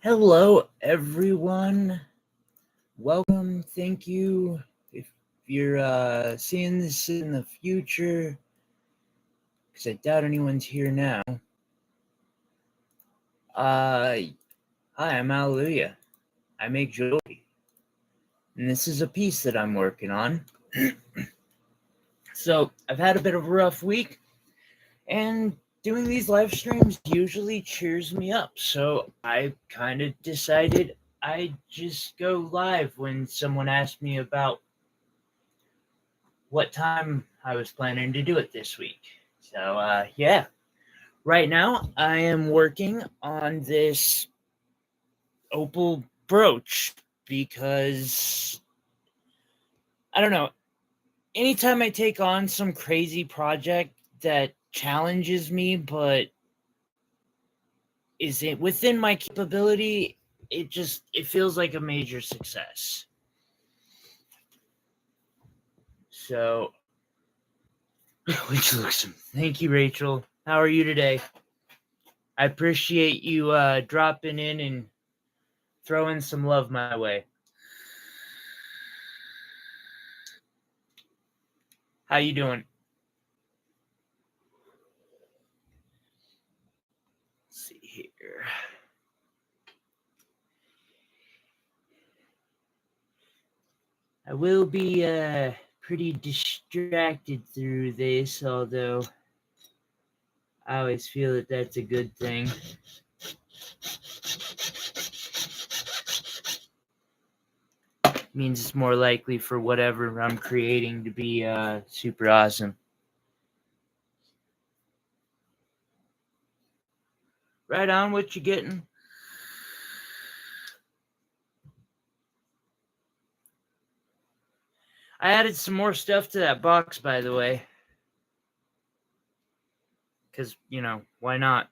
Hello, everyone. Welcome. Thank you. If you're seeing this in the future, because I doubt anyone's here now. Hi, I'm Hallelujah. I make jewelry, and this is a piece that I'm working on. So I've had a bit of a rough week, and doing these live streams usually cheers me up. So I kind of decided I'd just go live when someone asked me about what time I was planning to do it this week. So, yeah. Right now, I am working on this opal brooch because, I don't know, anytime I take on some crazy project that challenges me but is it within my capability, it feels like a major success. So, which looks, thank you, Rachel. How are you today? I appreciate you dropping in and throwing some love my way. How you doing? Let's see here. I will be pretty distracted through this, although I always feel that that's a good thing. Means it's more likely for whatever I'm creating to be super awesome. Right on, what you getting? I added some more stuff to that box, by the way. Because, why not?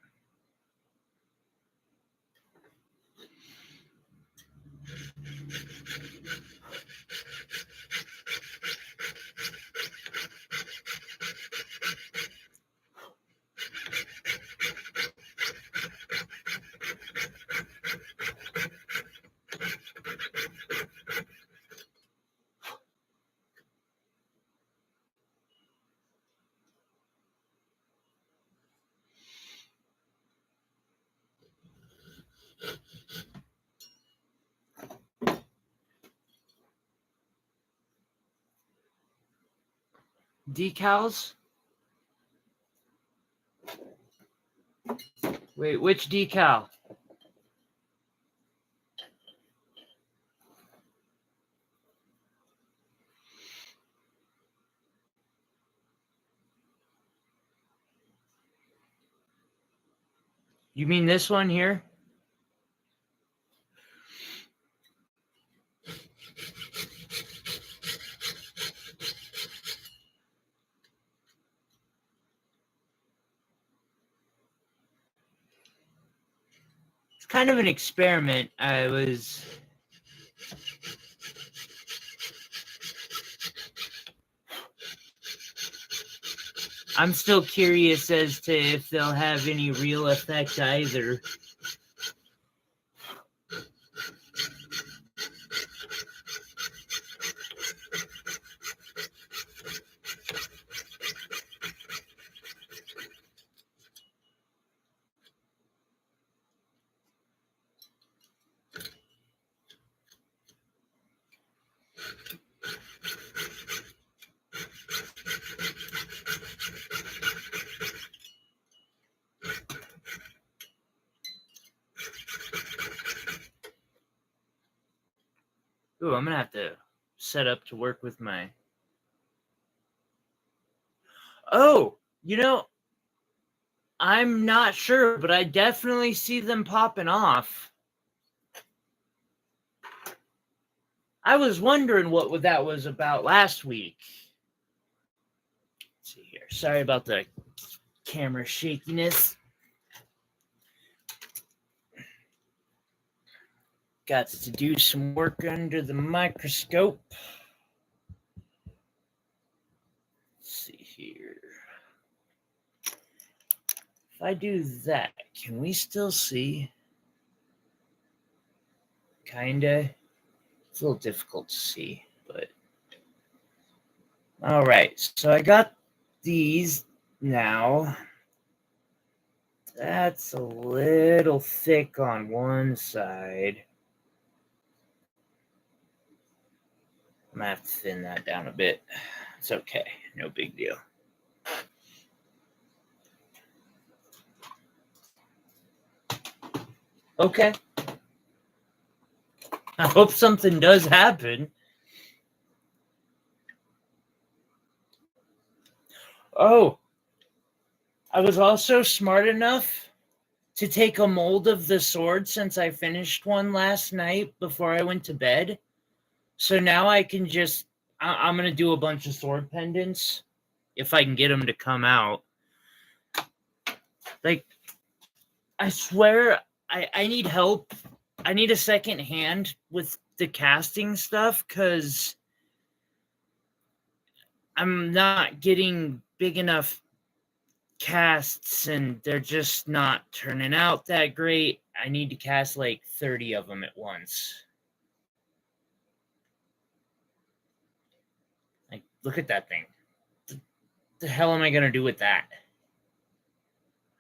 Decals? Wait, which decal? You mean this one here? It's kind of an experiment. I'm still curious as to if they'll have any real effect either. Ooh, I'm gonna have to set up to work with my... Oh, I'm not sure, but I definitely see them popping off. I was wondering what that was about last week. Let's see here. Sorry about the camera shakiness. Got to do some work under the microscope. Let's see here. If I do that, can we still see? kinda. It's a little difficult to see, but all right. So I got these now. That's a little thick on one side. I'm gonna have to thin that down a bit. It's okay, no big deal. Okay. I hope something does happen. Oh, I was also smart enough to take a mold of the sword since I finished one last night before I went to bed. So now I can just, I'm going to do a bunch of sword pendants if I can get them to come out. Like, I swear, I need help. I need a second hand with the casting stuff because I'm not getting big enough casts and they're just not turning out that great. I need to cast like 30 of them at once. Like, look at that thing. What the hell am I going to do with that?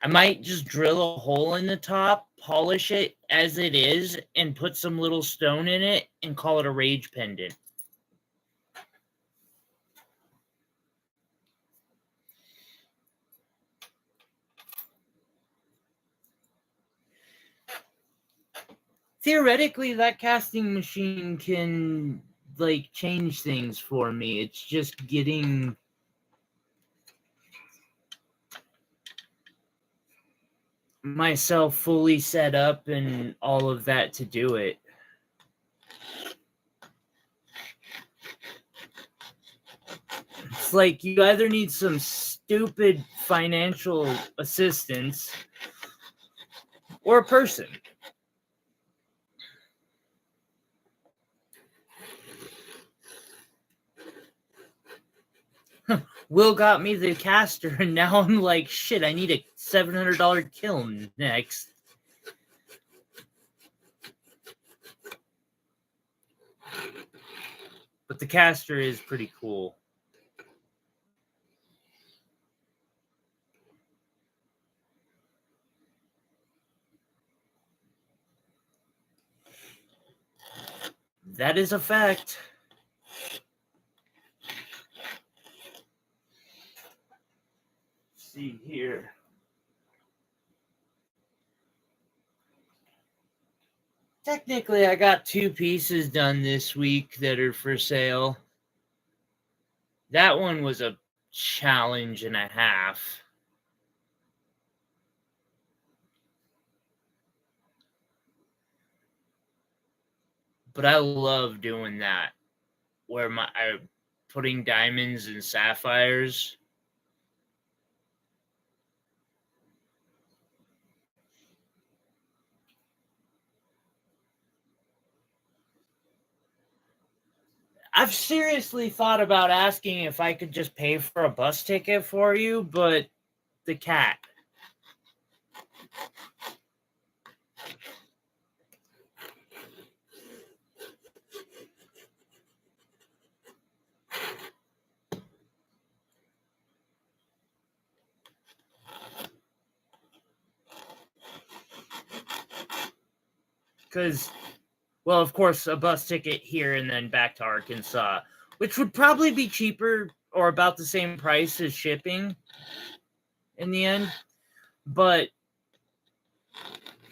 I might just drill a hole in the top, polish it as it is, and put some little stone in it and call it a rage pendant. Theoretically, that casting machine can like change things for me. It's just getting myself fully set up and all of that to do it. It's like you either need some stupid financial assistance or a person. Will got me the caster, and now I'm like, shit, I need a $700 kiln next. But the caster is pretty cool. That is a fact. Let's see here. Technically, I got 2 pieces done this week that are for sale. That one was a challenge and a half. But I love doing that, where I'm putting diamonds and sapphires. I've seriously thought about asking if I could just pay for a bus ticket for you, but the cat. Because, well, of course, a bus ticket here and then back to Arkansas, which would probably be cheaper or about the same price as shipping in the end. But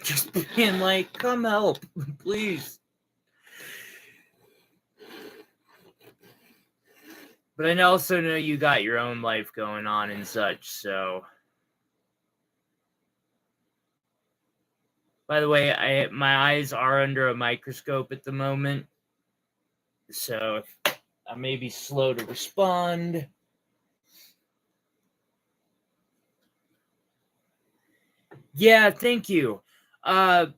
just being like, come help, please. But I also know you got your own life going on and such, so. By the way, my eyes are under a microscope at the moment, so I may be slow to respond. Yeah, thank you.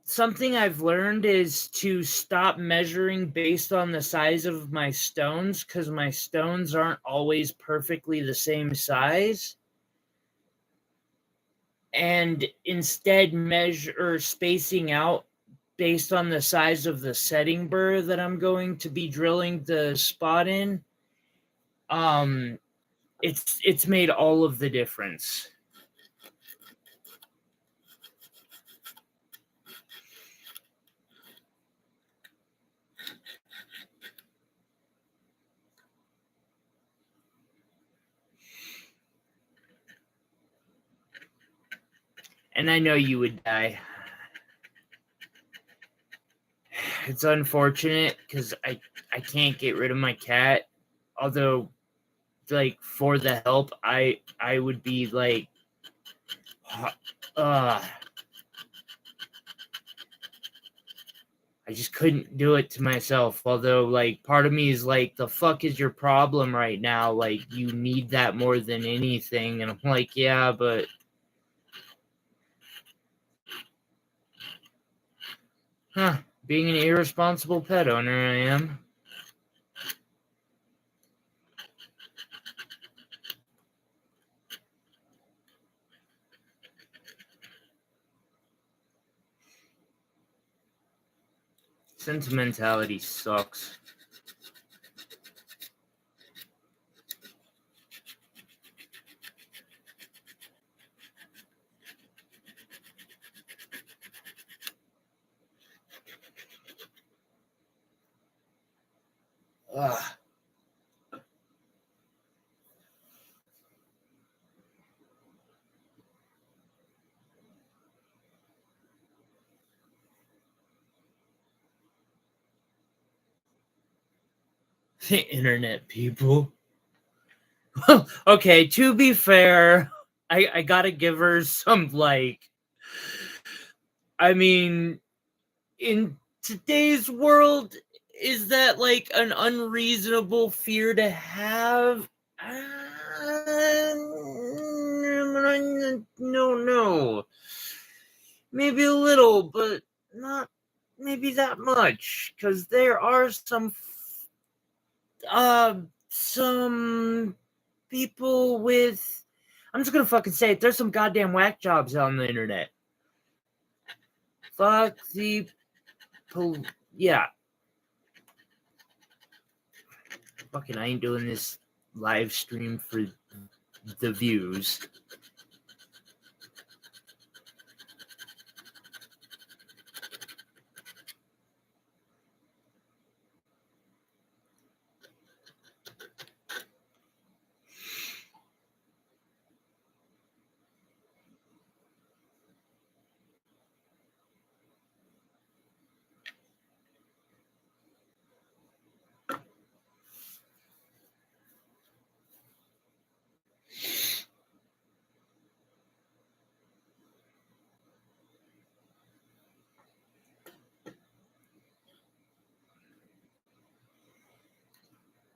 Something I've learned is to stop measuring based on the size of my stones, because my stones aren't always perfectly the same size. And instead measure spacing out based on the size of the setting burr that I'm going to be drilling the spot in, it's made all of the difference. And I know you would die. It's unfortunate because I can't get rid of my cat. Although, like, for the help, I would be like, I just couldn't do it to myself. Although, like, part of me is like, the fuck is your problem right now? Like, you need that more than anything. And I'm like, yeah, but being an irresponsible pet owner, I am. Sentimentality sucks. Ugh. The internet people. Okay, to be fair, I gotta give her some, like, I mean, in today's world, is that, like, an unreasonable fear to have? No. Maybe a little, but not maybe that much, because there are some people with, I'm just gonna fucking say it, there's some goddamn whack jobs on the internet. Fuck the yeah. Fucking, I ain't doing this live stream for the views.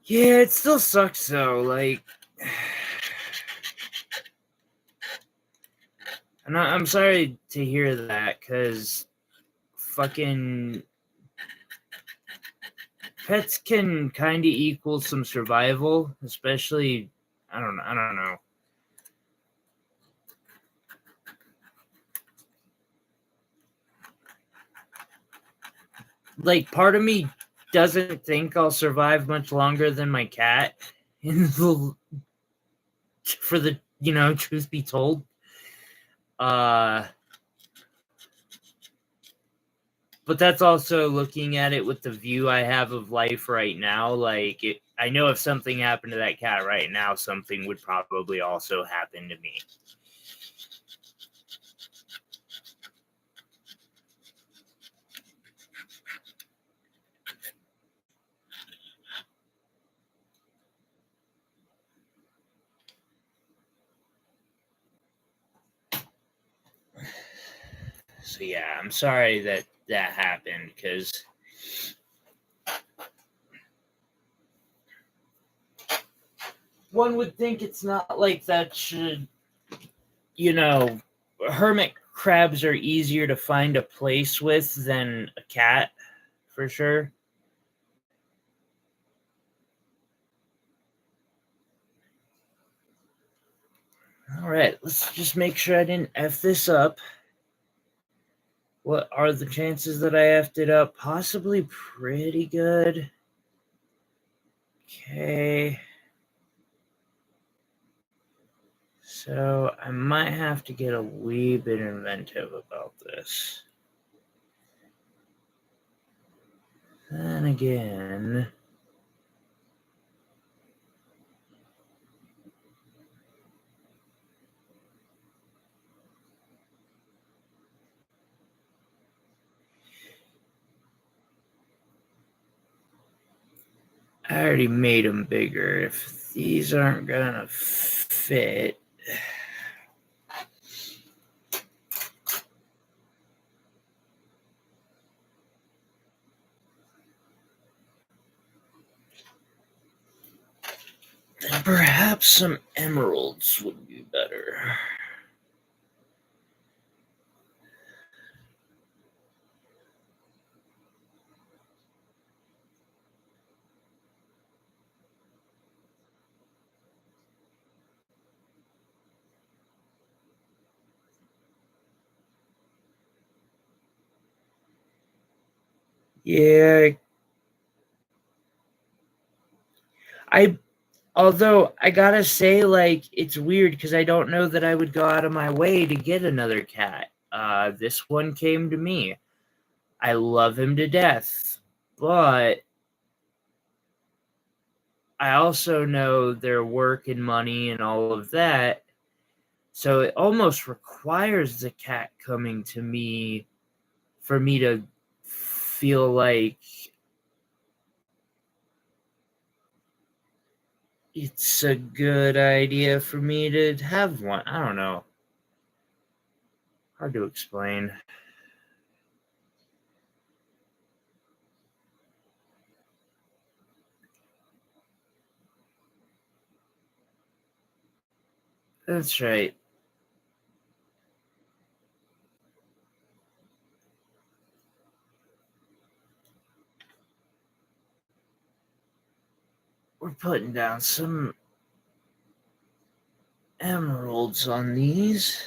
Yeah, it still sucks though, like, and I'm sorry to hear that, because fucking pets can kind of equal some survival, especially, I don't know. Like, part of me doesn't think I'll survive much longer than my cat, for the, truth be told. But that's also looking at it with the view I have of life right now. Like, I know if something happened to that cat right now, something would probably also happen to me. So yeah, I'm sorry that happened, because one would think it's not like that should, hermit crabs are easier to find a place with than a cat, for sure. All right, let's just make sure I didn't F this up. What are the chances that I effed it up? Possibly pretty good. Okay. So I might have to get a wee bit inventive about this. Then again, I already made them bigger. If these aren't gonna fit, then perhaps some emeralds would be better. Yeah, although I gotta say, like, it's weird because I don't know that I would go out of my way to get another cat. This one came to me. I love him to death, but I also know their work and money and all of that. So it almost requires the cat coming to me for me to feel like it's a good idea for me to have one. I don't know. Hard to explain. That's right. We're putting down some emeralds on these.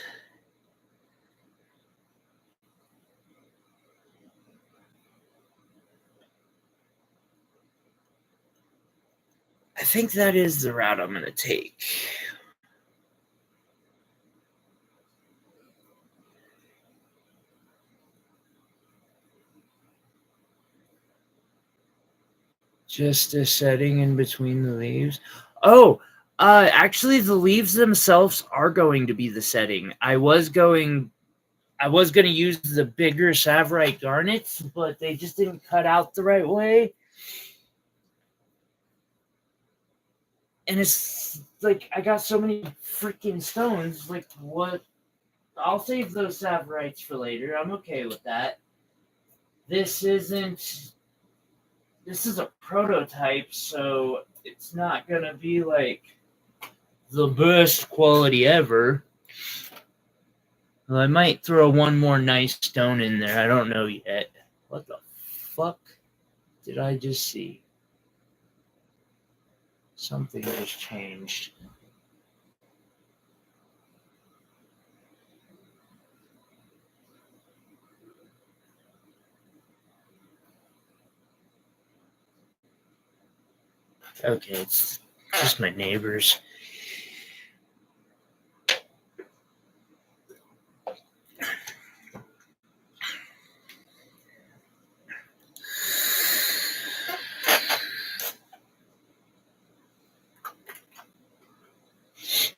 I think that is the route I'm going to take. Just a setting in between the leaves. Oh, actually, the leaves themselves are going to be the setting. I was going to use the bigger Savorite garnets, but they just didn't cut out the right way. And it's like I got so many freaking stones. Like, what? I'll save those Savorites for later. I'm okay with that. This isn't. This is a prototype, so it's not gonna be like the best quality ever. Well, I might throw one more nice stone in there. I don't know yet. What the fuck did I just see? Something just changed. Okay, it's just my neighbors.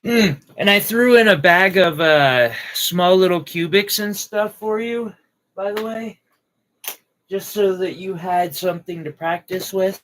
And I threw in a bag of small little cubics and stuff for you, by the way, just so that you had something to practice with.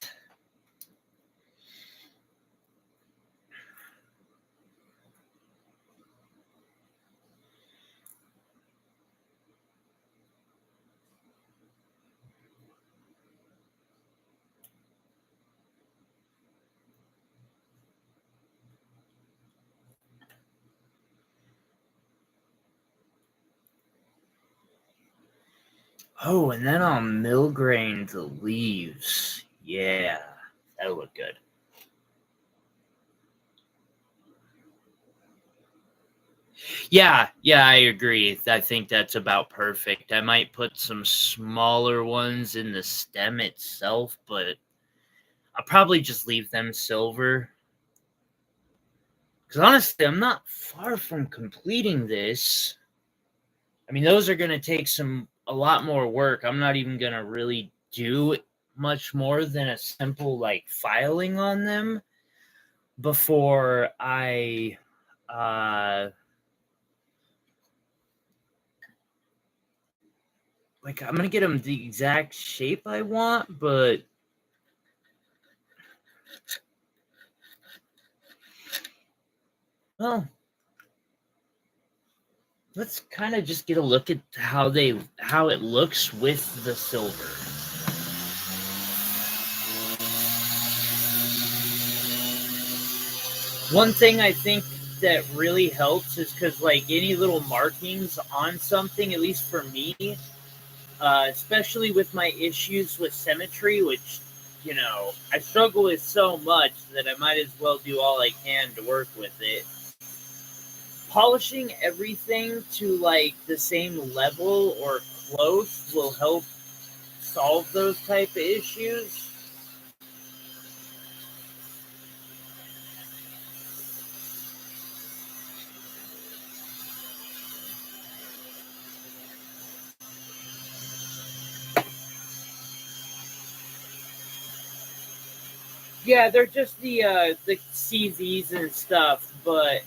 Oh, and then I'll mill grain the leaves. Yeah, that'll look good. Yeah, I agree. I think that's about perfect. I might put some smaller ones in the stem itself, but I'll probably just leave them silver. Because honestly, I'm not far from completing this. I mean, those are going to take a lot more work. I'm not even going to really do much more than a simple like filing on them before I like I'm gonna get them the exact shape I want, but well, let's kind of just get a look at how it looks with the silver. One thing I think that really helps is because like any little markings on something, at least for me, especially with my issues with symmetry, which I struggle with so much that I might as well do all I can to work with it. Polishing everything to like the same level or close will help solve those type of issues. Yeah, they're just the CZs and stuff, but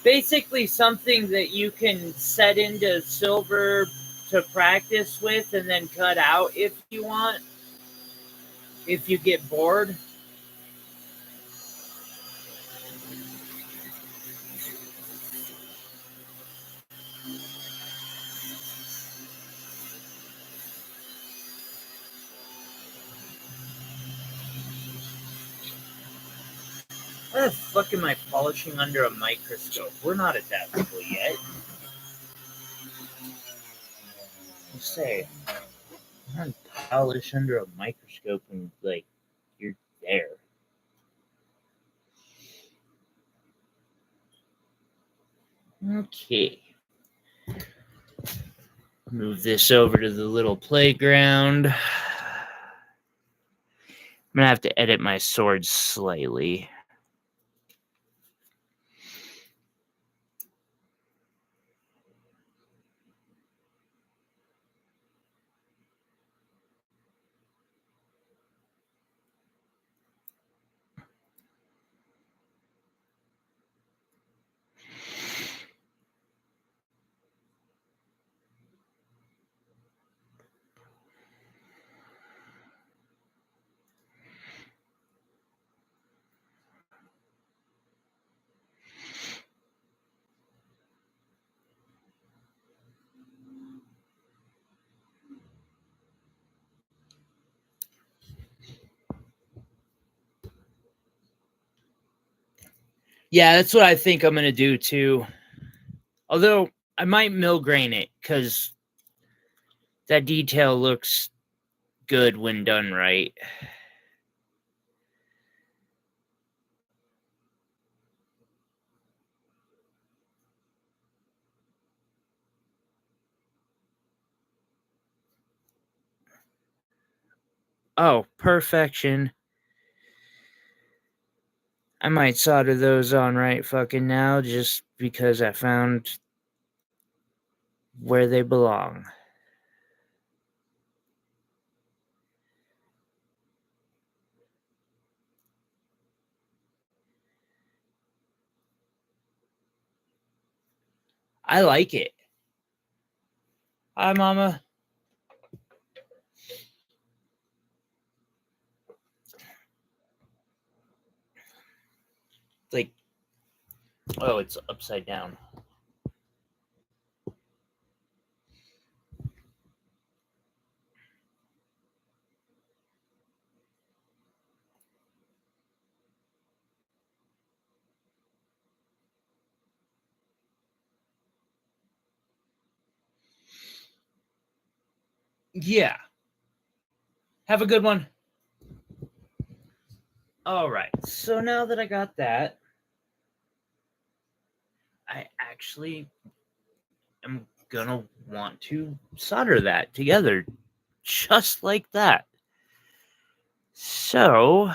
basically something that you can set into silver to practice with and then cut out if you want, if you get bored. What the fuck am I polishing under a microscope? We're not at that level yet. Let's say, I'm polish under a microscope and like you're there. Okay. Move this over to the little playground. I'm gonna have to edit my sword slightly. Yeah, that's what I think I'm gonna do too. Although I might mill grain it because that detail looks good when done right. Oh, perfection. I might solder those on right fucking now just because I found where they belong. I like it. Hi, Mama. Like, oh, it's upside down. Yeah. Have a good one. All right. So now that I got that, actually am gonna want to solder that together just like that. So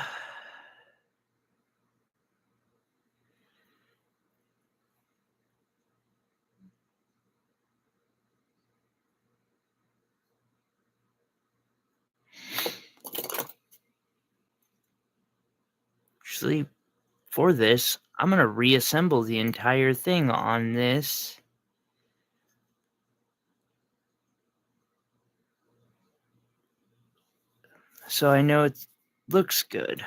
actually, for this, I'm going to reassemble the entire thing on this. So I know it looks good.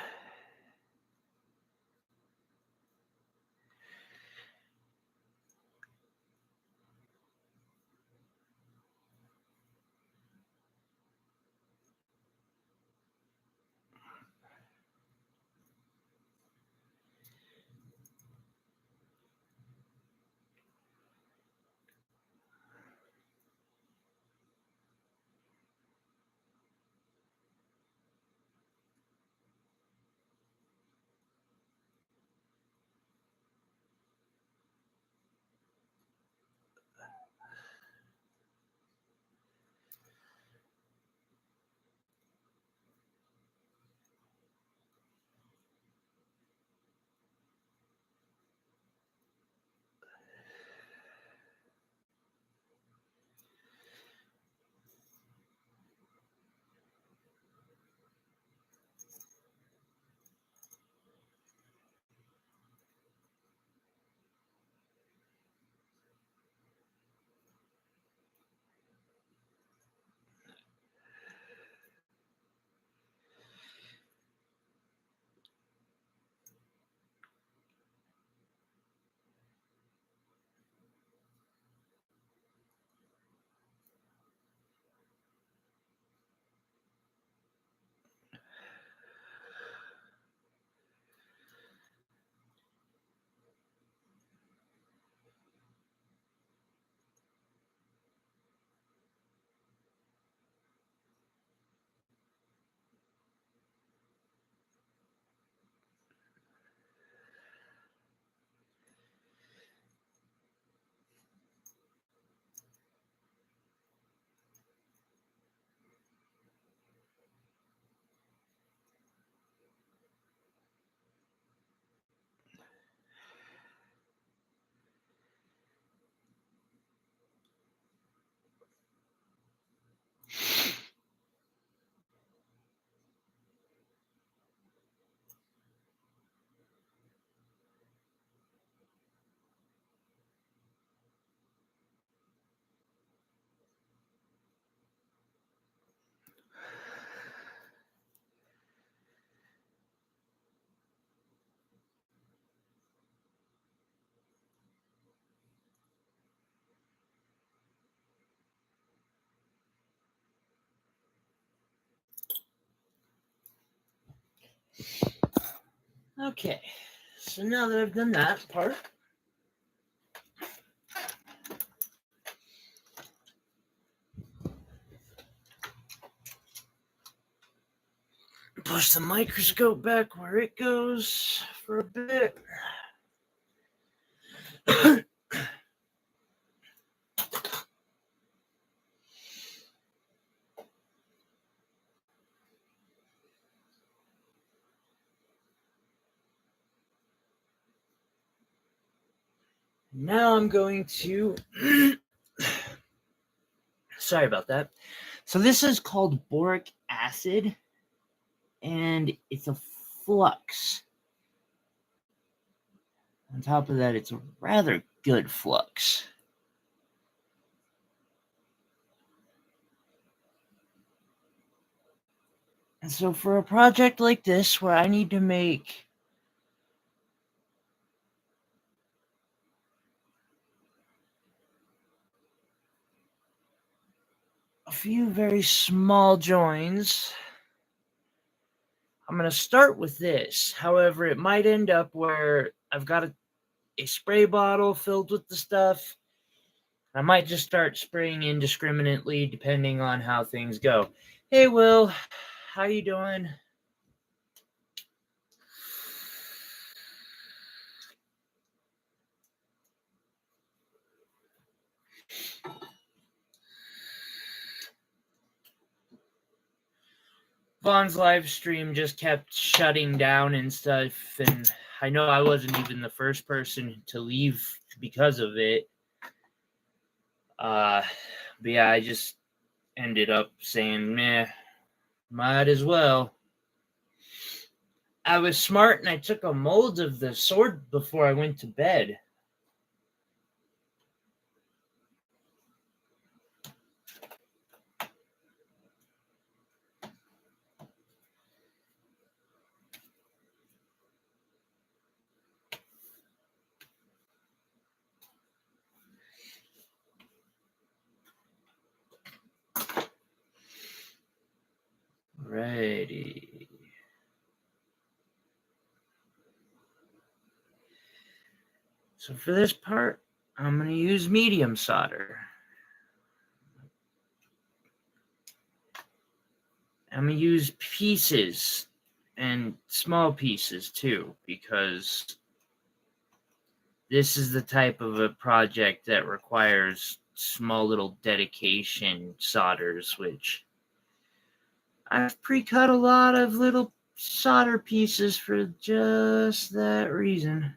Okay, so now that I've done that part, push the microscope back where it goes for a bit. Now I'm going to sorry about that. So this is called boric acid, and it's a flux. On top of that, it's a rather good flux. And so for a project like this, where I need to make a few very small joins, I'm going to start with this. However, it might end up where I've got a spray bottle filled with the stuff. I might just start spraying indiscriminately depending on how things go. Hey, Will, how you doing? Vaughn's live stream just kept shutting down and stuff, and I know I wasn't even the first person to leave because of it. But yeah, I just ended up saying, meh, might as well. I was smart and I took a mold of the sword before I went to bed. Righty. So for this part, I'm going to use medium solder. I'm going to use pieces and small pieces too, because this is the type of a project that requires small little dedication solders, which I've pre-cut a lot of little solder pieces for just that reason.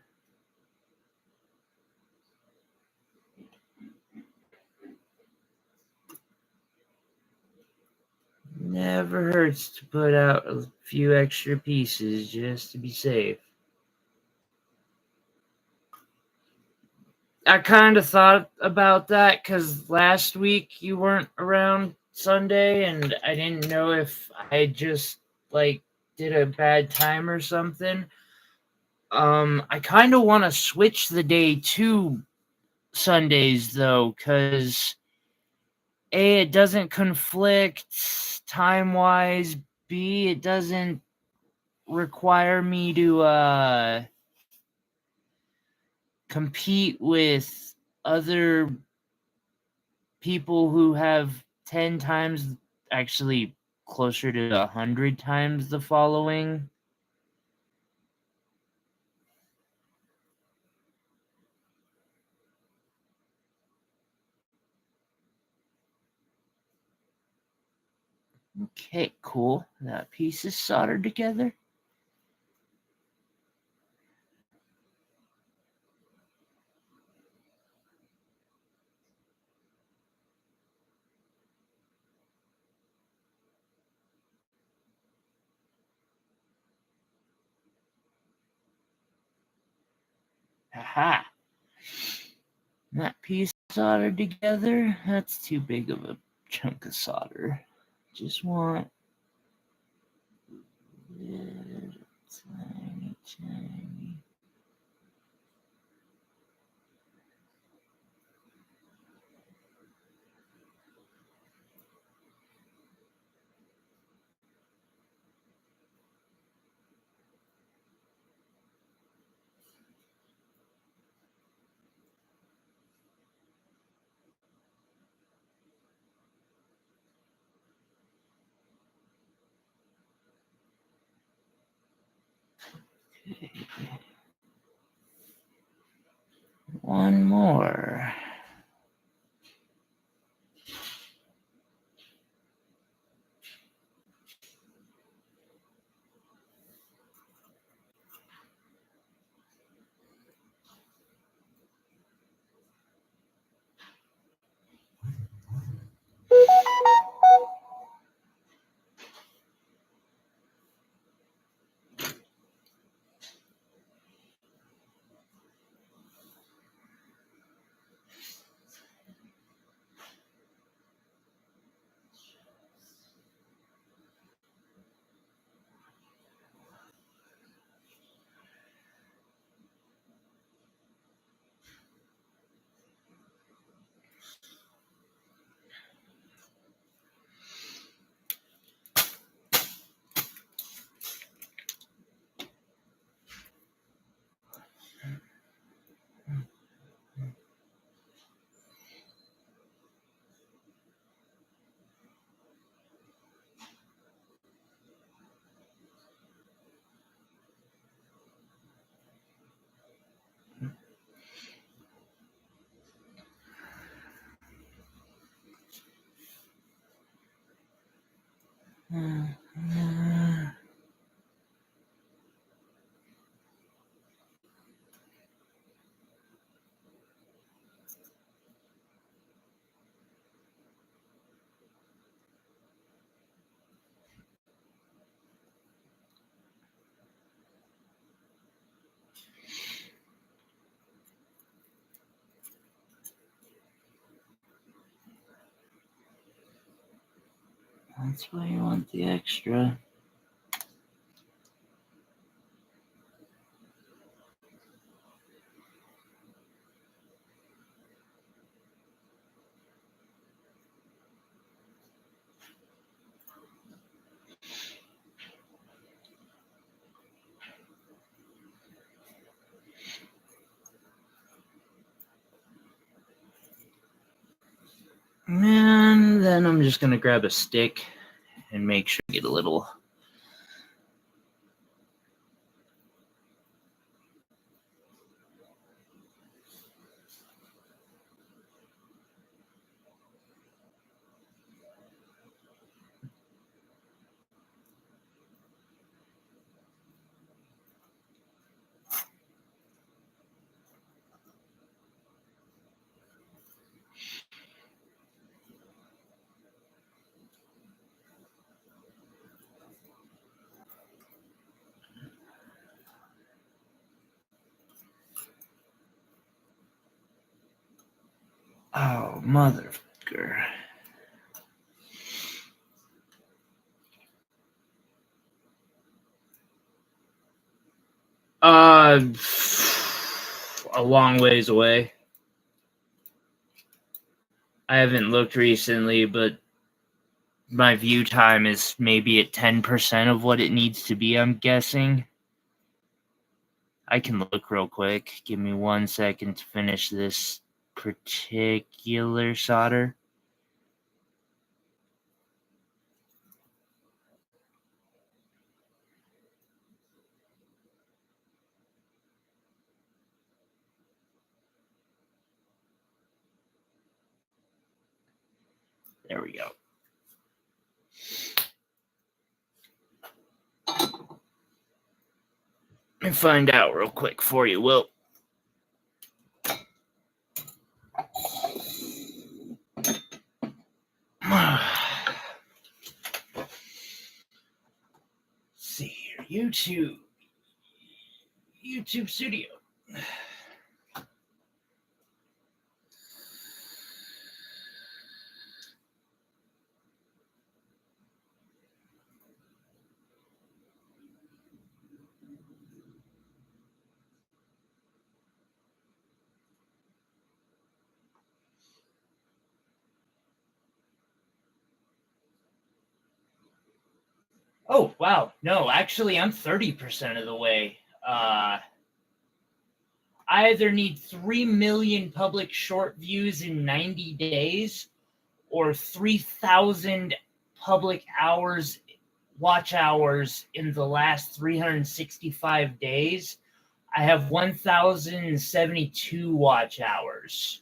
Never hurts to put out a few extra pieces just to be safe. I kind of thought about that because last week you weren't around Sunday, and I didn't know if I just did a bad time or something. I kind of want to switch the day to Sundays though, because A, it doesn't conflict time wise. B, it doesn't require me to compete with other people who have 10 times, actually closer to 100 times the following. Okay, cool. That piece is soldered together. Aha! That piece soldered together. That's too big of a chunk of solder. Just want little tiny. Okay. One more. That's why you want the extra. And then I'm just going to grab a stick and make sure I get a little. Oh, motherfucker. A long ways away. I haven't looked recently, but my view time is maybe at 10% of what it needs to be, I'm guessing. I can look real quick. Give me 1 second to finish this particular solder. There we go. Let me find out real quick for you, Will. See here, YouTube Studio. Oh, wow. No, actually, I'm 30% of the way. I either need 3 million public short views in 90 days or 3,000 public hours, watch hours in the last 365 days. I have 1,072 watch hours.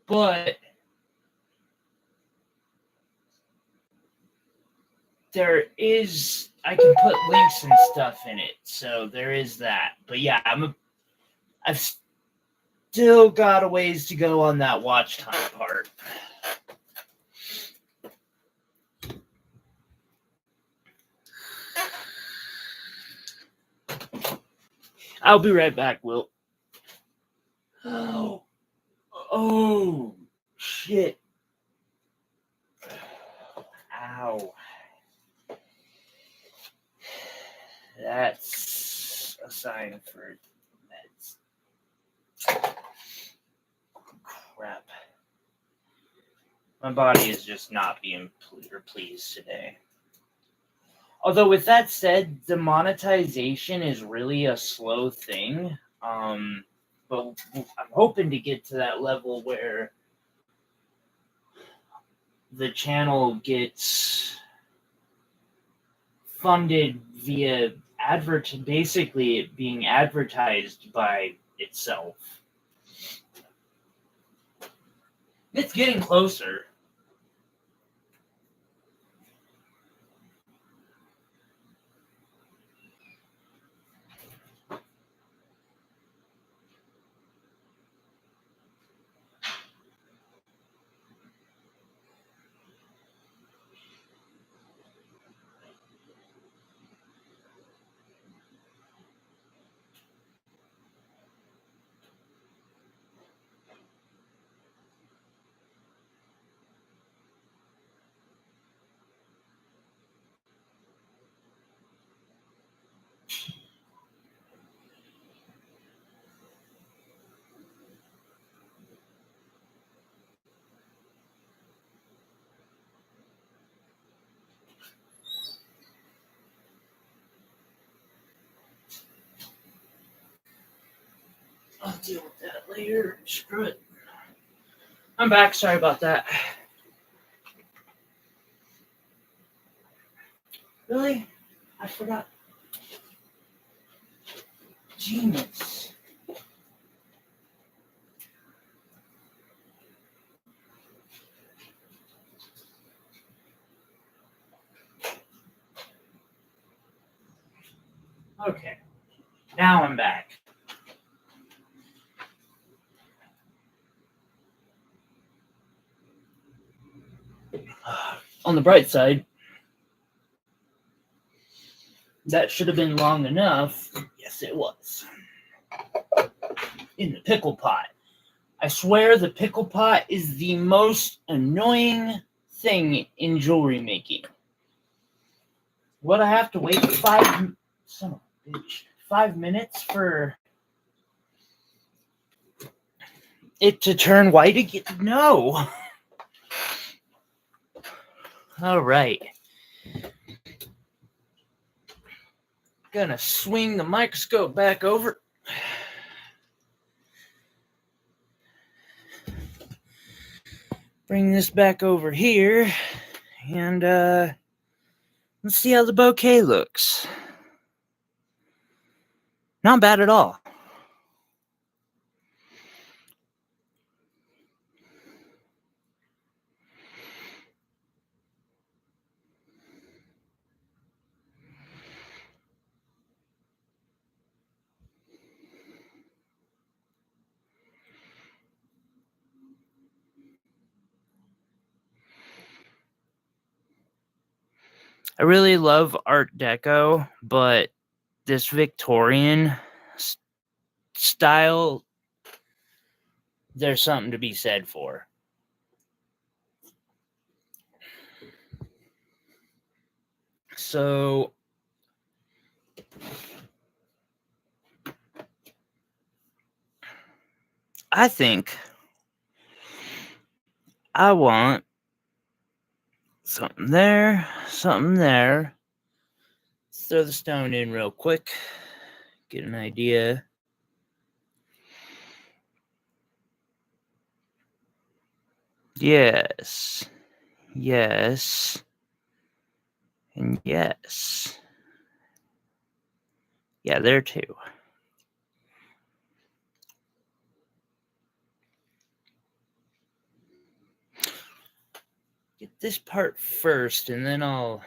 But there is, I can put links and stuff in it, so there is that. But yeah, I've still got a ways to go on that watch time part. I'll be right back, Will. Oh, shit. Ow. That's a sign for meds. Crap. My body is just not being pleased today. Although, with that said, the monetization is really a slow thing. But I'm hoping to get to that level where the channel gets funded via basically it being advertised by itself. It's getting closer. I'll deal with that later. Screw it. I'm back. Sorry about that. Really? I forgot. Genius. Okay. Now I'm back. On the bright side, that should have been long enough. Yes, it was. In the pickle pot. I swear the pickle pot is the most annoying thing in jewelry making. What, I have to wait 5 minutes for it to turn white again? No. All right. Gonna swing the microscope back over. Bring this back over here. And let's see how the bouquet looks. Not bad at all. I really love Art Deco, but this Victorian style, there's something to be said for. So I think I want something there, something there. Let's throw the stone in real quick, get an idea. Yes, yes, and yes. Yeah, there too. Get this part first, and then I'll...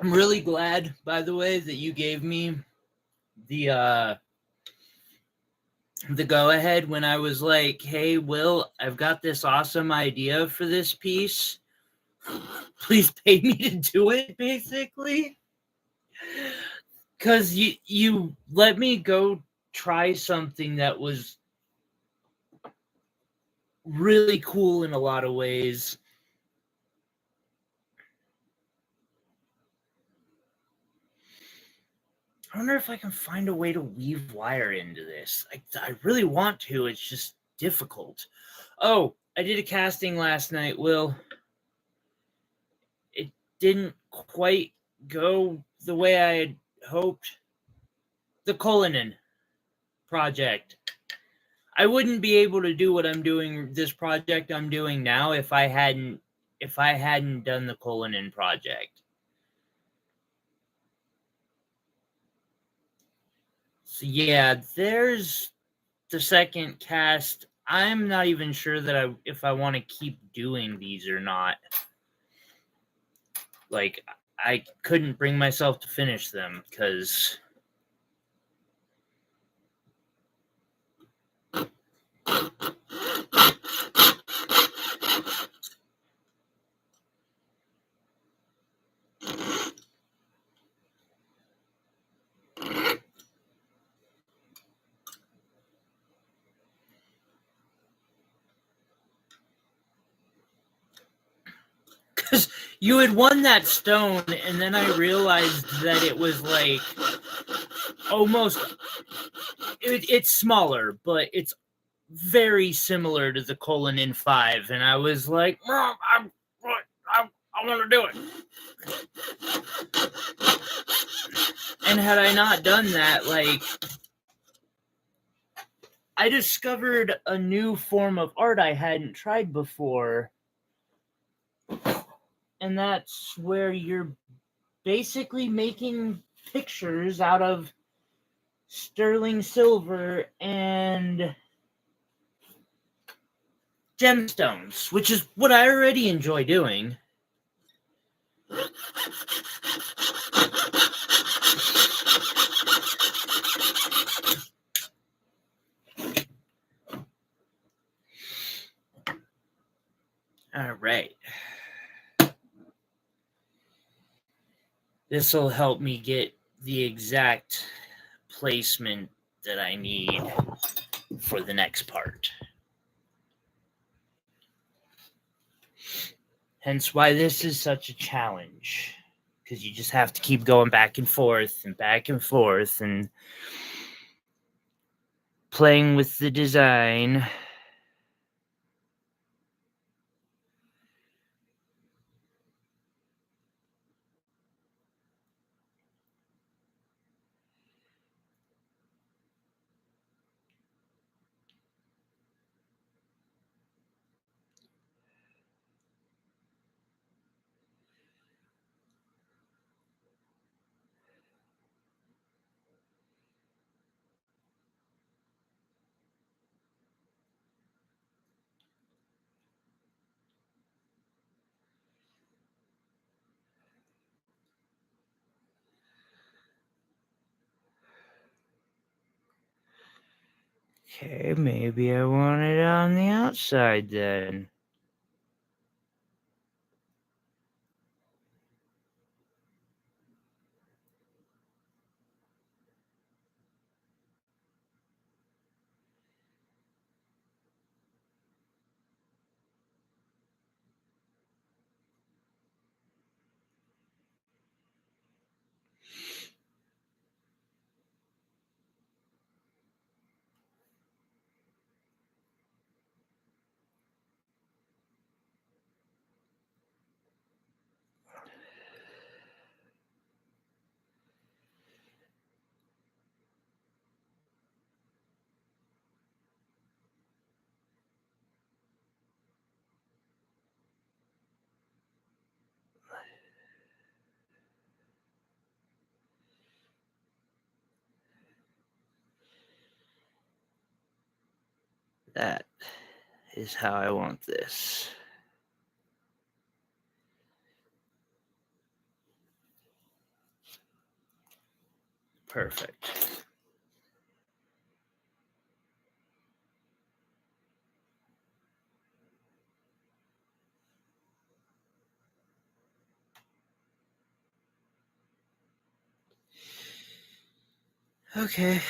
I'm really glad, by the way, that you gave me the go-ahead when I was like, hey, Will, I've got this awesome idea for this piece. Please pay me to do it, basically. Because you let me go try something that was really cool in a lot of ways. I wonder if I can find a way to weave wire into this. I really want to. It's just difficult. Oh, I did a casting last night, Will. It didn't quite go the way I had hoped. The Cullinan project. I wouldn't be able to do what I'm doing, this project I'm doing now, if I hadn't done the Cullinan project. So yeah, there's the second cast. I'm not even sure that if I want to keep doing these or not. Like, I couldn't bring myself to finish them because because you had won that stone, and then I realized that it was like almost it's smaller, but it's very similar to the colon in 5, and I was like, Mom, I want to do it. And had I not done that, like, I discovered a new form of art I hadn't tried before, and that's where you're basically making pictures out of sterling silver and gemstones, which is what I already enjoy doing. All right. This will help me get the exact placement that I need for the next part. Hence why this is such a challenge, because you just have to keep going back and forth and playing with the design. Okay, maybe I want it on the outside then. That is how I want this. Perfect. Okay.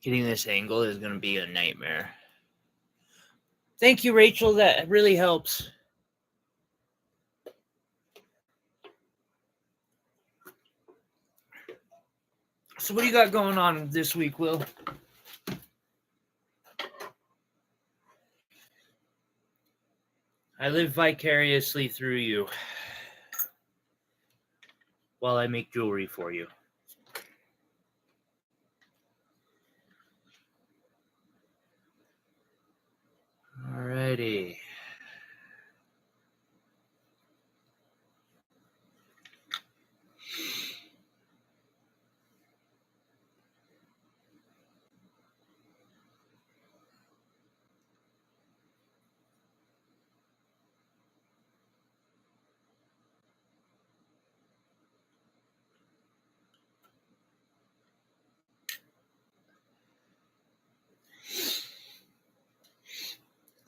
Getting this angle is going to be a nightmare. Thank you, Rachel. That really helps. So what do you got going on this week, Will? I live vicariously through you while I make jewelry for you. Alrighty.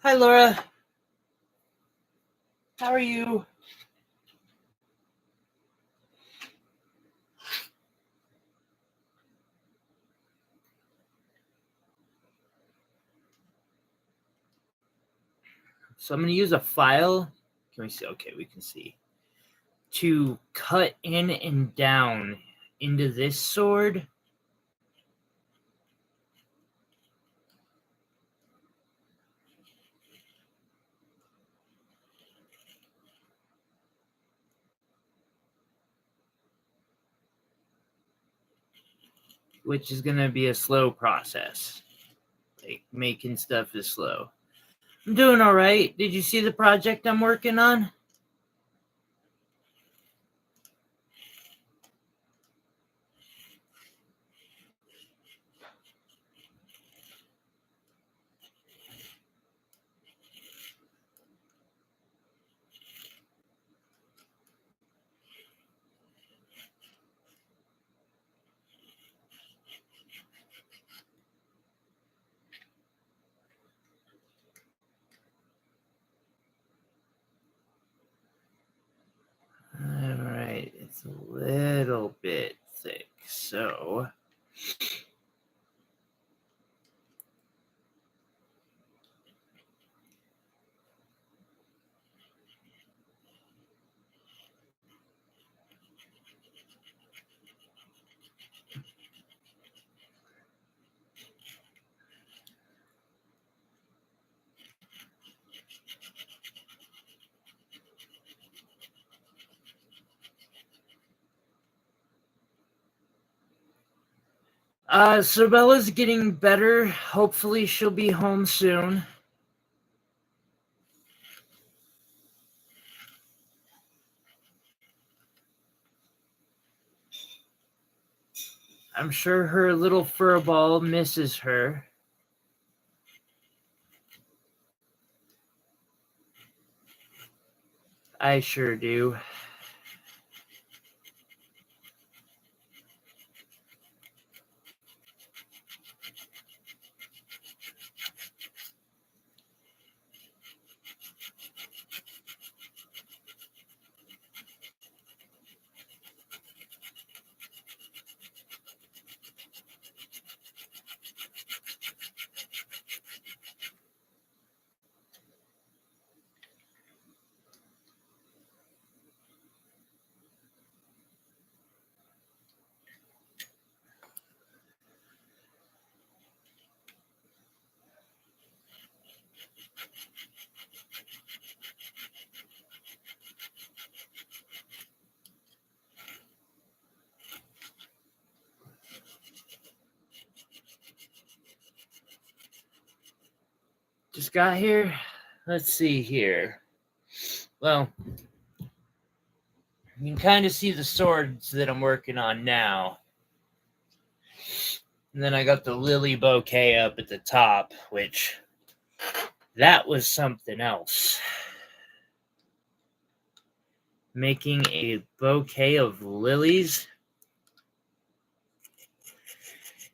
Hi, Laura. How are you? So I'm going to use a file. Can we see? Okay, we can see. To cut in and down into this sword. Which is going to be a slow process. Like, making stuff is slow. I'm doing all right. Did you see the project I'm working on? All right, it's a little bit thick, so Sabella's getting better. Hopefully she'll be home soon. I'm sure her little furball misses her. I sure do. Just got here. Let's see here. Well, you can kind of see the swords that I'm working on now. And then I got the lily bouquet up at the top, which that was something else. Making a bouquet of lilies.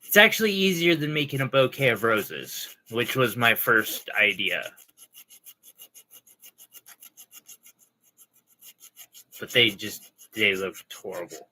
It's actually easier than making a bouquet of roses, which was my first idea. But they looked horrible.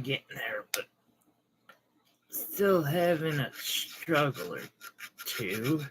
of getting there, but still having a struggle or two.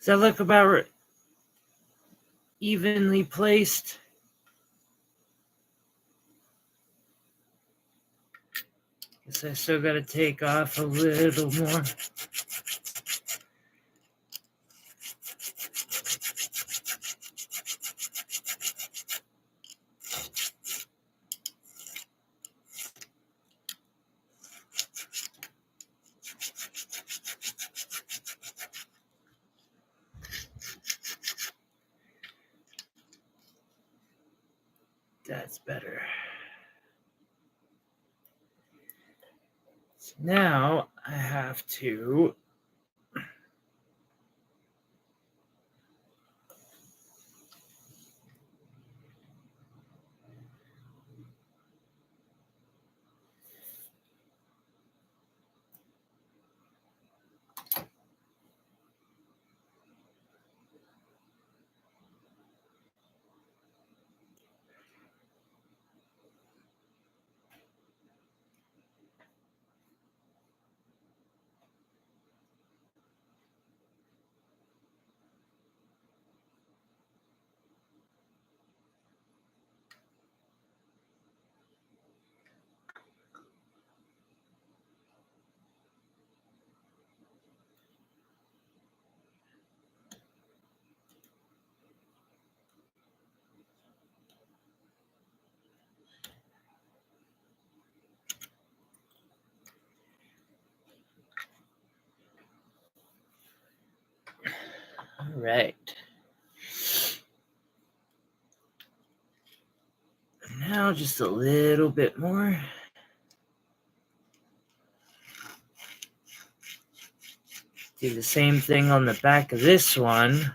Does that look about evenly placed? Guess I still got to take off a little more. That's better. So now I have to All right. Now just a little bit more. Do the same thing on the back of this one.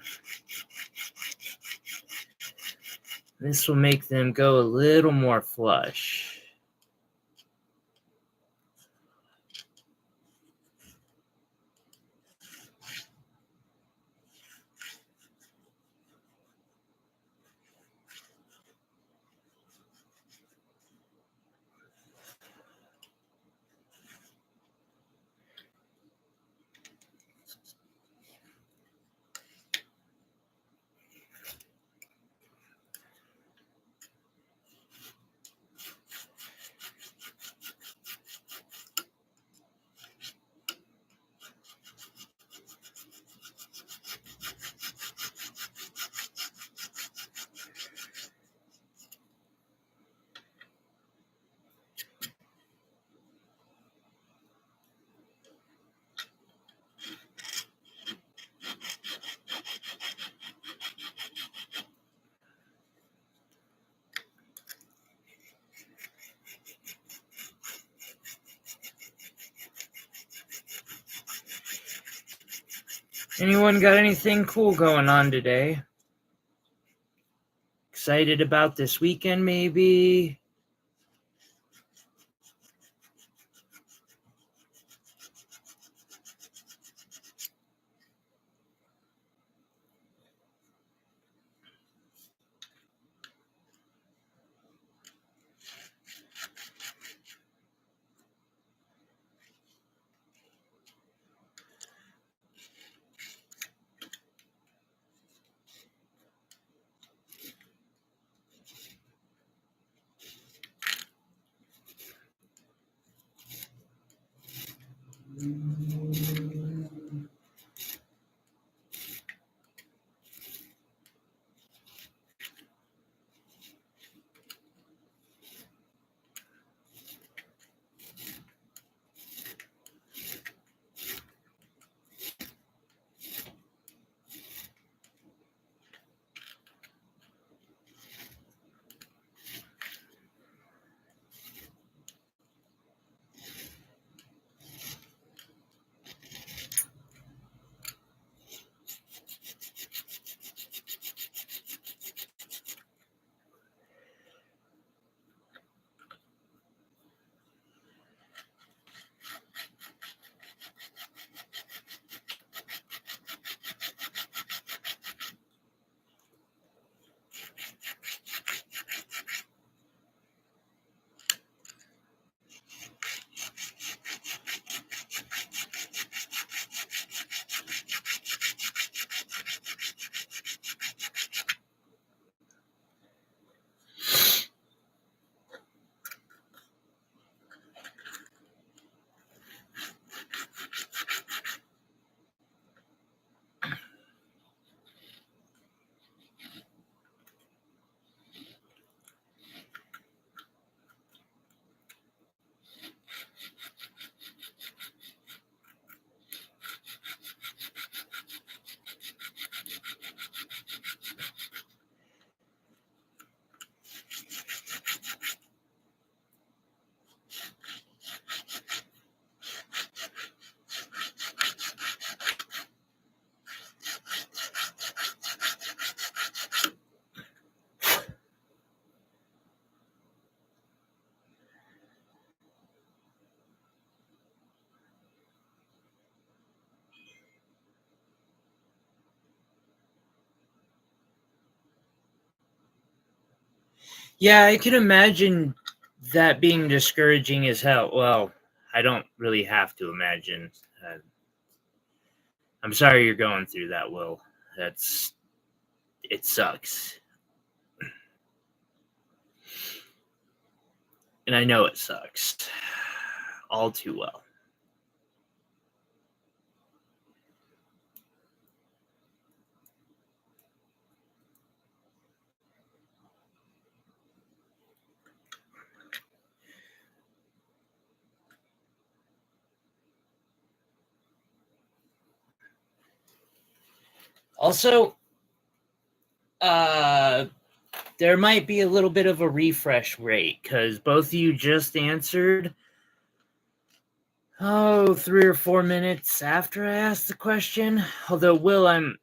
This will make them go a little more flush. Anyone got anything cool going on today? Excited about this weekend, maybe? Yeah, I can imagine that being discouraging as hell. Well, I don't really have to imagine. I'm sorry you're going through that, Will. It sucks. And I know it sucks. All too well. Also, there might be a little bit of a refresh rate because both of you just answered 3 or 4 minutes after I asked the question. Although, Will, like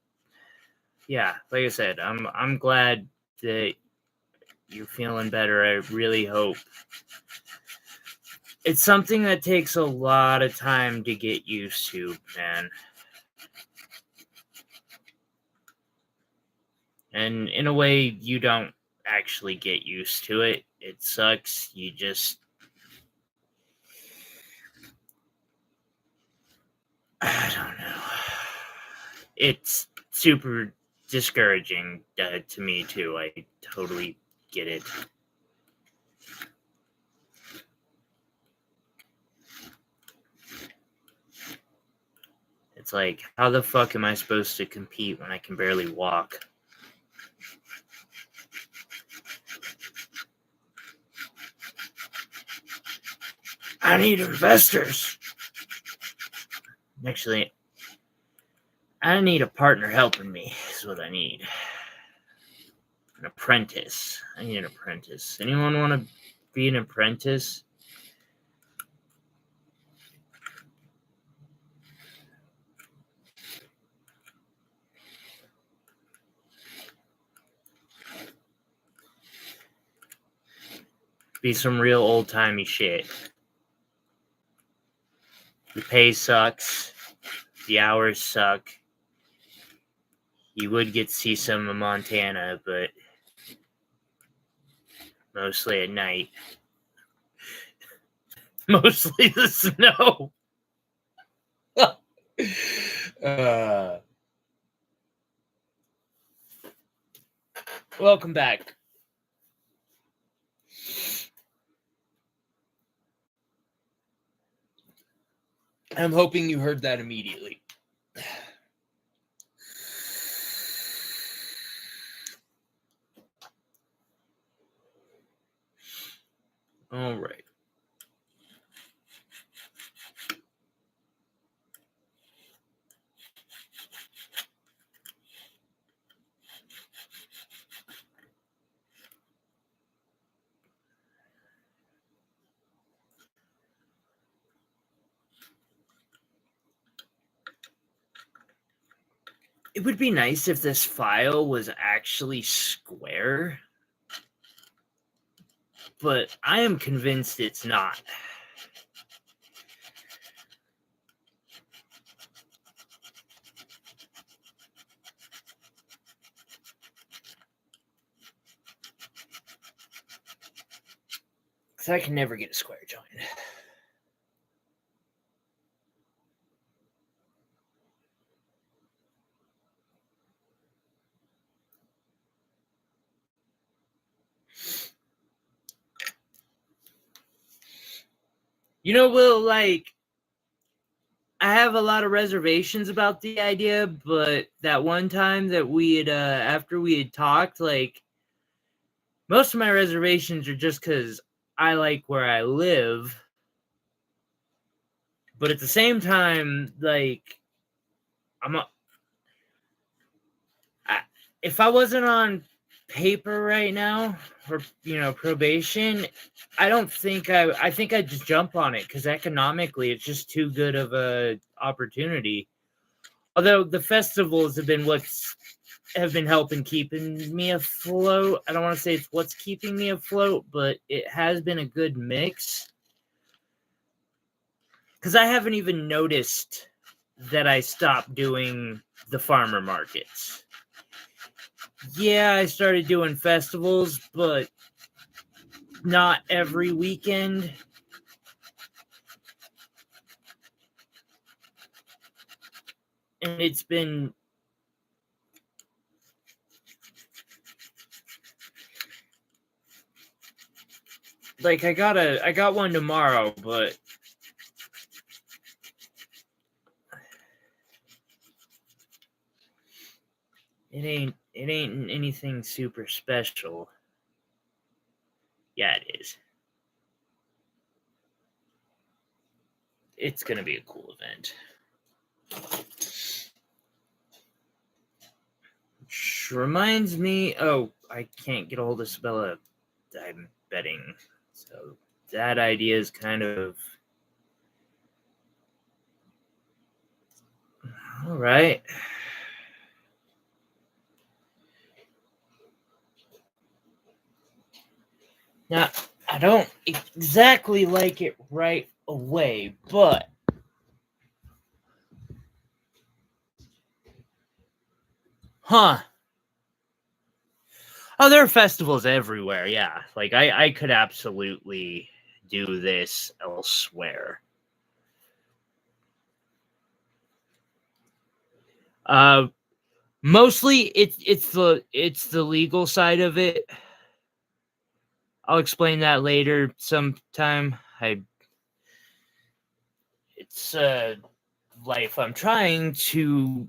I said, I'm glad that you're feeling better. I really hope. It's something that takes a lot of time to get used to, man. And in a way, you don't actually get used to it. It sucks. You just... I don't know. It's super discouraging to me, too. I totally get it. It's like, how the fuck am I supposed to compete when I can barely walk? I need investors. Actually, I need a partner helping me, is what I need. An apprentice. I need an apprentice. Anyone want to be an apprentice? Be some real old-timey shit. The pay sucks. The hours suck. You would get to see some of Montana, but mostly at night. Mostly the snow. Welcome back. I'm hoping you heard that immediately. All right. It would be nice if this file was actually square, but I am convinced it's not. Because I can never get a square joint. You know, Will, like, I have a lot of reservations about the idea, but that one time that we had, after we had talked, like, most of my reservations are just because I like where I live. But at the same time, like, if I wasn't on paper right now, or, probation, I think I'd just jump on it because economically it's just too good of a opportunity. Although the festivals have been helping keeping me afloat. I don't want to say it's what's keeping me afloat, but it has been a good mix. Because I haven't even noticed that I stopped doing the farmer markets. Yeah, I started doing festivals, but not every weekend. And it's been like I got one tomorrow, but it ain't anything super special. Yeah, it is. It's gonna be a cool event. Which reminds me, I can't get a hold of Sabella. I'm betting, so that idea is kind of all right. Now, I don't exactly like it right away, but oh, there are festivals everywhere, yeah. Like, I could absolutely do this elsewhere. Mostly it's the legal side of it. I'll explain that later sometime. It's life I'm trying to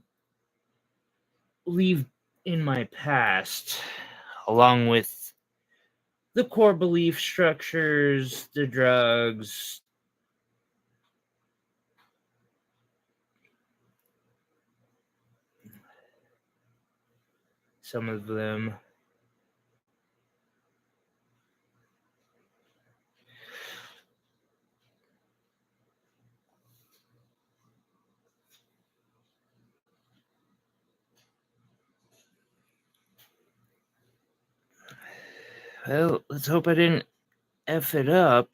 leave in my past, along with the core belief structures, the drugs, some of them. Well, let's hope I didn't F it up.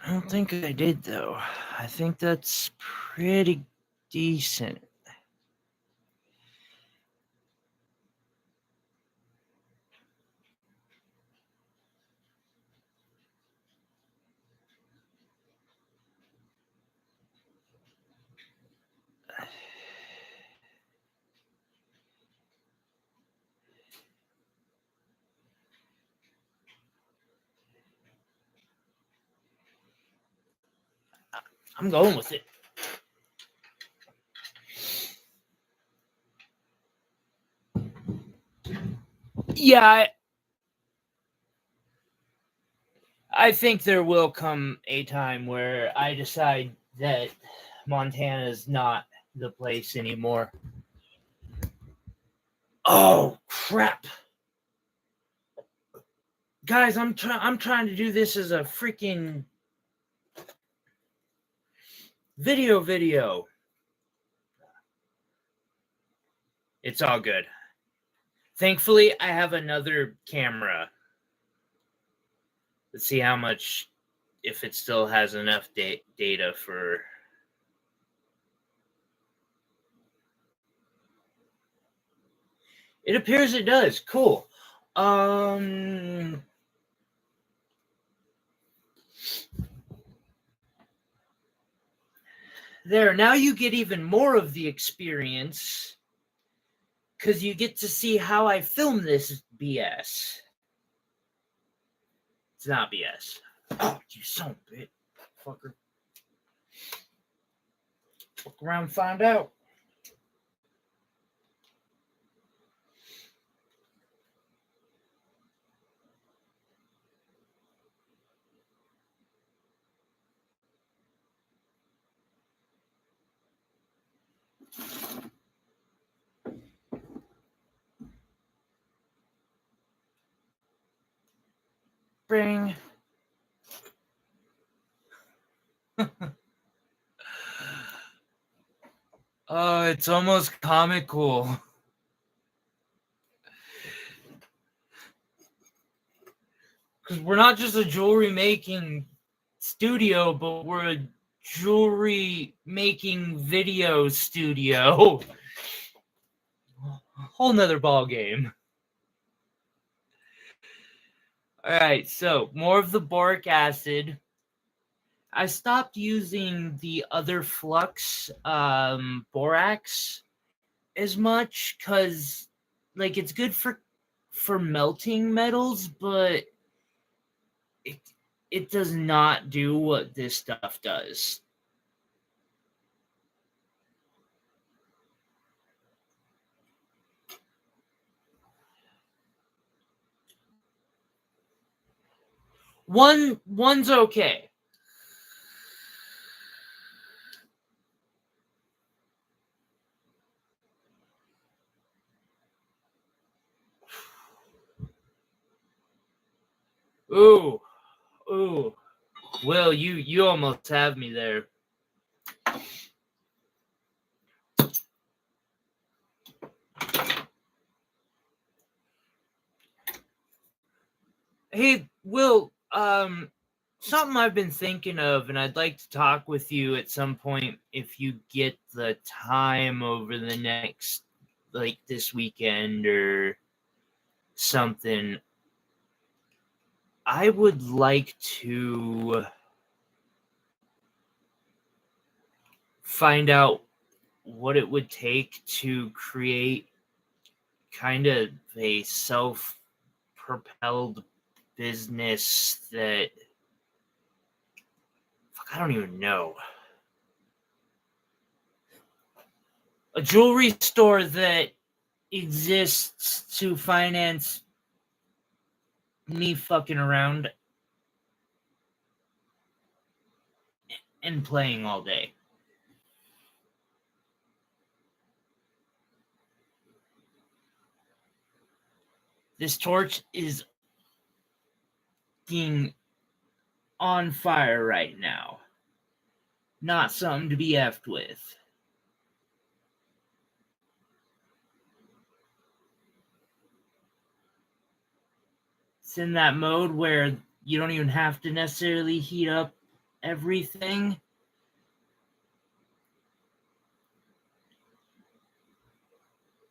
I don't think I did, though. I think that's pretty decent. I'm going with it. Yeah, I think there will come a time where I decide that Montana is not the place anymore. Oh, crap. Guys, I'm trying to do this as a freaking video. It's all good. Thankfully, I have another camera. Let's see how much, if it still has enough data for... It appears it does. Cool. There, now you get even more of the experience because you get to see how I film this BS. It's not BS. Oh, you son of a bitch, fucker. Look around and find out. Bring. Oh, it's almost comical. Because we're not just a jewelry making studio, but we're a jewelry making video studio. Whole nother ball game. All right, so more of the boric acid. I stopped using the other flux borax as much because, like, it's good for melting metals, but it does not do what this stuff does. One's okay. Ooh. Will, you almost have me there. Hey, Will, something I've been thinking of, and I'd like to talk with you at some point if you get the time over the next, like, this weekend or something. I would like to find out what it would take to create kind of a self-propelled business that... I don't even know. A jewelry store that exists to finance me fucking around and playing all day. This torch is being on fire right now. Not something to be effed with. It's in that mode where you don't even have to necessarily heat up everything.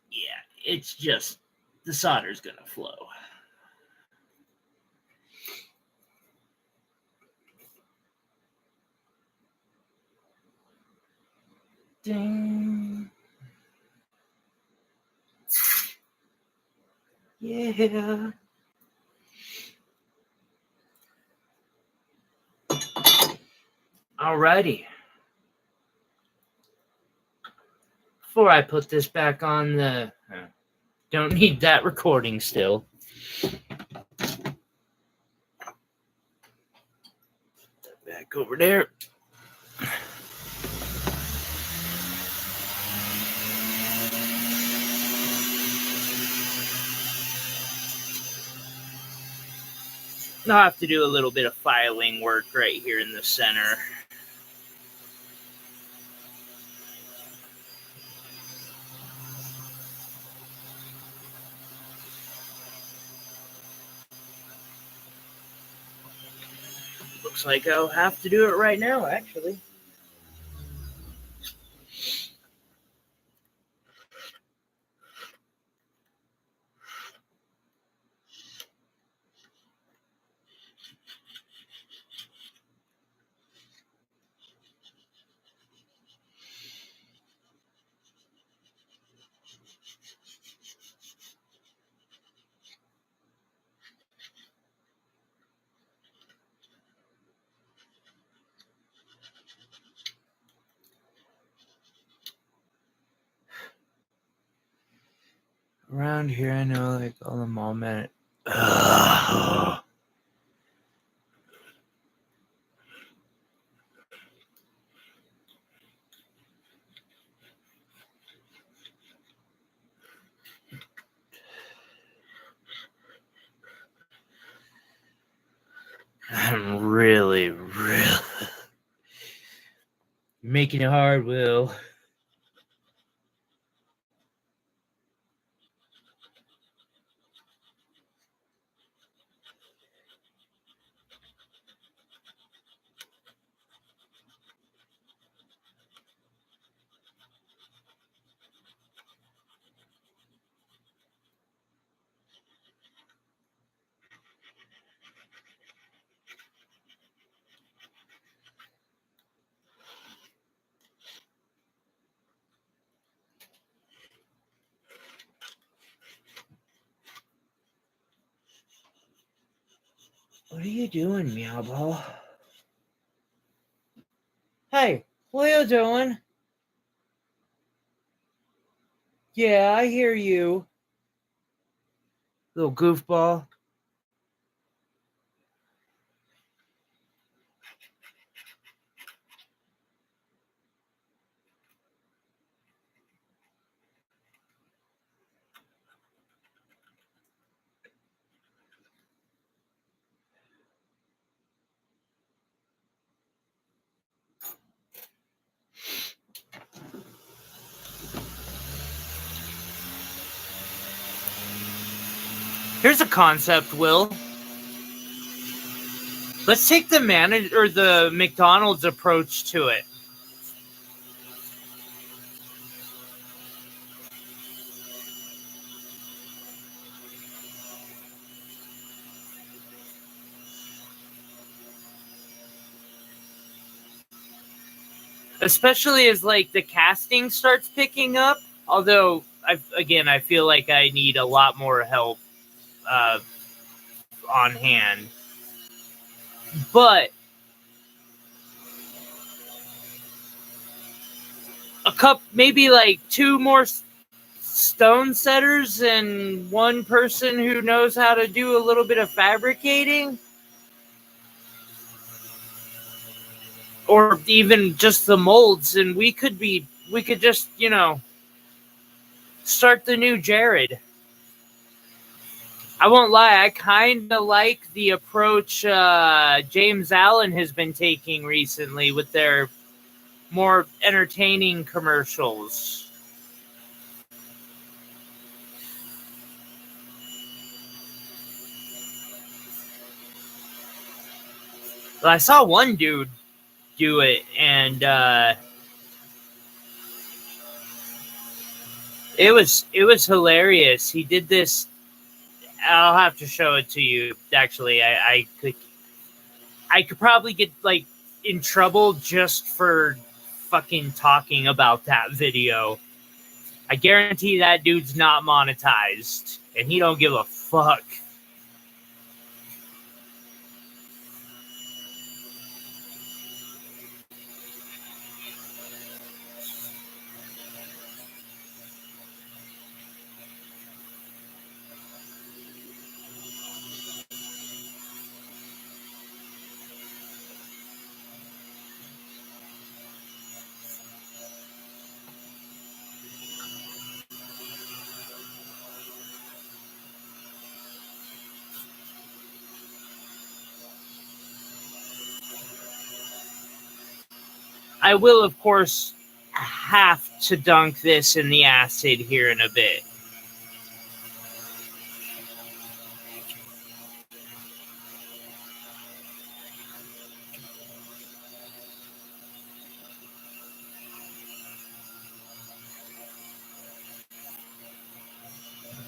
Yeah, it's just the solder's gonna flow. Ding. Yeah. Alrighty. before I put this back on the... don't need that recording still. Back over there. I'll have to do a little bit of filing work right here in the center. Looks like I'll have to do it right now, actually. Around here, I know, like, all the mall men. I'm really making it hard, Will. What are you doing, Meow Ball? Hey, what are you doing? Yeah, I hear you. Little goofball. Here's a concept, Will. Let's take the the McDonald's approach to it. Especially as, like, the casting starts picking up. Although, I feel like I need a lot more help on hand. But maybe like 2 more stone setters and 1 person who knows how to do a little bit of fabricating. Or even just the molds, and we could just, start the new Jared. I won't lie, I kind of like the approach James Allen has been taking recently with their more entertaining commercials. But I saw one dude do it, and it was hilarious. He did this. I'll have to show it to you. Actually, I could probably get, like, in trouble just for fucking talking about that video. I guarantee that dude's not monetized, and he don't give a fuck. I will, of course, have to dunk this in the acid here in a bit.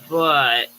But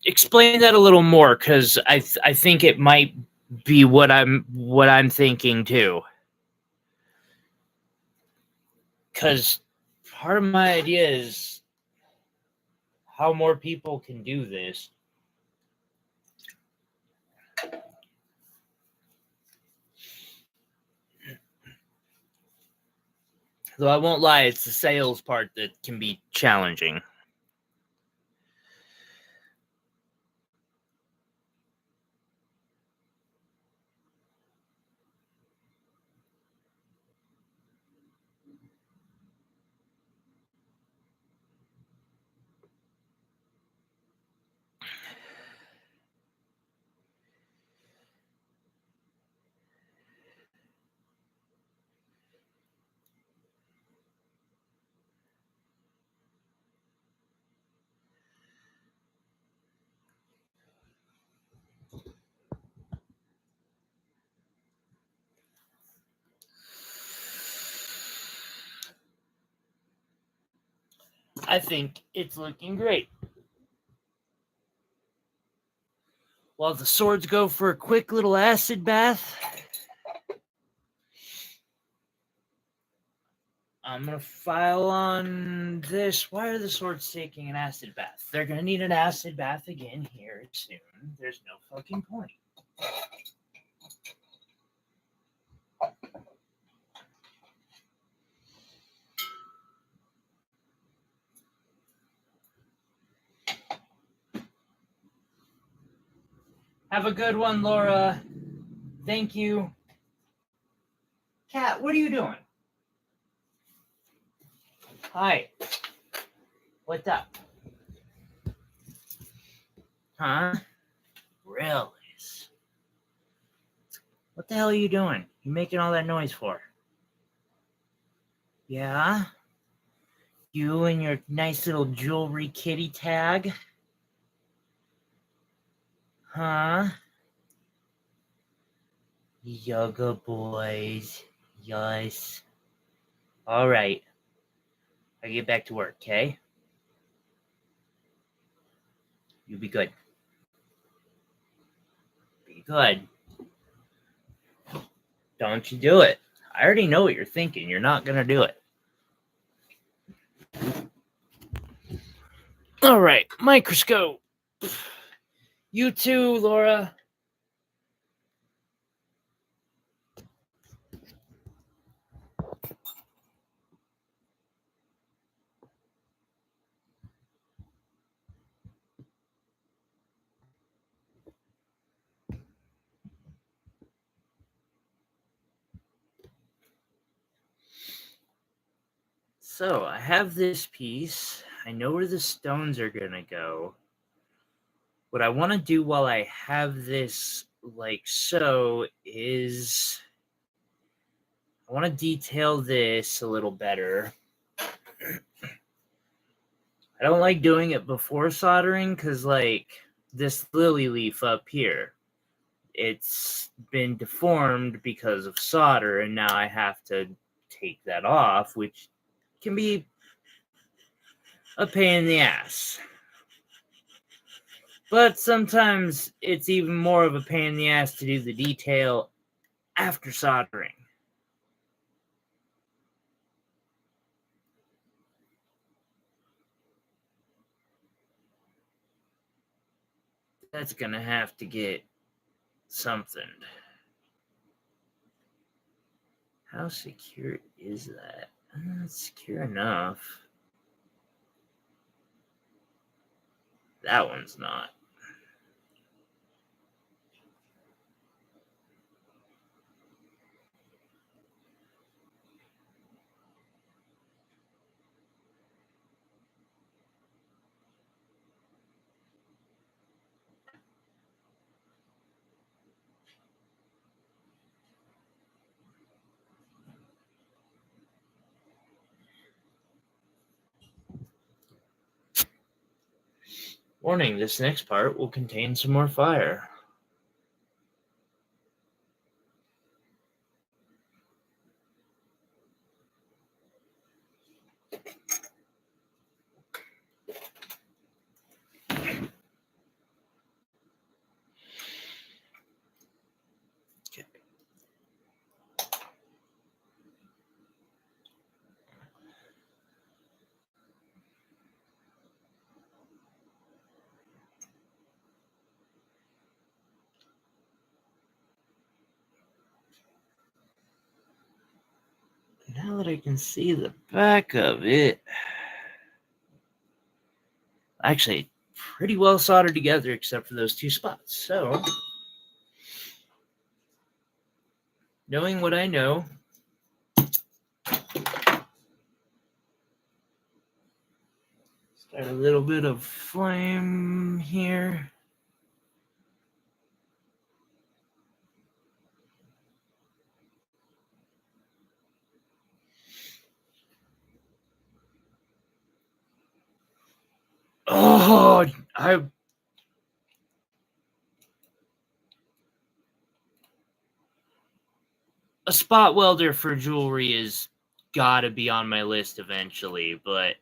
explain that a little more, because I think it might be what I'm thinking too. Because part of my idea is how more people can do this. Though I won't lie, it's the sales part that can be challenging. I think it's looking great. While the swords go for a quick little acid bath, I'm going to file on this. Why are the swords taking an acid bath? They're going to need an acid bath again here soon. There's no fucking point. Have a good one, Laura. Thank you. Kat, what are you doing? Hi. What's up? Huh? Really? What the hell are you doing? You making all that noise for? Yeah? You and your nice little jewelry kitty tag? Huh? Yoga boys. Yes. All right. I get back to work, okay? You be good. Be good. Don't you do it. I already know what you're thinking. You're not gonna do it. All right. Microscope. You too, Laura. So I have this piece. I know where the stones are gonna go. What I want to do while I have this like so is I want to detail this a little better. I don't like doing it before soldering because like this lily leaf up here, it's been deformed because of solder, and now I have to take that off, which can be a pain in the ass. But sometimes it's even more of a pain in the ass to do the detail after soldering. That's gonna have to get something. How secure is that? It's secure enough. That one's not. Warning, this next part will contain some more fire. Now that I can see the back of it, actually pretty well soldered together except for those two spots. So, knowing what I know, start a little bit of flame here. Oh, a spot welder for jewelry is gotta be on my list eventually, but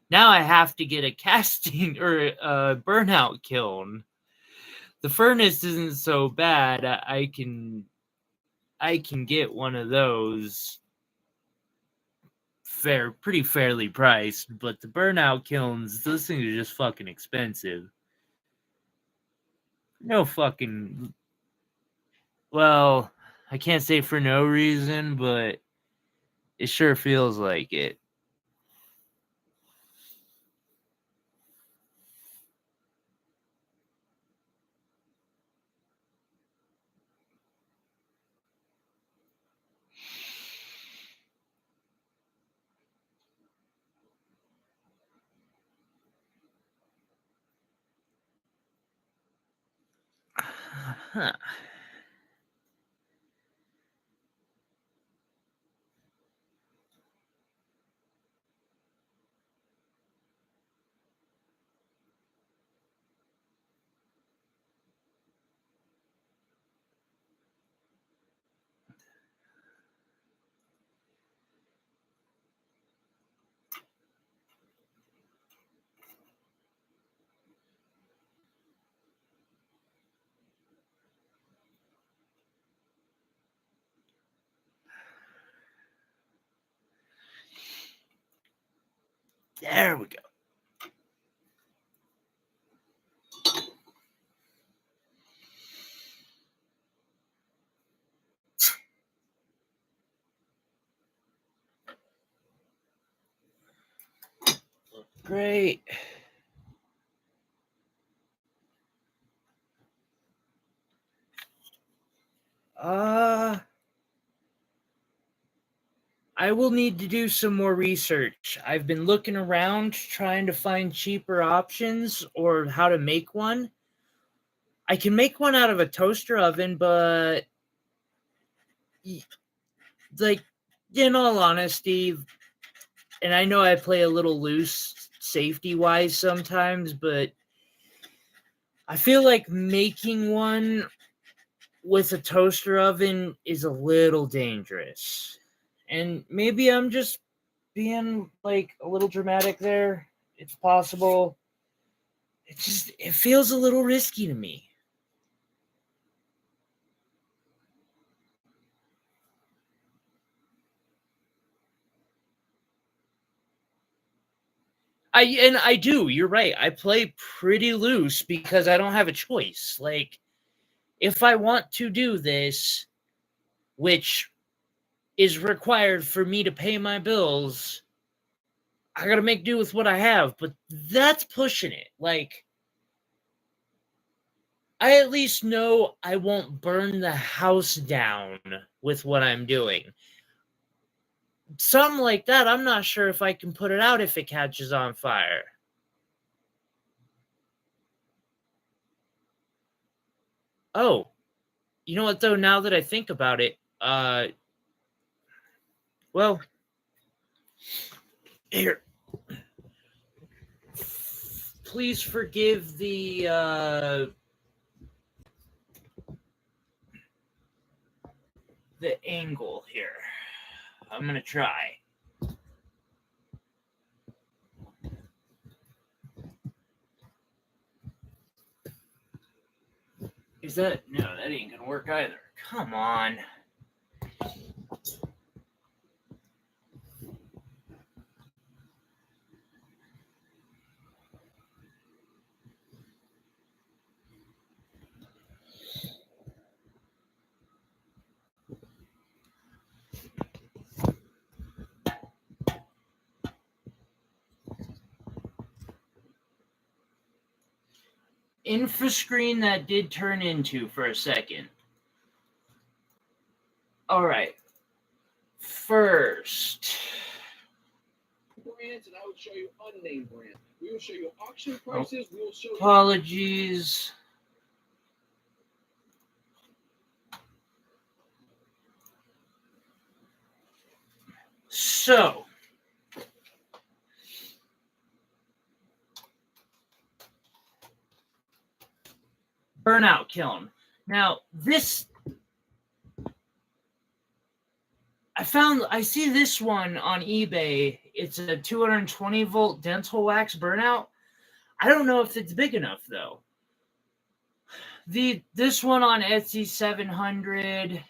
now I have to get a casting or a burnout kiln. The furnace isn't so bad. I can get one of those pretty fairly priced, but the burnout kilns, those things are just fucking expensive. No fucking, well, I can't say for no reason, but it sure feels like it. Huh. There we go. Great. I will need to do some more research. I've been looking around trying to find cheaper options or how to make one. I can make one out of a toaster oven, but like, in all honesty, and I know I play a little loose safety wise sometimes, but I feel like making one with a toaster oven is a little dangerous. And maybe I'm just being like a little dramatic there. It's possible. It feels a little risky to me. I do. You're right. I play pretty loose because I don't have a choice. Like, if I want to do this, which is required for me to pay my bills, I gotta make do with what I have. But that's pushing it. Like, I at least know I won't burn the house down with what I'm doing. Something like that, I'm not sure if I can put it out if it catches on fire. Oh, you know what though, now that I think about it, well, here, please forgive the angle here. I'm gonna try. Is that no? That ain't gonna work either. Come on. Info screen that did turn into for a second. All right. First, brands, and I will show you unnamed brands. We will show you auction prices. We will show you. Apologies. So, burnout kiln. Now, this I see this one on eBay. It's a 220 volt dental wax burnout. I don't know if it's big enough though. This one on Etsy 700.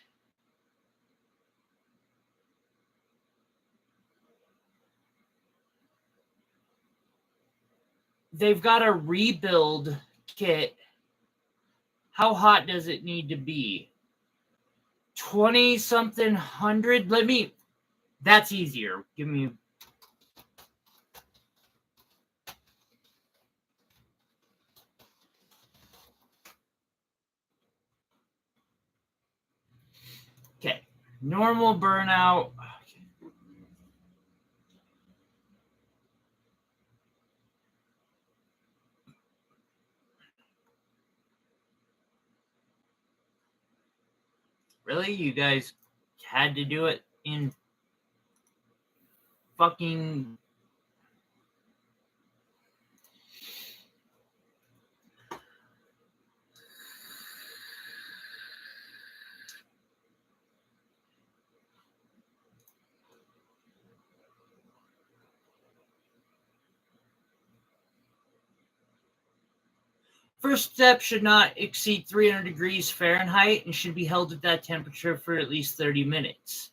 They've got a rebuild kit. How hot does it need to be? 20 something hundred. That's easier. Give me. Okay. Normal burnout. Really? You guys had to do it in fucking... First step should not exceed 300 degrees Fahrenheit and should be held at that temperature for at least 30 minutes.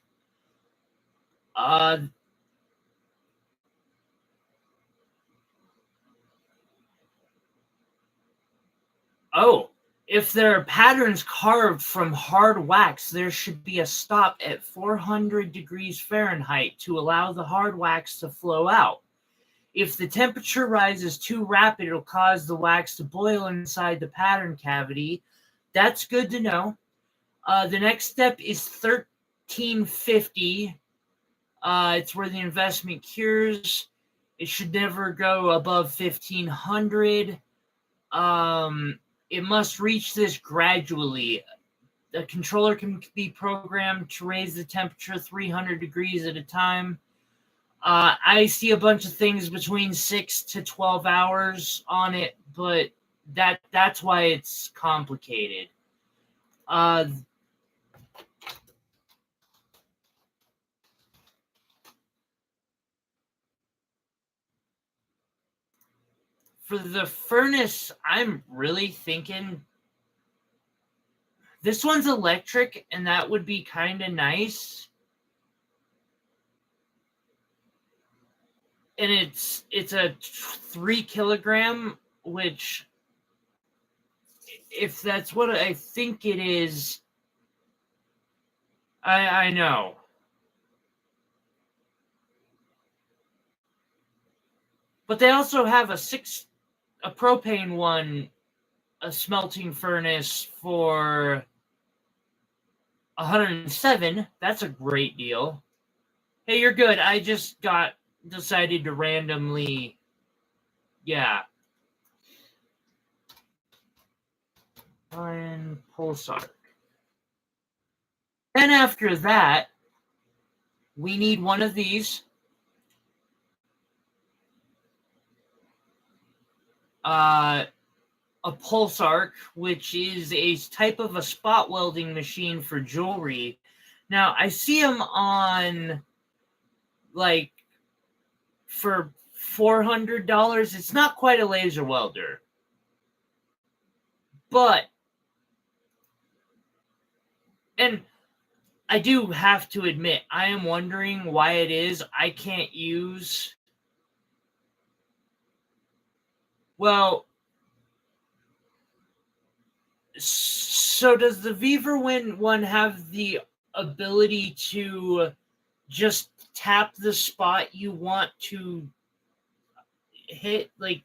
If there are patterns carved from hard wax, there should be a stop at 400 degrees Fahrenheit to allow the hard wax to flow out. If the temperature rises too rapid, it'll cause the wax to boil inside the pattern cavity. That's good to know. The next step is 1350. It's where the investment cures. It should never go above 1500. It must reach this gradually. The controller can be programmed to raise the temperature 300 degrees at a time. I see a bunch of things between 6 to 12 hours on it, but that's why it's complicated. For the furnace, I'm really thinking this one's electric, and that would be kind of nice. and it's a 3 kilogram, which, if that's what I think it is, I know. But they also have a propane one, a smelting furnace for $107. That's a great deal. Hey, you're good. I just decided to randomly, yeah. Iron pulsar. Then after that, we need one of these. A pulse arc, which is a type of a spot welding machine for jewelry. Now, I see them on, like, for $400. It's not quite a laser welder. But, and I do have to admit, I am wondering why it is I can't use, well, so does the Viver one have the ability to just tap the spot you want to hit? Like,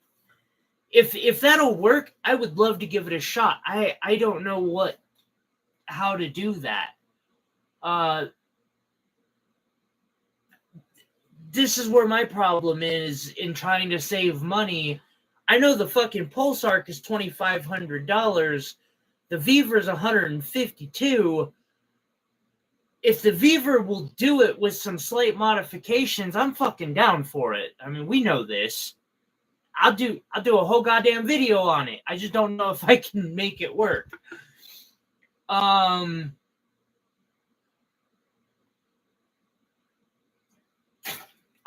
if that'll work, I would love to give it a shot. I don't know how to do that. This is where my problem is in trying to save money. I know the fucking Pulse Arc is $2,500. The Viver is $152. If the Viver will do it with some slight modifications, I'm fucking down for it. I mean, we know this. I'll do a whole goddamn video on it. I just don't know if I can make it work. I'm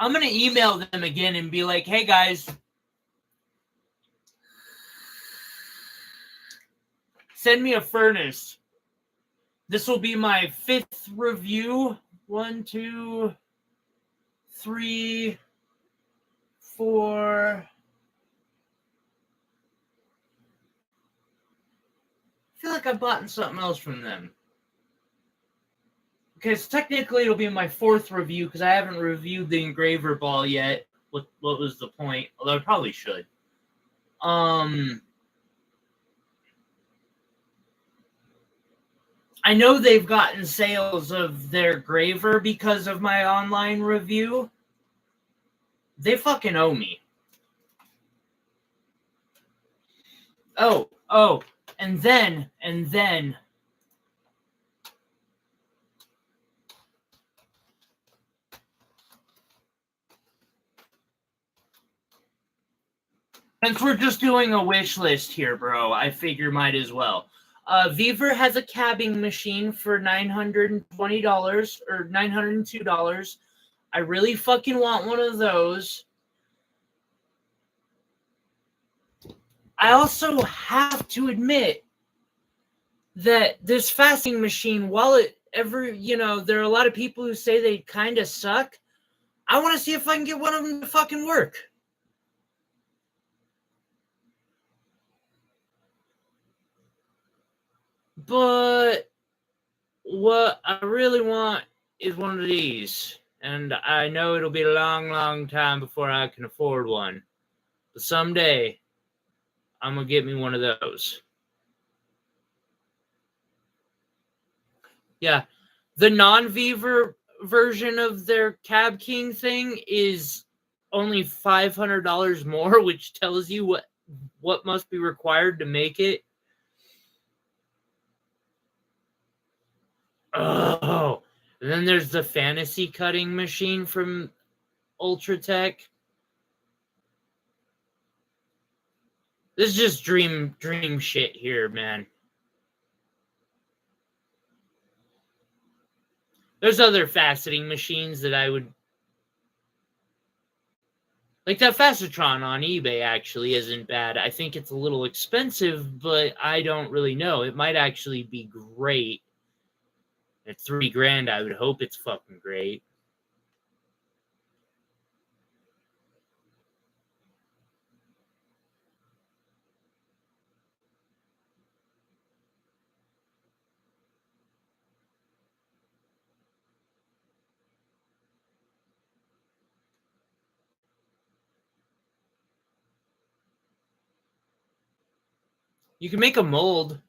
going to email them again and be like, hey, guys, send me a furnace. This will be my 5th review. 1, 2, 3, 4. I feel like I've bought something else from them. Okay, so technically it'll be my 4th review because I haven't reviewed the engraver ball yet. What was the point? Although I probably should. I know they've gotten sales of their graver because of my online review. They fucking owe me. Oh, and then since we're just doing a wish list here, bro, I figure might as well. Viver has a cabbing machine for $920 or $902. I really fucking want one of those. I also have to admit that this fasting machine, while there are a lot of people who say they kind of suck, I want to see if I can get one of them to fucking work. But what I really want is one of these. And I know it'll be a long, long time before I can afford one. But someday, I'm going to get me one of those. Yeah. The non-Viver version of their Cab King thing is only $500 more, which tells you what must be required to make it. Oh, and then there's the fantasy cutting machine from Ultratech. This is just dream shit here, man. There's other faceting machines that I would like. That Facetron on eBay actually isn't bad. I think it's a little expensive, but I don't really know. It might actually be great. At $3,000, I would hope it's fucking great. You can make a mold.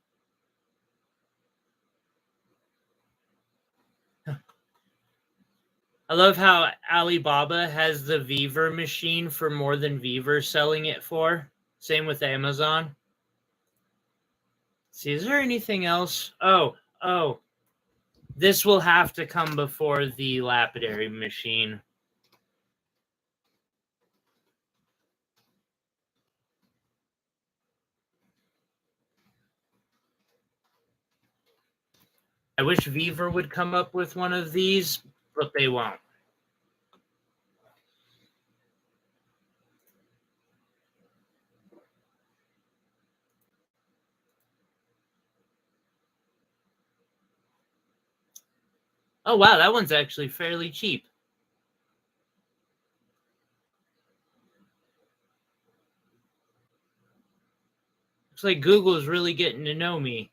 I love how Alibaba has the Beaver machine for more than Beaver selling it for. Same with Amazon. See, is there anything else? Oh. This will have to come before the lapidary machine. I wish Beaver would come up with one of these, but they won't. Oh, wow, that one's actually fairly cheap. Looks like Google's really getting to know me.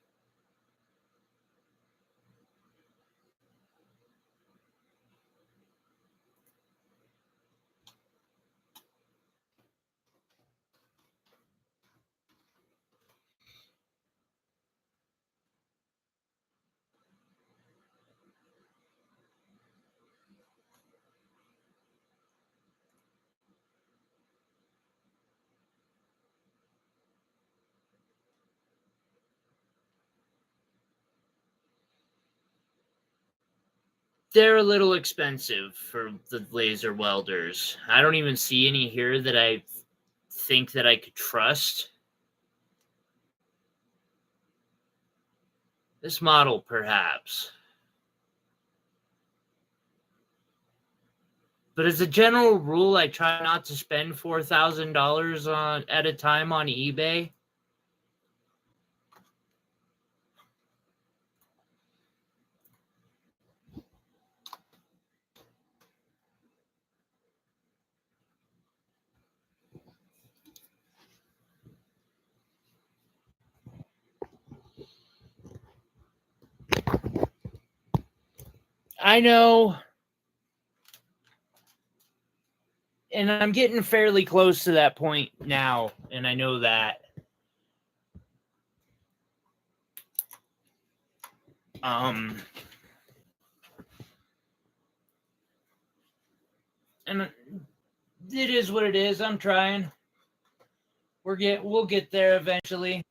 They're a little expensive for the laser welders. I don't even see any here that I think that I could trust. This model, perhaps. But as a general rule, I try not to spend $4,000 at a time on eBay. I know. And I'm getting fairly close to that point now, and I know that. And it is what it is. I'm trying. We'll get there eventually.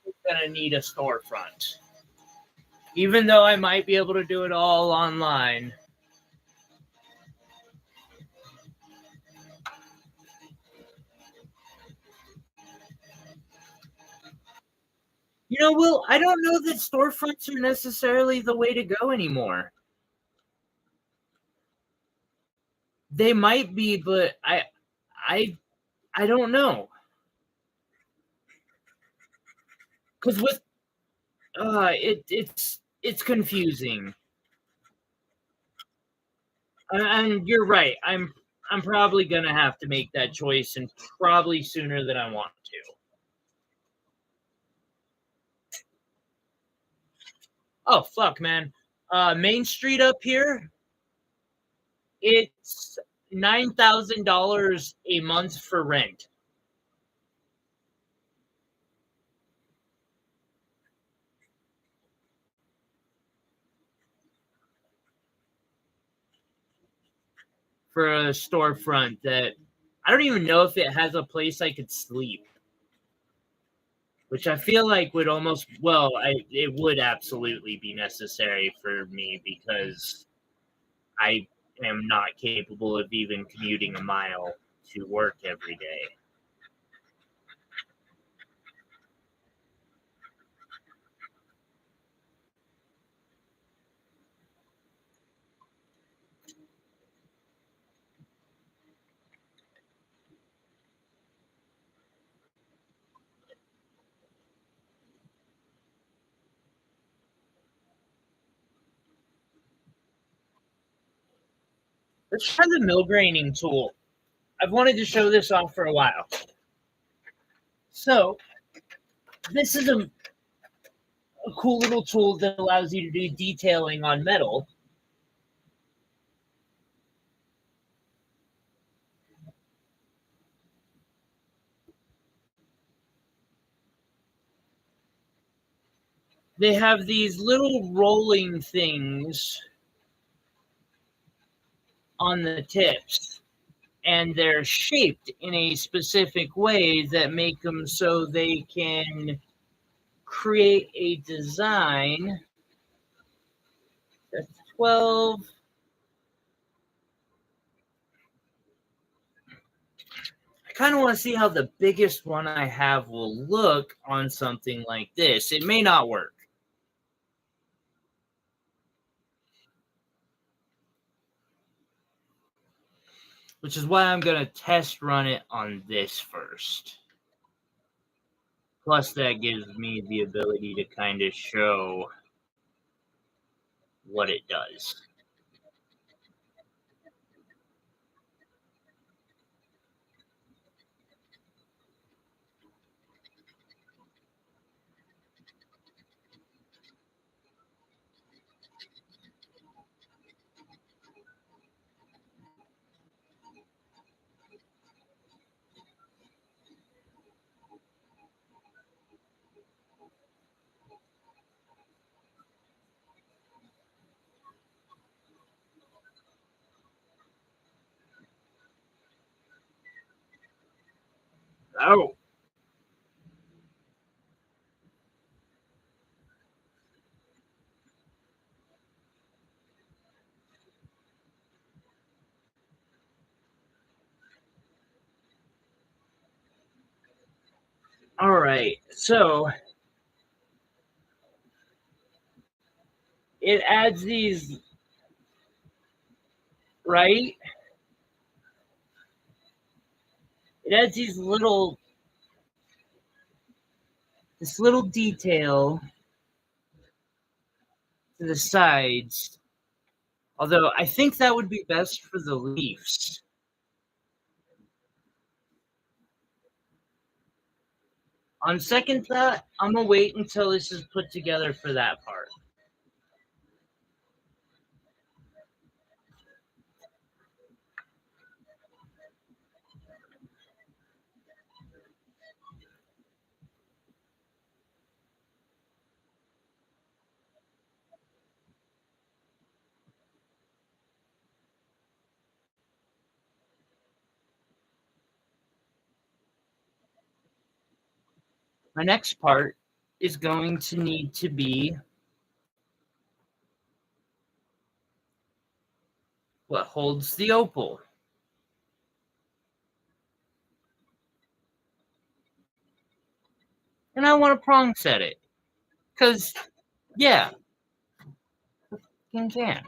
We're gonna need a storefront. Even though I might be able to do it all online. You know, Will, I don't know that storefronts are necessarily the way to go anymore. They might be, but I don't know. Because with it's confusing. And you're right. I'm probably gonna have to make that choice, and probably sooner than I want to. Oh fuck, man. Main Street up here, it's $9,000 a month for rent. For a storefront that I don't even know if it has a place I could sleep. Which I feel like would almost it would absolutely be necessary for me because I am not capable of even commuting a mile to work every day. Let's try the mill graining tool. I've wanted to show this off for a while. So, this is a cool little tool that allows you to do detailing on metal. they have these little rolling things on the tips, and they're shaped in a specific way that make them so they can create a design that's 12. I kind of want to see how the biggest one I have will look on something like this. It may not work. Which is why I'm going to test run it on this first. Plus, that gives me the ability to kind of show what it does. Oh, all right. So it adds these, right? It adds these this little detail to the sides. Although I think that would be best for the leaves. On second thought, I'm going to wait until this is put together for that part. My next part is going to need to be what holds the opal. And I want to prong set it. Because, yeah, you can.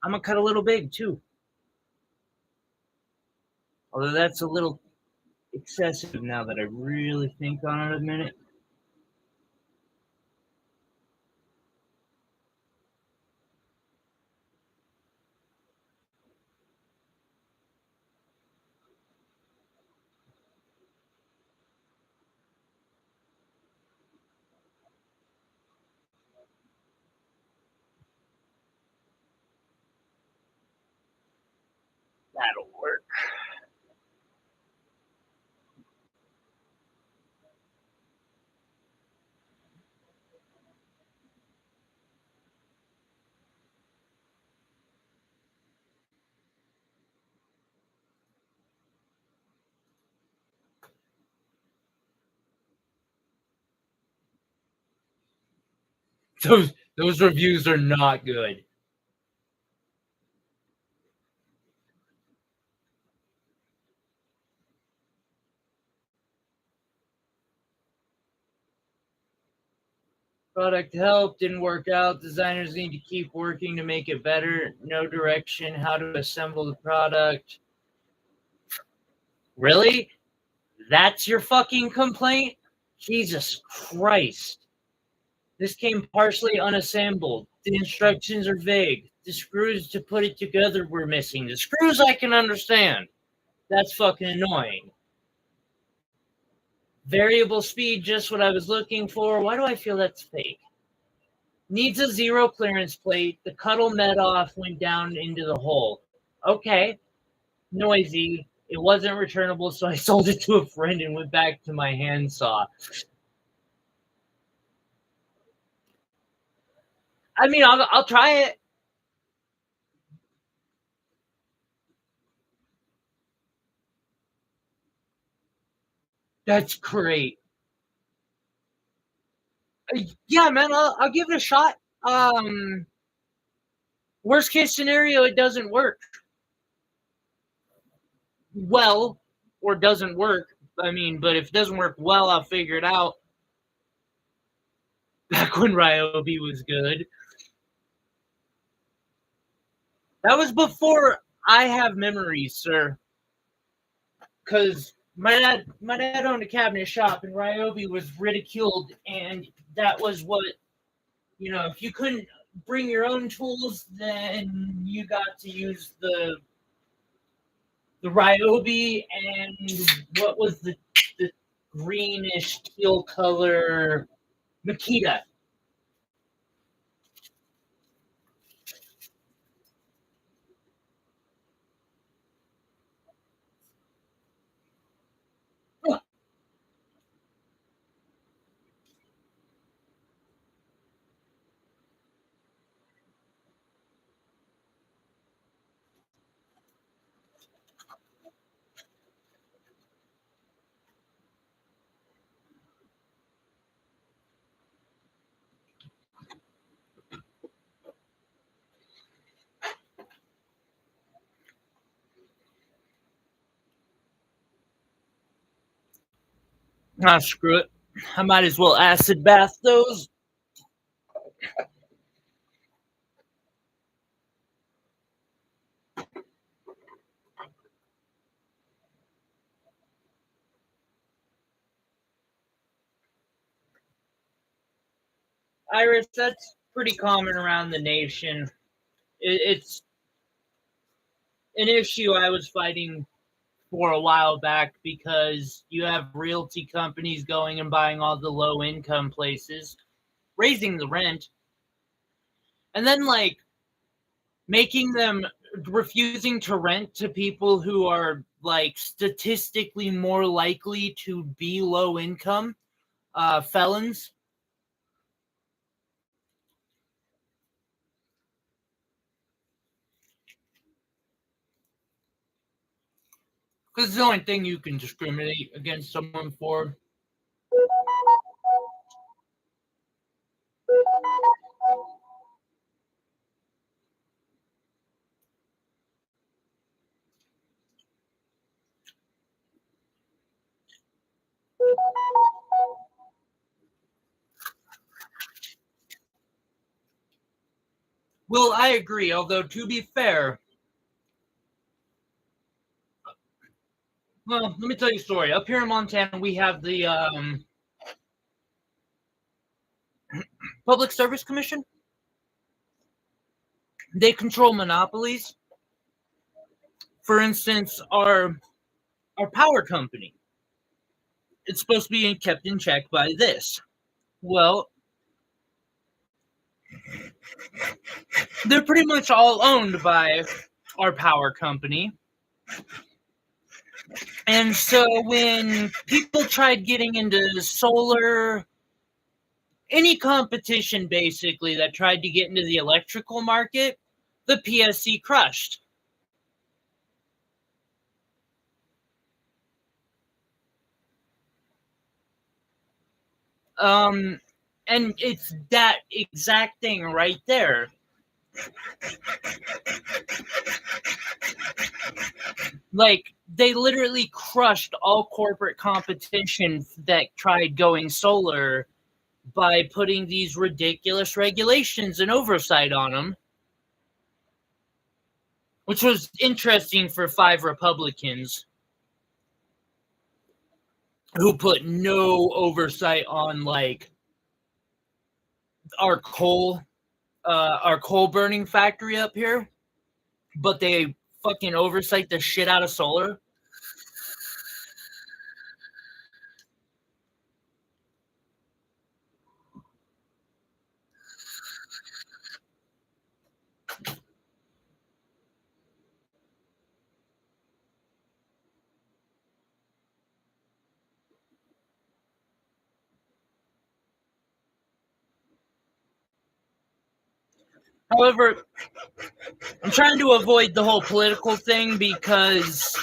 I'm going to cut a little big, too. Although that's a little excessive now that I really think on it a minute. That'll work. Those reviews are not good. Product help, didn't work out. Designers need to keep working to make it better. No direction, how to assemble the product. Really? That's your fucking complaint? Jesus Christ. This came partially unassembled. The instructions are vague. The screws to put it together were missing. The screws I can understand. That's fucking annoying. Variable speed, just what I was looking for. Why do I feel that's fake? Needs a zero clearance plate. The cuddle met off, went down into the hole. Okay. Noisy. It wasn't returnable, so I sold it to a friend and went back to my handsaw. I mean, I'll try it. That's great. Yeah, man, I'll give it a shot. Worst case scenario, it doesn't work well, or doesn't work. I mean, but if it doesn't work well, I'll figure it out. Back when Ryobi was good. That was before I have memories, sir. Because my dad owned a cabinet shop, and Ryobi was ridiculed, and that was what, if you couldn't bring your own tools, then you got to use the Ryobi, and what was the greenish teal color Makita. Ah, screw it. I might as well acid bath those. Iris, that's pretty common around the nation. It's an issue I was fighting for a while back, because you have realty companies going and buying all the low income places, raising the rent, and then making them refusing to rent to people who are statistically more likely to be low income felons. Because it's the only thing you can discriminate against someone for. Well, I agree. Although, to be fair, well, let me tell you a story. Up here in Montana, we have the Public Service Commission. They control monopolies. For instance, our power company. It's supposed to be kept in check by this. Well, they're pretty much all owned by our power company. And so when people tried getting into solar, any competition basically that tried to get into the electrical market, the PSC crushed. And it's that exact thing right there. They literally crushed all corporate competition that tried going solar by putting these ridiculous regulations and oversight on them, which was interesting for 5 Republicans who put no oversight on like our coal burning factory up here, but they fucking oversight the shit out of solar. However, I'm trying to avoid the whole political thing because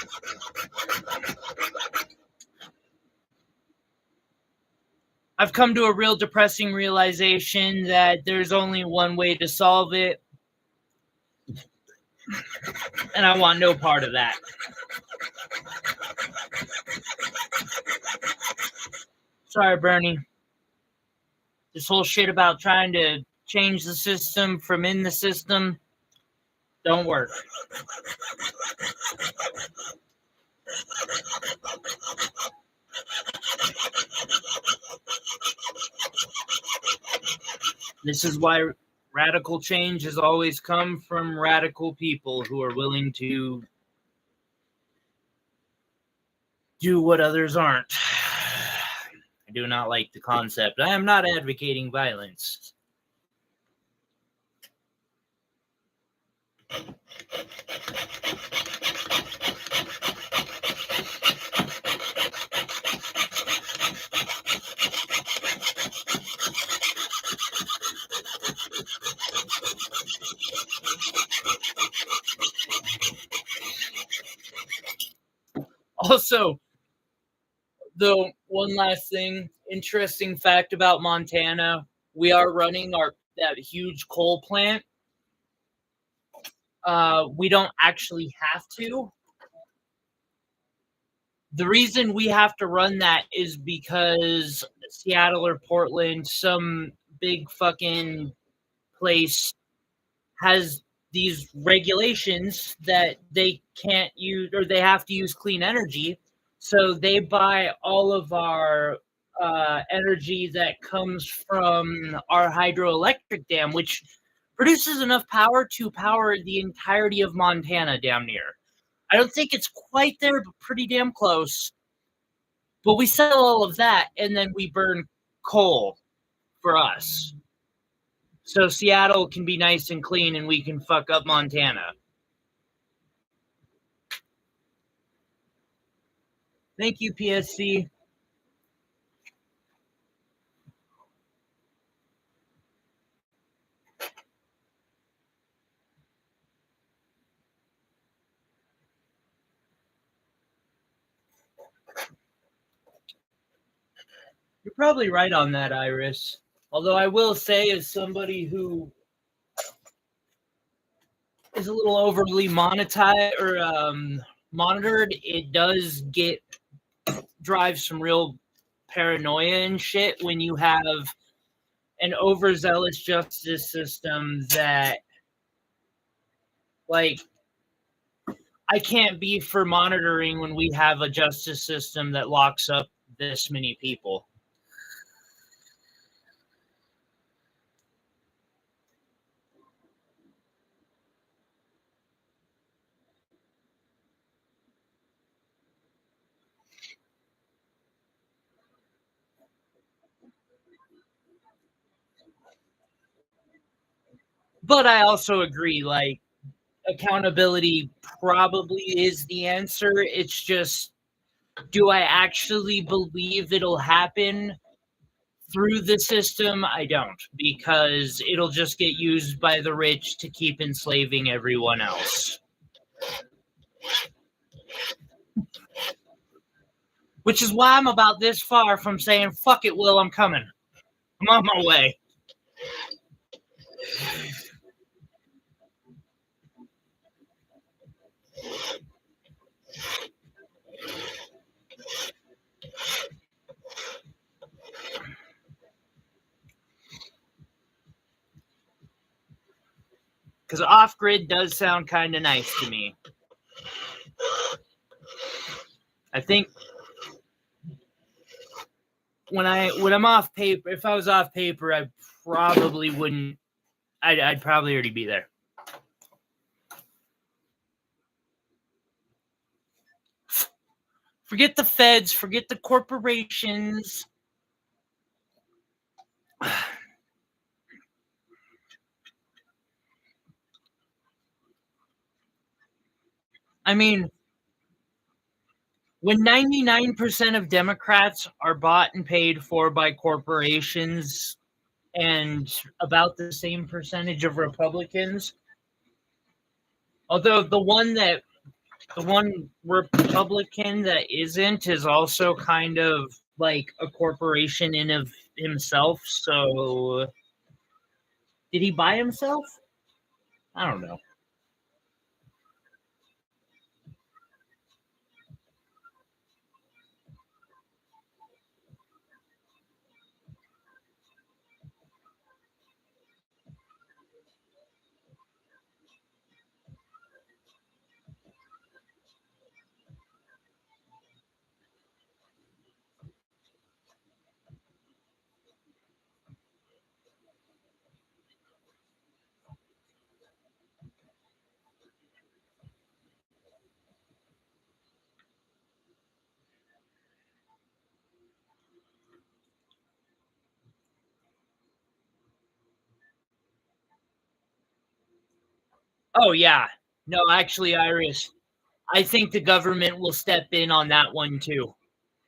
I've come to a real depressing realization that there's only one way to solve it, and I want no part of that. Sorry, Bernie. This whole shit about trying to change the system from in the system don't work. This is why radical change has always come from radical people who are willing to do what others aren't. I do not like the concept. I am not advocating violence. Also, though, one last thing, interesting fact about Montana, we are running that huge coal plant. We don't actually have to. The reason we have to run that is because Seattle or Portland, some big fucking place, has these regulations that they can't use, or they have to use clean energy. So they buy all of our energy that comes from our hydroelectric dam, which produces enough power to power the entirety of Montana damn near. I don't think it's quite there, but pretty damn close. But we sell all of that, and then we burn coal for us. So Seattle can be nice and clean, and we can fuck up Montana. Thank you, PSC. You're probably right on that, Iris. Although I will say, as somebody who is a little overly monetized or monitored, it does drive some real paranoia and shit when you have an overzealous justice system that, like, I can't be for monitoring when we have a justice system that locks up this many people. But I also agree, like, accountability probably is the answer. It's just, do I actually believe it'll happen through the system? I don't, because it'll just get used by the rich to keep enslaving everyone else. Which is why I'm about this far from saying, fuck it, Will, I'm coming. I'm on my way. Because off-grid does sound kind of nice to me. I think when I'm off paper, if I was off paper, I probably wouldn't. I'd probably already be there. Forget the feds. Forget the corporations. I mean, when 99% of Democrats are bought and paid for by corporations and about the same percentage of Republicans, although the one Republican that isn't is also kind of like a corporation in of himself. So did he buy himself? I don't know. Oh yeah. No, actually, Iris, I think the government will step in on that one too.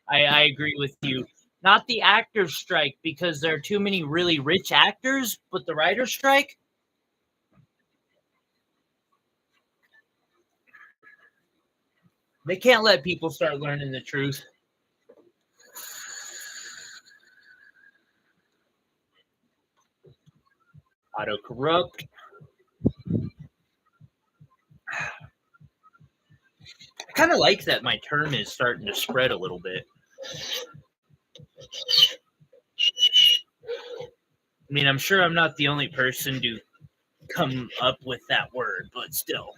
I agree with you. Not the actors strike because there are too many really rich actors, but the writers strike. They can't let people start learning the truth. Auto corrupt. I kind of like that my term is starting to spread a little bit. I mean, I'm sure I'm not the only person to come up with that word, but still.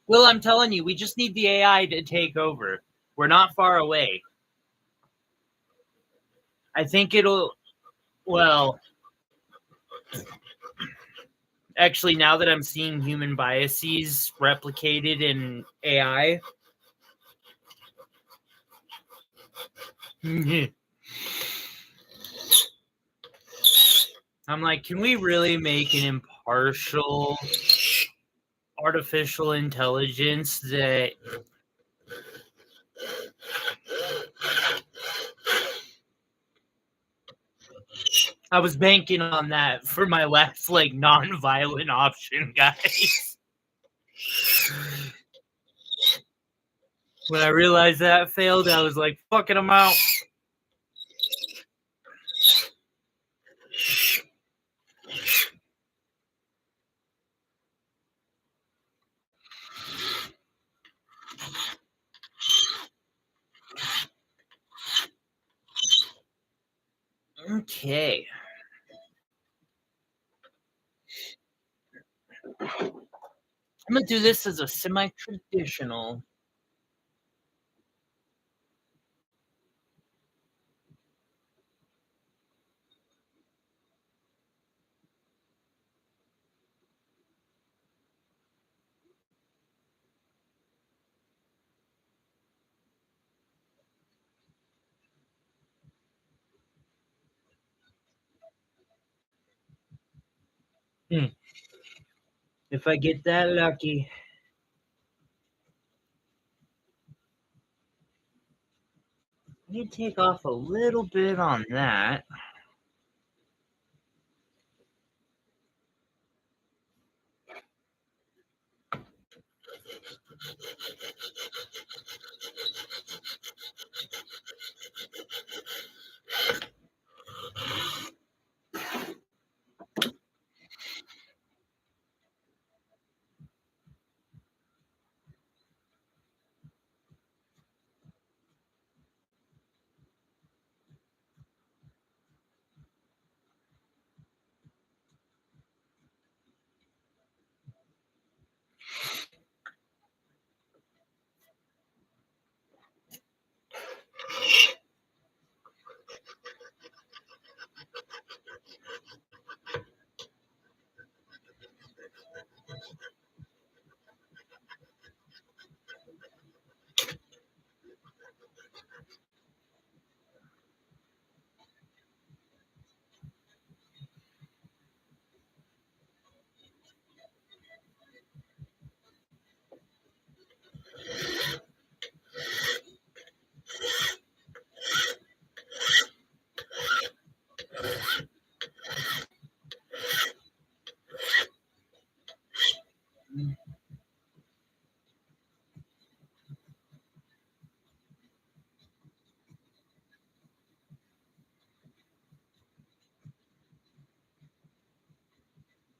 Well, I'm telling you, we just need the AI to take over. We're not far away. I think it'll, well, actually, now that I'm seeing human biases replicated in AI, I'm like, can we really make an impartial artificial intelligence that I was banking on that for my last like non-violent option, guys. When I realized that failed, I was like, fucking them out. Okay. I'm gonna do this as a semi-traditional. If I get that lucky. I need to take off a little bit on that.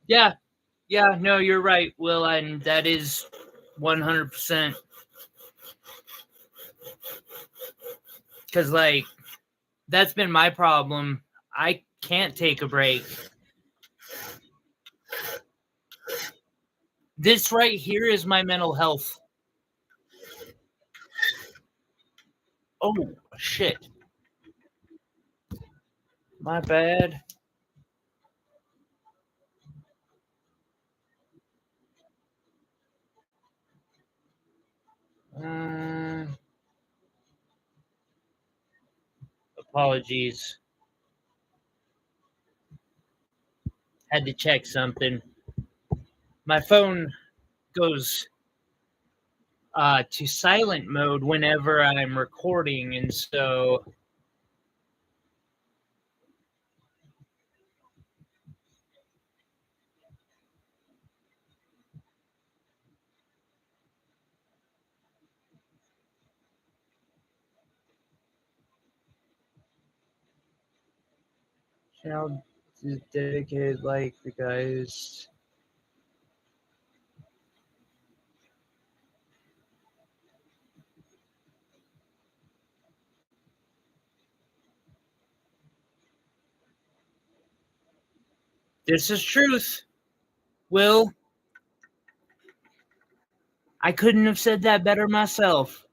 Yeah, yeah, no, you're right, Will, and that is 100%. Because, like, that's been my problem. I can't take a break. This right here is my mental health. Oh, shit. My bad. Apologies. Had to check something. My phone goes to silent mode whenever I'm recording, and so channel is dedicated like the guys. This is truth. Will, I couldn't have said that better myself.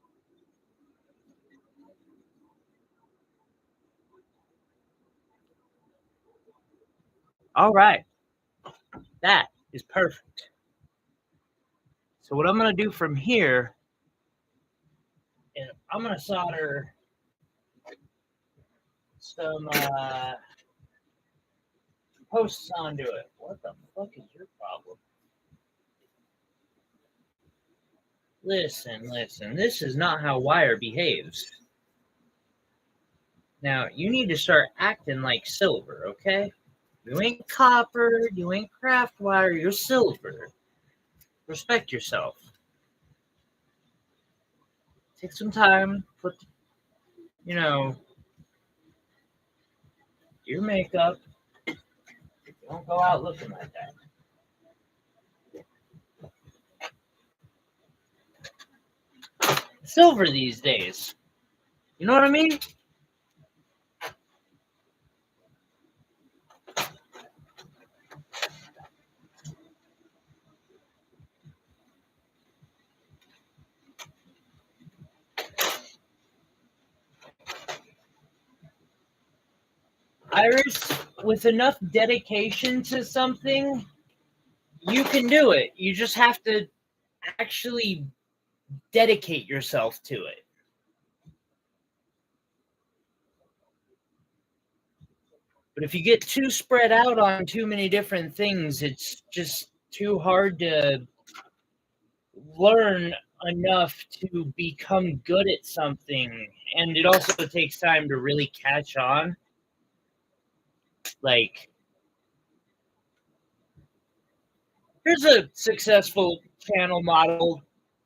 All right. That is perfect. So what I'm going to do from here is I'm going to solder some posts onto it. What the fuck is your problem? Listen, this is not how wire behaves. Now, you need to start acting like silver, okay? You ain't copper, you ain't craft wire, you're silver. Respect yourself. Take some time, put, your makeup. Don't go out looking like that. Silver these days. You know what I mean? Iris, with enough dedication to something, you can do it. You just have to actually dedicate yourself to it. But if you get too spread out on too many different things, it's just too hard to learn enough to become good at something. And it also takes time to really catch on. Like, here's a successful channel model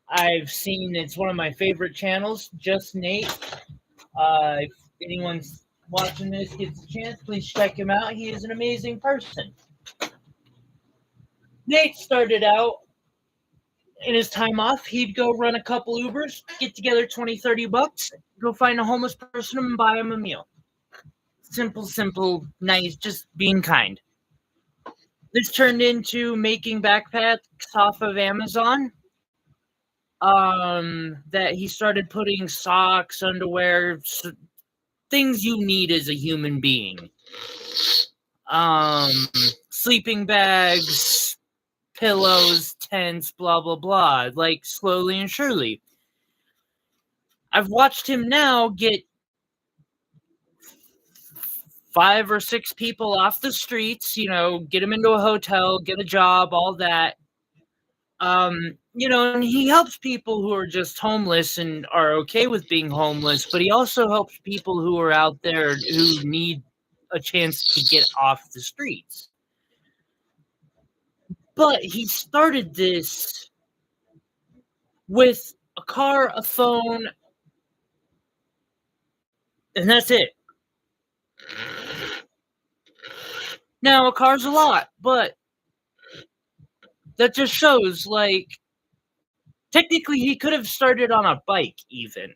I've seen. It's one of my favorite channels, Just Nate. If anyone's watching this gets a chance, please check him out. He is an amazing person. Nate started out in his time off, he'd go run a couple Ubers, get together 20, 30 bucks, go find a homeless person and buy him a meal. Simple, nice, just being kind. This turned into making backpacks off of Amazon. That he started putting socks, underwear, things you need as a human being. Sleeping bags, pillows, tents, blah, blah, blah. Like, slowly and surely. I've watched him now get 5 or 6 people off the streets, get them into a hotel, get a job, all that. And he helps people who are just homeless and are okay with being homeless, but he also helps people who are out there who need a chance to get off the streets. But he started this with a car, a phone, and that's it. Now, a car's a lot, but that just shows, like, technically he could have started on a bike even.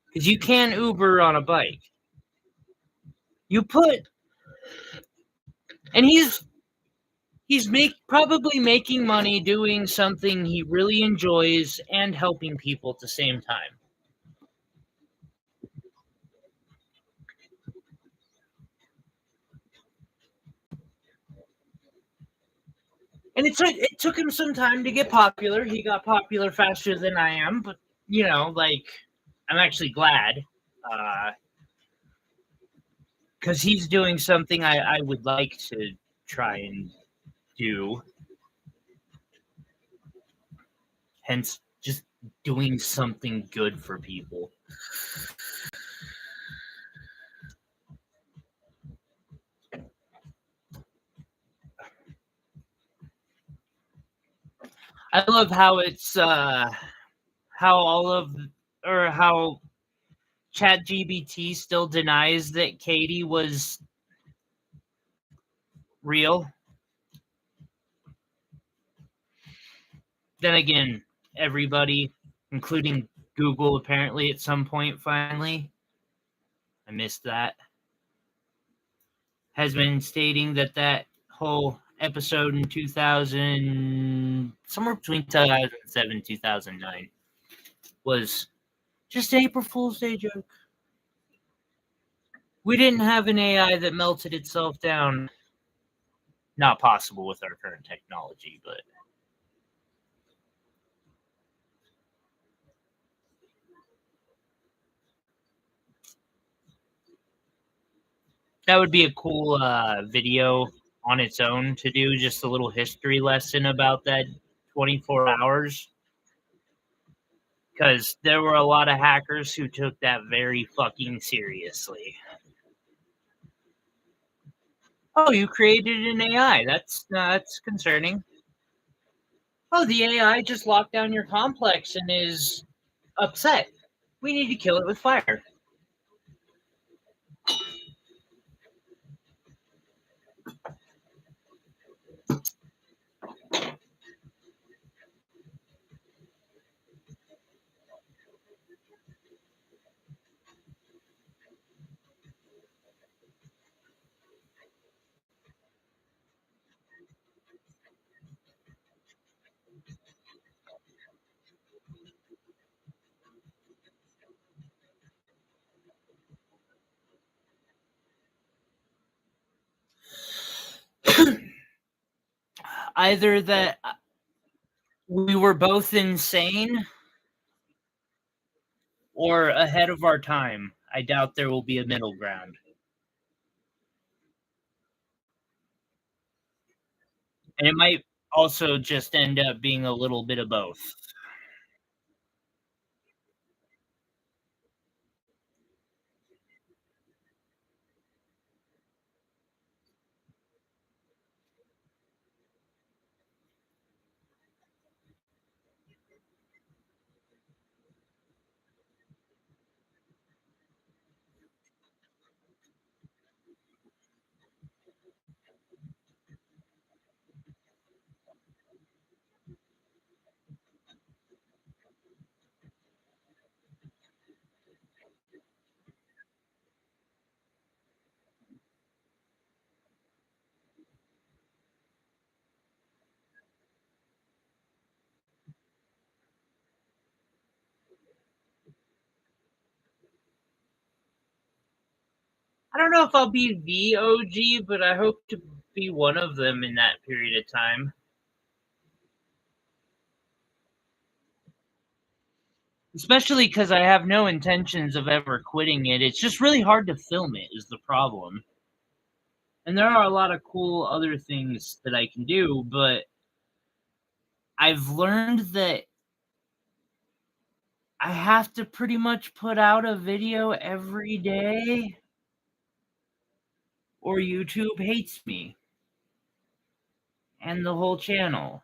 Because you can Uber on a bike. You put, and he's probably making money doing something he really enjoys and helping people at the same time. And it took him some time to get popular. He got popular faster than I am, but like, I'm actually glad, because he's doing something I would like to try and do. Hence, just doing something good for people. I love how it's how ChatGPT still denies that Katie was real. Then again, everybody, including Google, apparently at some point finally, I missed that, has been stating that whole episode in 2000, somewhere between 2007 and 2009, was just an April Fool's Day joke. We didn't have an AI that melted itself down. Not possible with our current technology, but that would be a cool video on its own to do, just a little history lesson about that 24 hours. Because there were a lot of hackers who took that very fucking seriously. Oh, you created an AI. That's concerning. Oh, the AI just locked down your complex and is upset. We need to kill it with fire. Either that we were both insane or ahead of our time. I doubt there will be a middle ground. And it might also just end up being a little bit of both. I don't know if I'll be the OG, but I hope to be one of them in that period of time. Especially because I have no intentions of ever quitting it. It's just really hard to film it is the problem. And there are a lot of cool other things that I can do, but I've learned that I have to pretty much put out a video every day or YouTube hates me and the whole channel.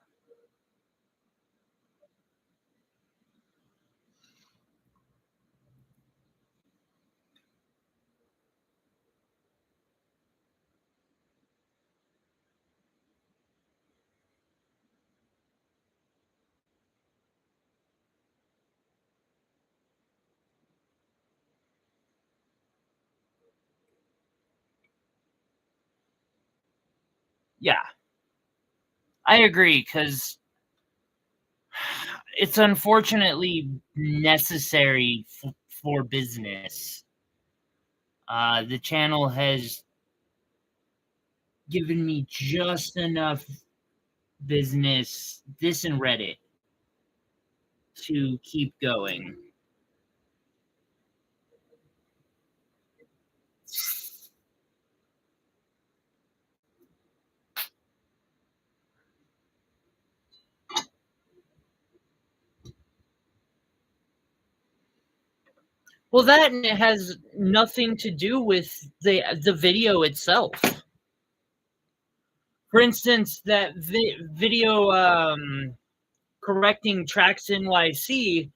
Yeah, I agree, because it's unfortunately necessary for business. The channel has given me just enough business, this and Reddit, to keep going. Well, that has nothing to do with the video itself. For instance, that video correcting tracks NYC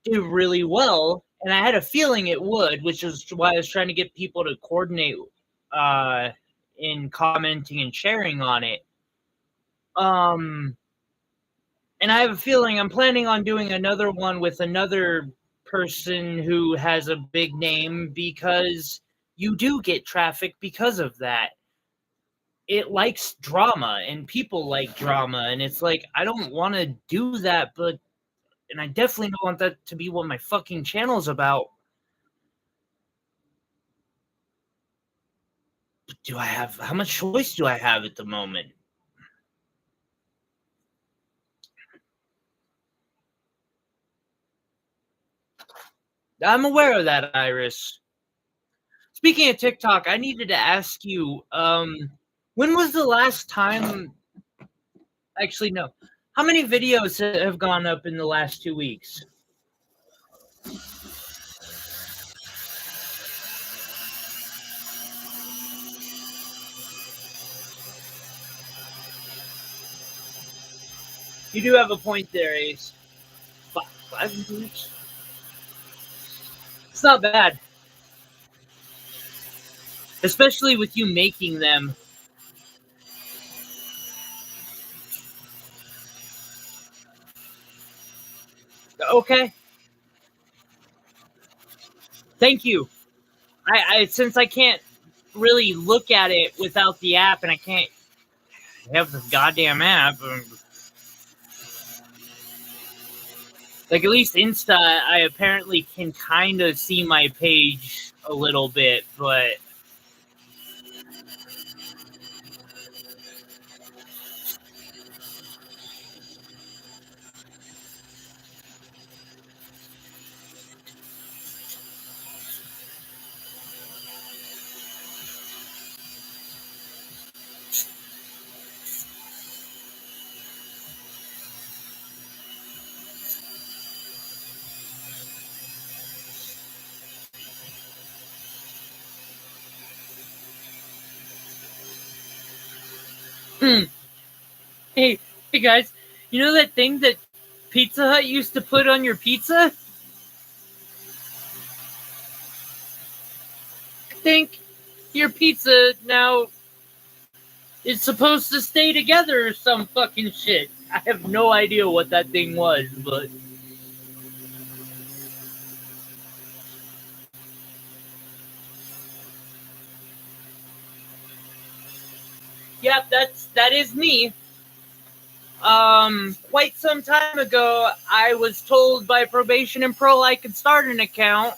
did really well, and I had a feeling it would, which is why I was trying to get people to coordinate uh, in commenting and sharing on it. And I have a feeling I'm planning on doing another one with another person who has a big name, because you do get traffic because of that. It likes drama, and people like drama, and it's like, I don't want to do that, but and I definitely don't want that to be what my fucking channel's about. Do I have, how much choice do I have at the moment? I'm aware of that, Iris. Speaking of TikTok, I needed to ask you, when was the last time? Actually, no. How many videos have gone up in the last 2 weeks? You do have a point there, Ace. 5 in 2 weeks? It's not bad. Especially with you making them. Okay. Thank you. I since I can't really look at it without the app, and I can't have the goddamn app. Like, at least Insta, I apparently can kind of see my page a little bit, but hey, hey guys, you know that thing that Pizza Hut used to put on your pizza? I think your pizza now is supposed to stay together or some fucking shit. I have no idea what that thing was, but yep, that is me. Quite some time ago, I was told by Probation and Pro I could start an account,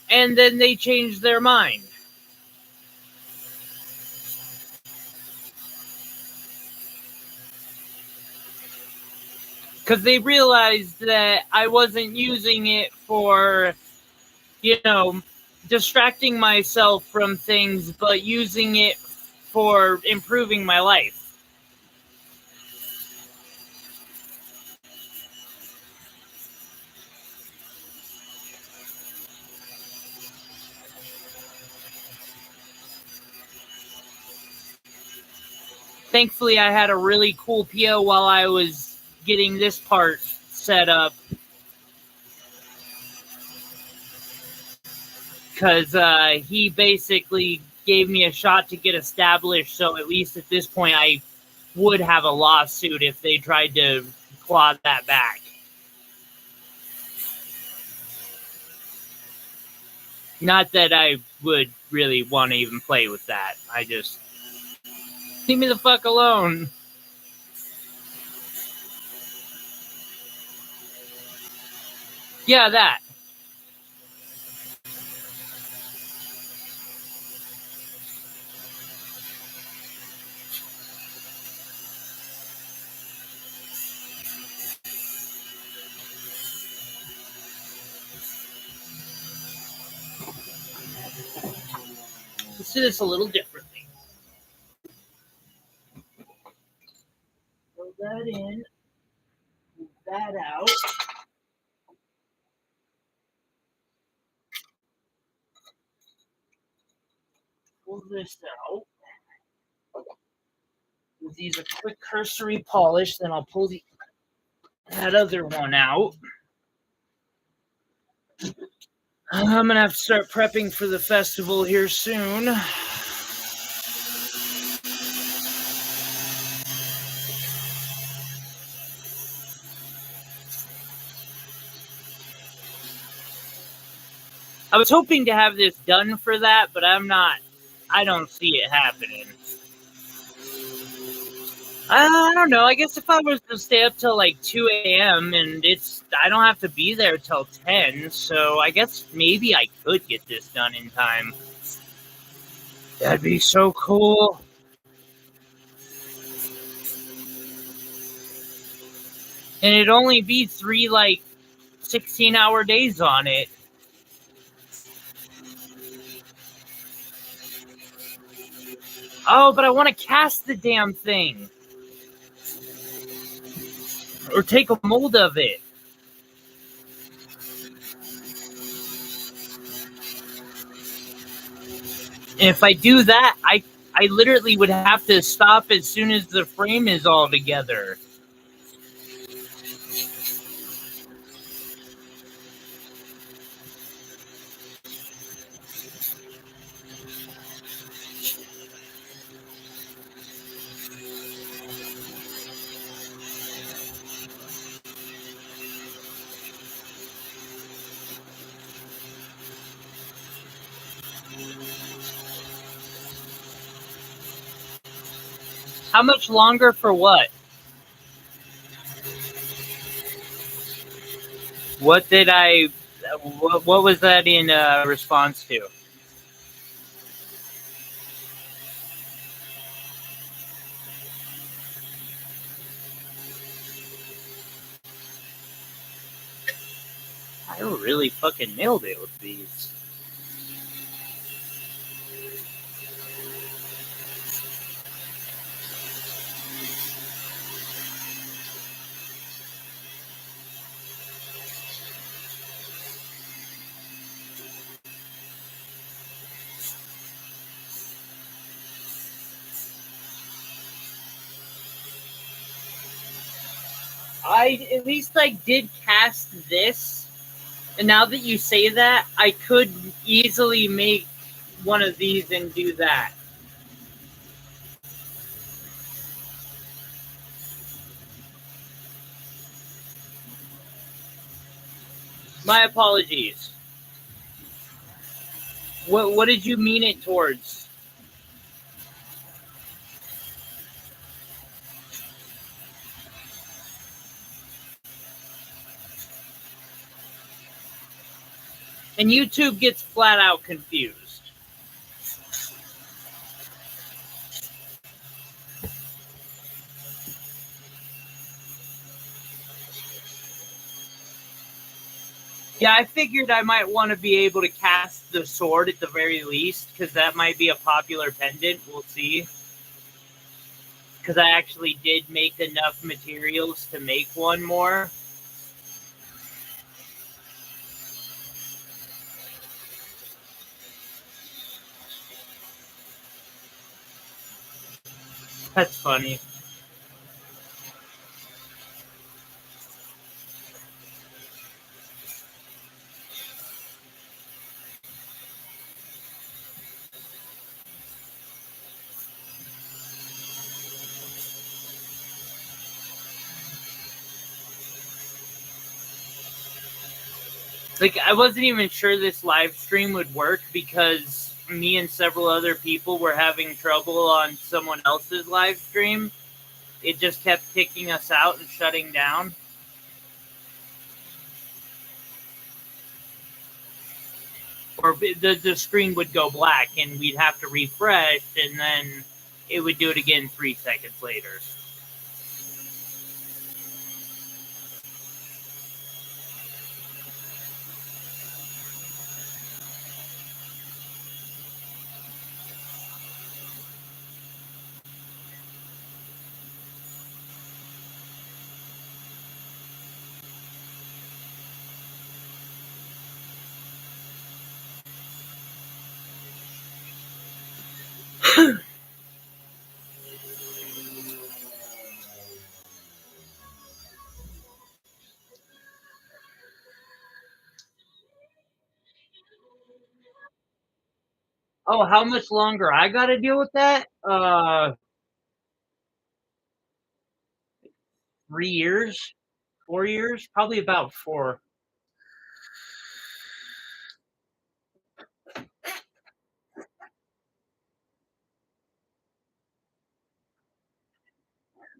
and then they changed their mind. Because they realized that I wasn't using it for, distracting myself from things, but using it for improving my life. Thankfully, I had a really cool PO while I was getting this part set up, because he basically gave me a shot to get established, so at least at this point I would have a lawsuit if they tried to claw that back. Not that I would really want to even play with that. I just... Leave me the fuck alone. Yeah, that. Let's do this a little differently. Throw that in. Move that out. Pull this out. With these a quick cursory polish, then I'll pull that other one out. I'm gonna have to start prepping for the festival here soon. I was hoping to have this done for that, but I don't see it happening. I don't know. I guess if I was to stay up till like 2 a.m. and I don't have to be there till 10, so I guess maybe I could get this done in time. That'd be so cool. And it'd only be 3 16-hour days on it. Oh, but I want to cast the damn thing. Or take a mold of it. And if I do that, I literally would have to stop as soon as the frame is all together. How much longer for what? What did I... What was that in response to? I really fucking nailed it with these. At least I did cast this, and now that you say that, I could easily make one of these and do that. My apologies. What did you mean it towards? And YouTube gets flat out confused. Yeah, I figured I might want to be able to cast the sword at the very least, because that might be a popular pendant. We'll see. Because I actually did make enough materials to make one more. That's funny. Like, I wasn't even sure this live stream would work because me and several other people were having trouble on someone else's live stream, it just kept kicking us out and shutting down. Or the screen would go black and we'd have to refresh, and then it would do it again 3 seconds later. Oh, how much longer I gotta deal with that? 3 years? 4 years? Probably about 4.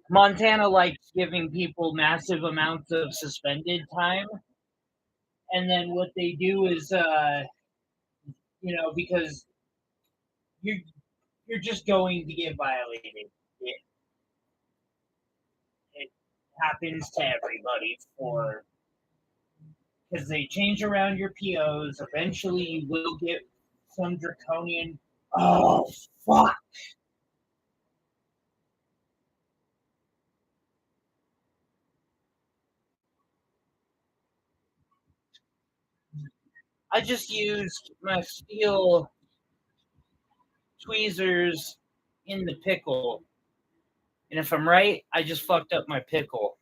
Montana likes giving people massive amounts of suspended time, and then what they do is, because you're you're just going to get violated. It happens to everybody because they change around your POs. Eventually, you will get some draconian. Oh fuck! I just used my steel tweezers in the pickle, and if I'm right, I just fucked up my pickle.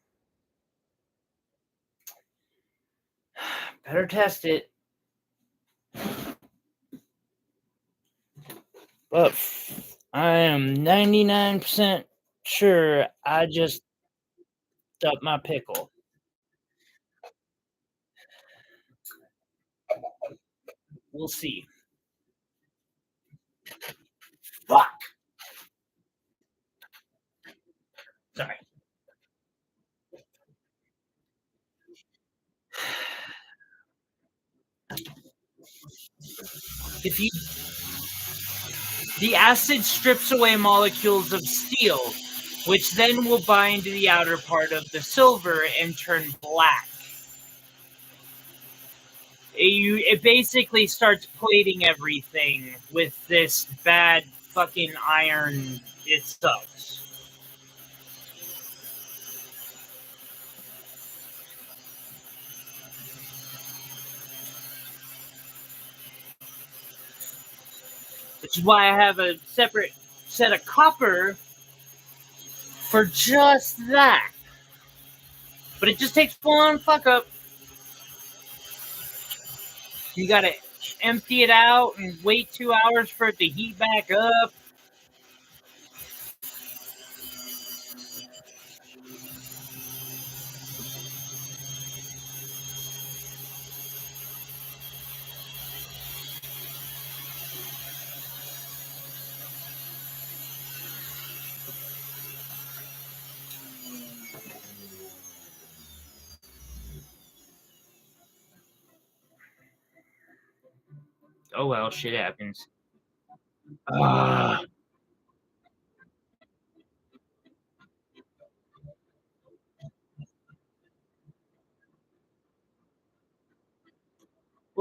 Better test it. But I am 99% sure I just up my pickle. We'll see. Fuck. Sorry. The acid strips away molecules of steel, which then will bind to the outer part of the silver and turn black. It basically starts plating everything with this bad fucking iron. It sucks. Which is why I have a separate set of copper for just that. But it just takes one fuck up. You gotta empty it out and wait 2 hours for it to heat back up. Oh well, shit happens. Well,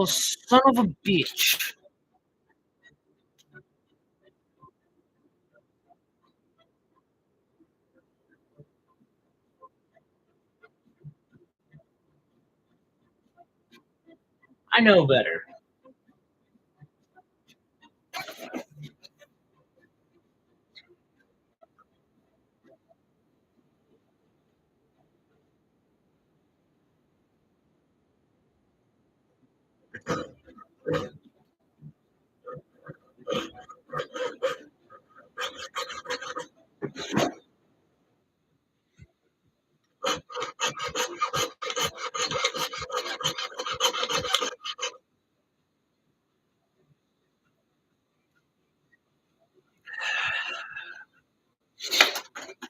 son of a bitch. I know better.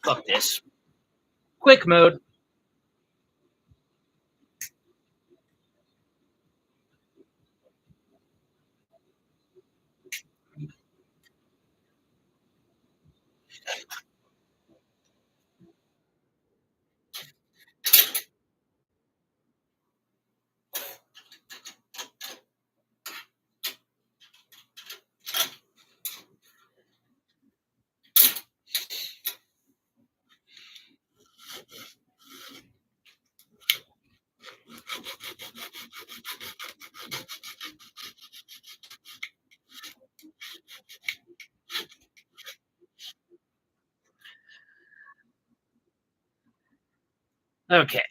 Fuck this. Quick mode. Okay.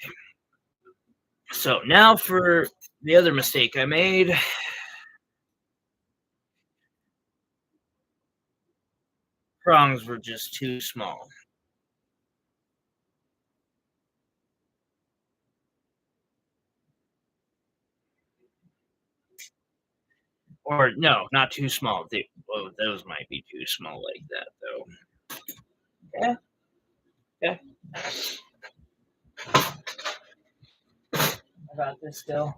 So now for the other mistake I made. Prongs were just too small. Or no, not too small. Those might be too small like that, though. Yeah. Yeah. I got this still.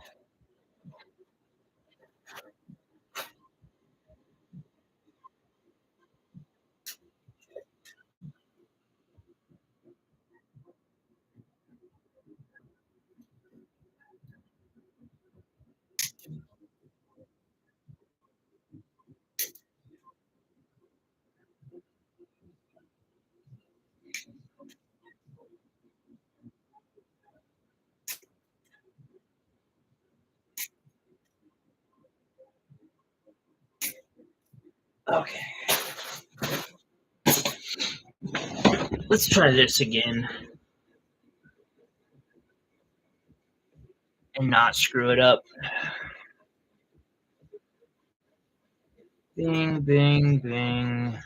Okay. Let's try this again and not screw it up. Bing, bing, bing.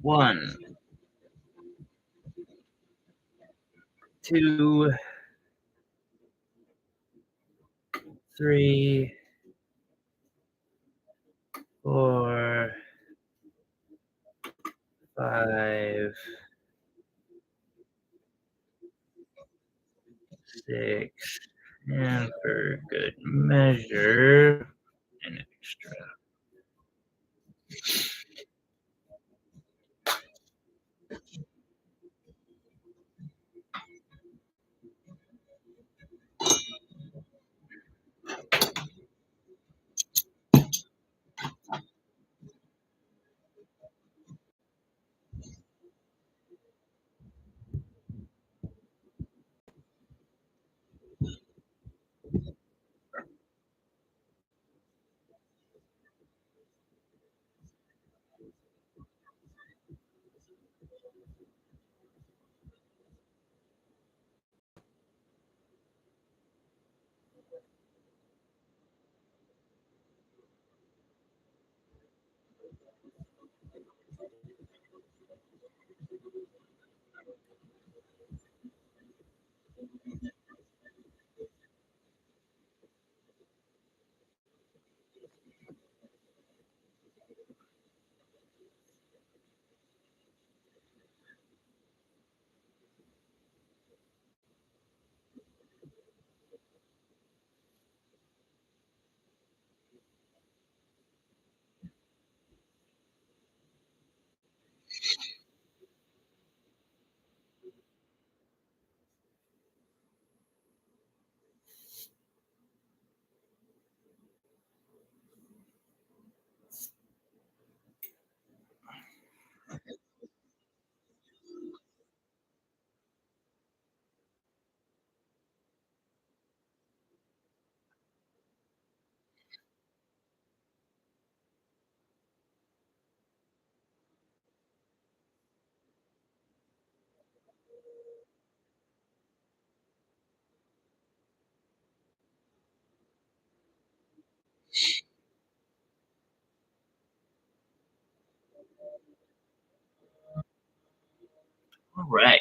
One, two, three, four, 5, 6, and for good measure, an extra. All right.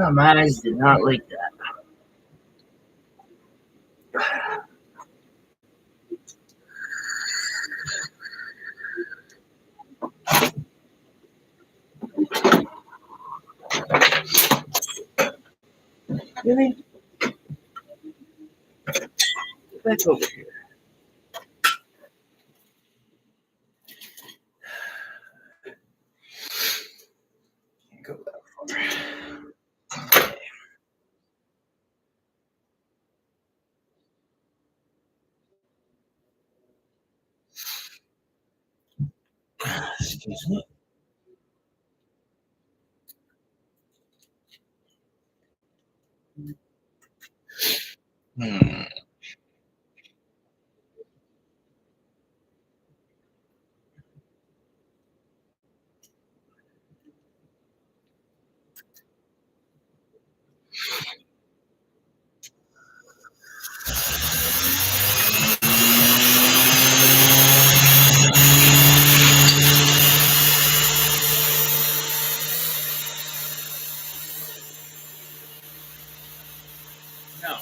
No, my eyes did not like that. Really? Back over here. Can't go that far. Excuse me. Hmm. No.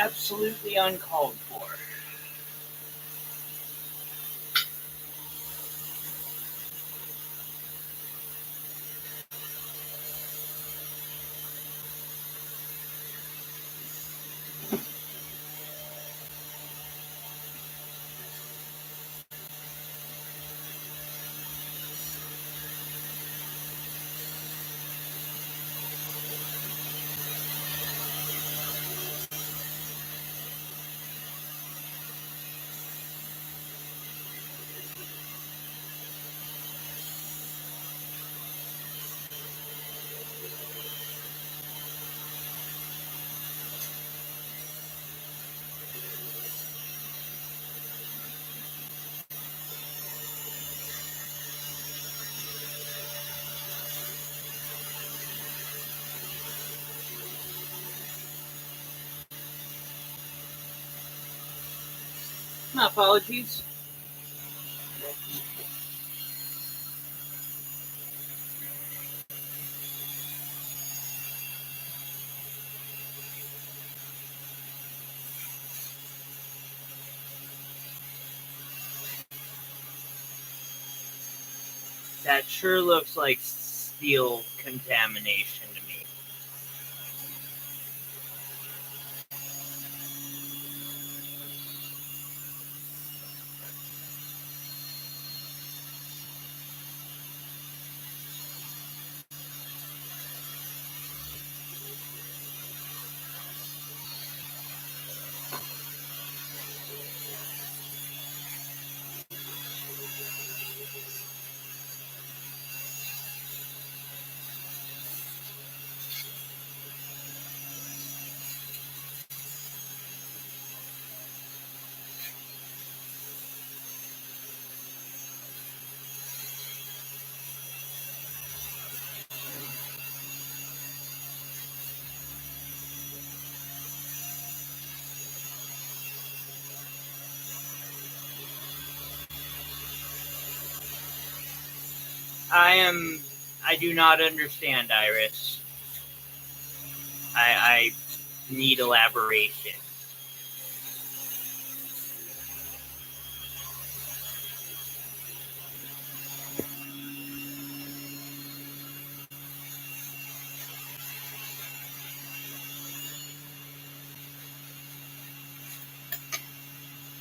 Absolutely uncalled for. My apologies. That sure looks like steel contamination to me. I do not understand, Iris. I need elaboration.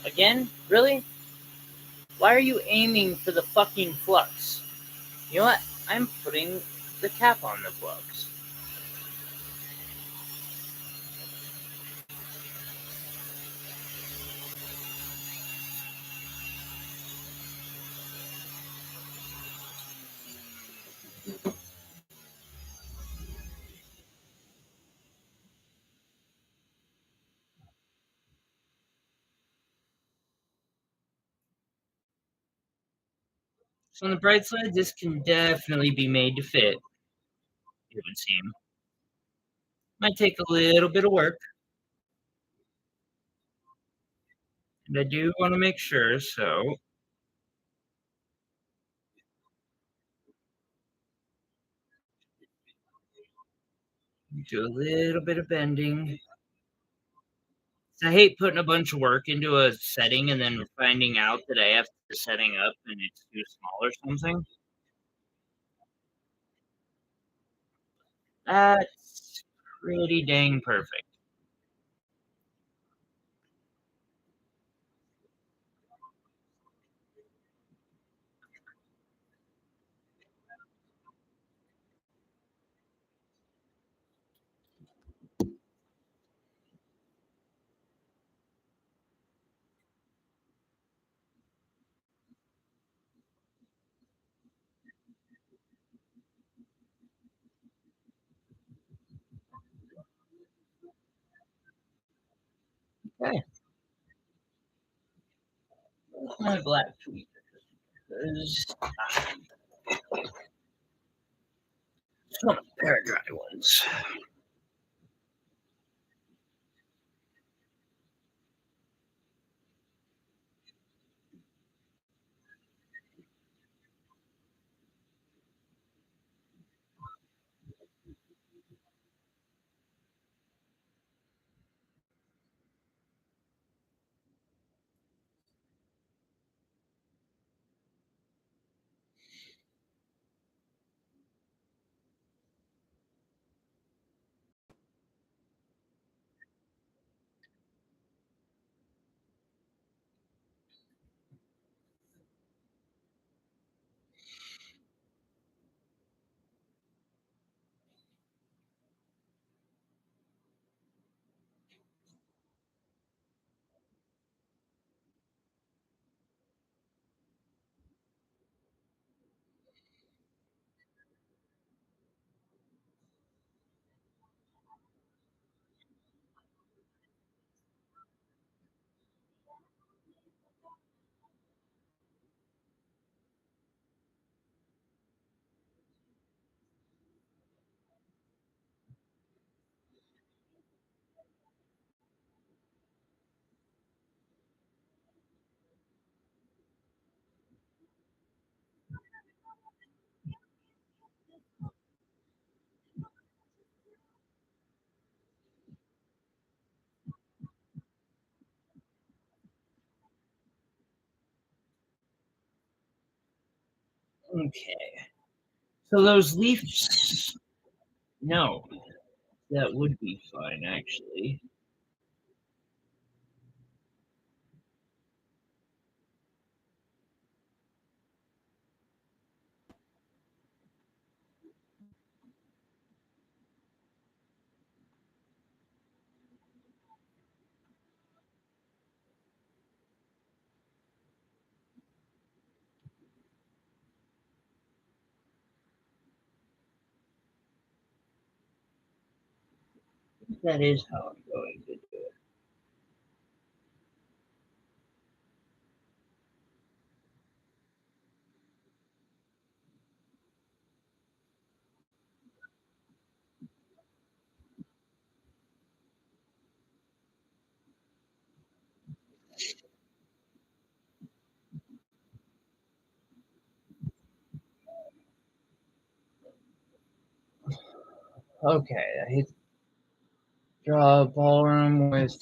Again? Really? Why are you aiming for the fucking flux? You know what? I'm putting the cap on the plugs. So on the bright side, this can definitely be made to fit, it would seem. Might take a little bit of work, and I do want to make sure, so do a little bit of bending. I hate putting a bunch of work into a setting and then finding out that I have the setting up and it's too small or something. That's pretty dang perfect. Okay. My black tweezers. Some pair of dry ones. Okay. So those leaves. No, that would be fine actually. That is how I'm going to do it. Okay, I hate to draw a ballroom with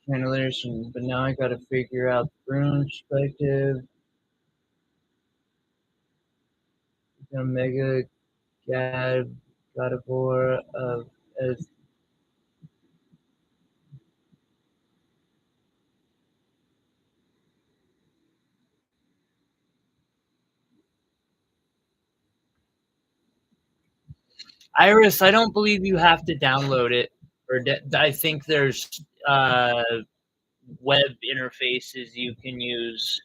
chandeliers, but now I got to figure out the brooch perspective. The mega Gadabor of as Iris, I don't believe you have to download it, or I think there's web interfaces you can use.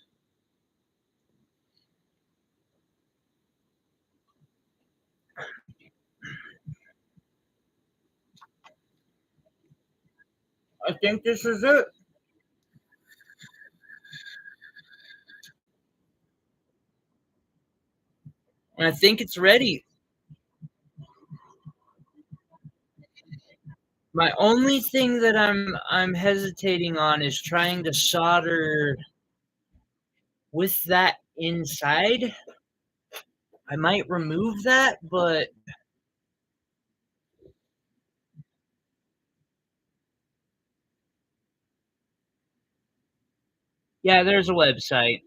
I think this is it. And I think it's ready. My only thing that I'm hesitating on is trying to solder with that inside. I might remove that, but yeah, there's a website.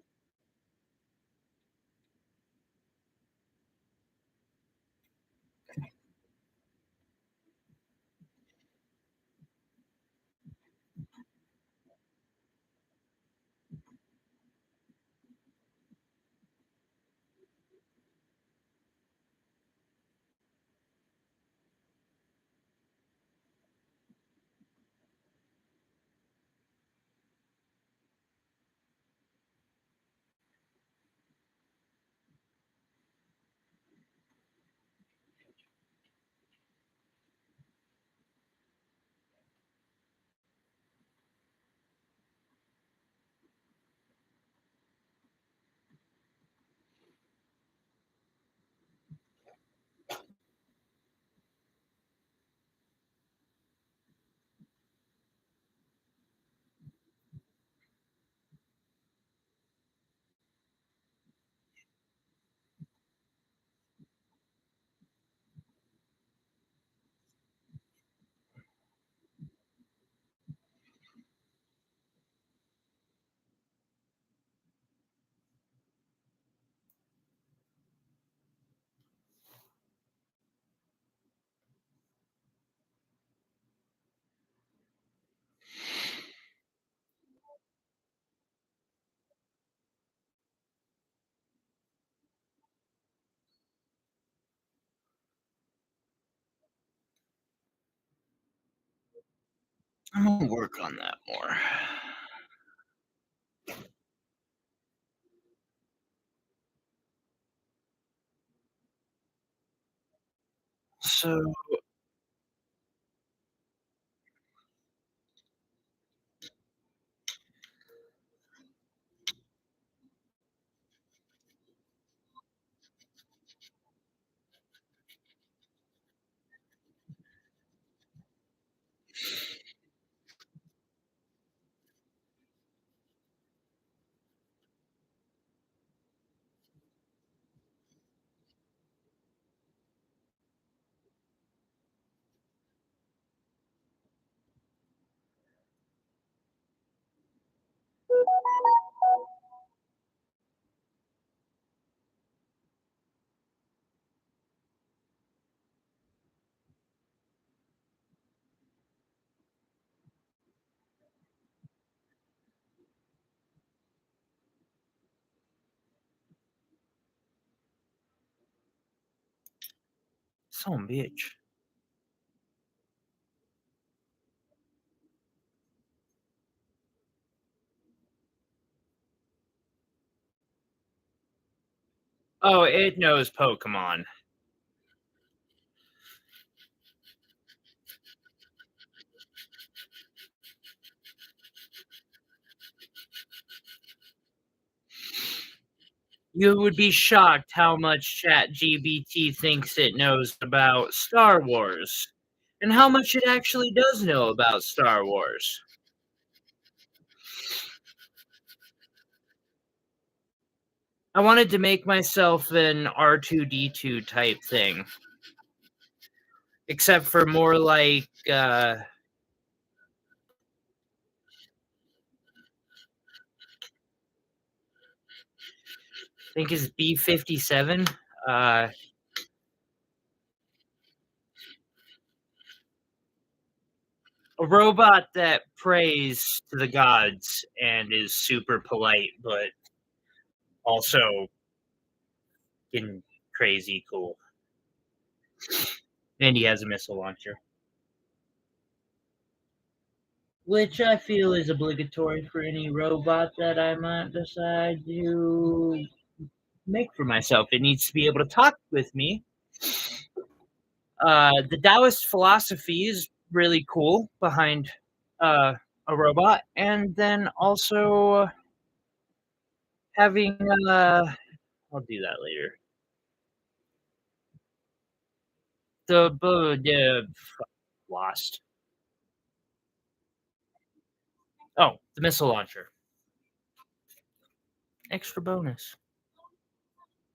I'm gonna work on that more. So son bitch. Oh, it knows Pokemon. You would be shocked how much ChatGPT thinks it knows about Star Wars, and how much it actually does know about Star Wars. I wanted to make myself an R2D2 type thing, except for more like I think it's B-57. A robot that prays to the gods and is super polite, but also crazy cool. And he has a missile launcher, which I feel is obligatory for any robot that I might decide to make for myself. It needs to be able to talk with me. The Taoist philosophy is really cool behind a robot, and then also having I'll do that later. The lost. Oh, the missile launcher. Extra bonus.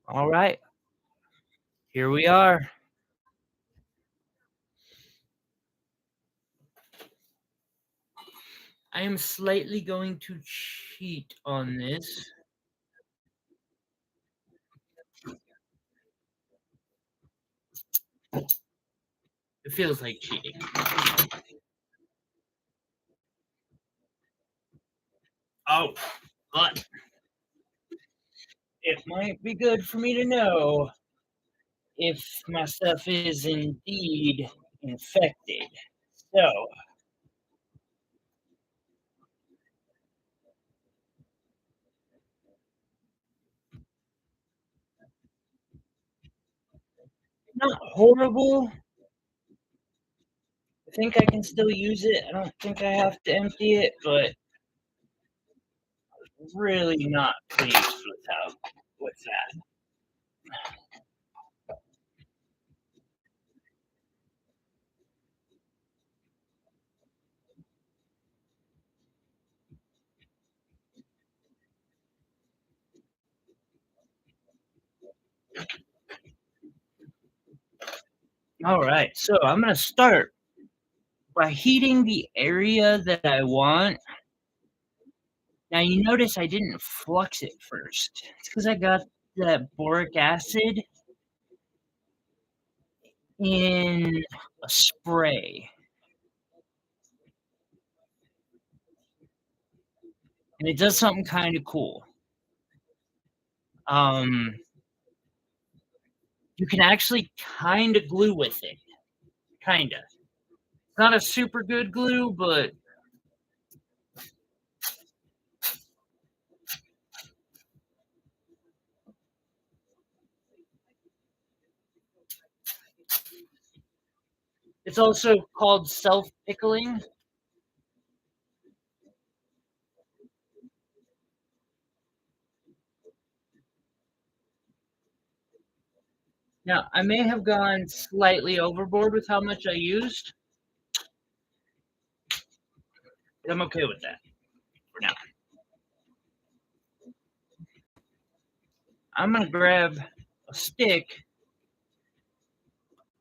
All right. Here we are. I am slightly going to cheat on this. It feels like cheating. Oh, but it might be good for me to know if my stuff is indeed infected. So, not horrible. I think I can still use it. I don't think I have to empty it, but really not pleased with that. All right, so I'm going to start by heating the area that I want. Now you notice I didn't flux it first. It's because I got that boric acid in a spray. And it does something kind of cool. Um, you can actually kind of glue with it. Kind of. Not a super good glue, but it's also called self-pickling. Now, I may have gone slightly overboard with how much I used, but I'm okay with that for now. I'm going to grab a stick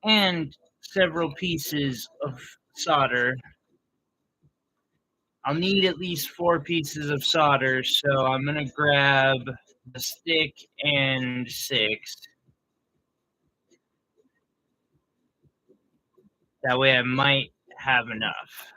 and several pieces of solder. I'll need at least 4 pieces of solder, so I'm going to grab the stick and 6. That way I might have enough.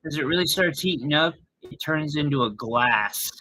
As it really starts heating up, it turns into a glass.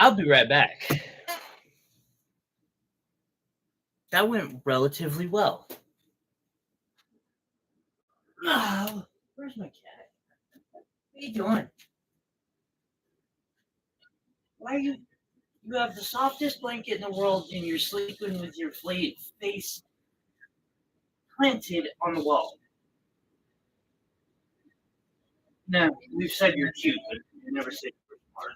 I'll be right back. That went relatively well. Oh, where's my cat? What are you doing? Why are you? You have the softest blanket in the world, and you're sleeping with your face planted on the wall. No, we've said you're cute, but you never said you're smart.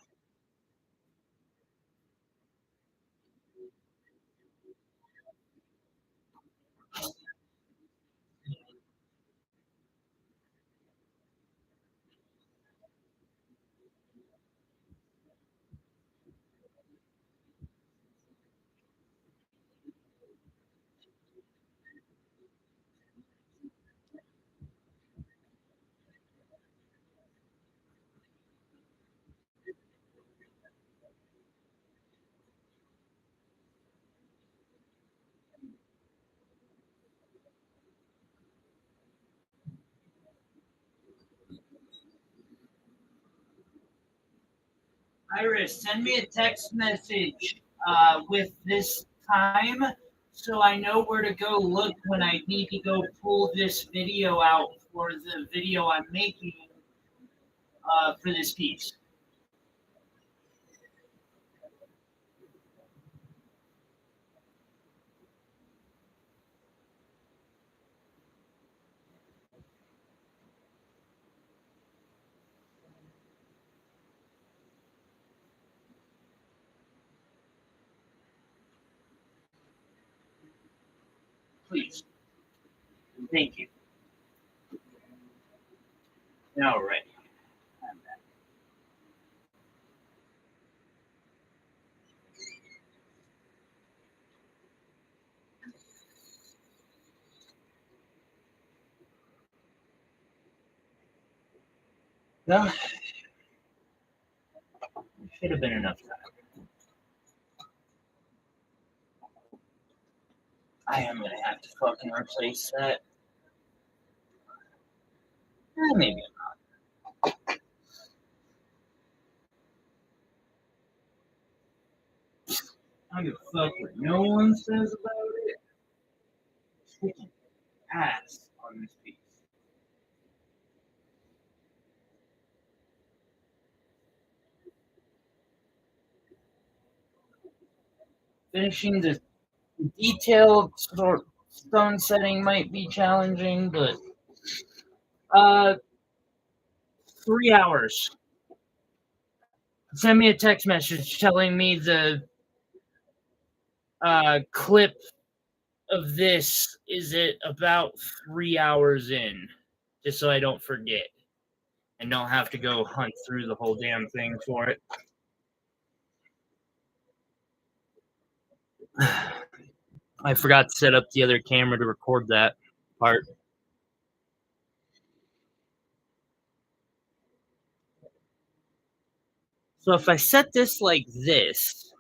Iris, send me a text message with this time so I know where to go look when I need to go pull this video out for the video I'm making for this piece. Please. Thank you. All right. No, should have been enough time. I am gonna have to fucking replace that. Maybe I'm not. I don't give a fuck what no one says about it. Kicking ass on this piece. Finishing the detailed stone setting might be challenging, but 3 hours. Send me a text message telling me the clip of this is at about 3 hours in, just so I don't forget and don't have to go hunt through the whole damn thing for it. I forgot to set up the other camera to record that part. So if I set this like this,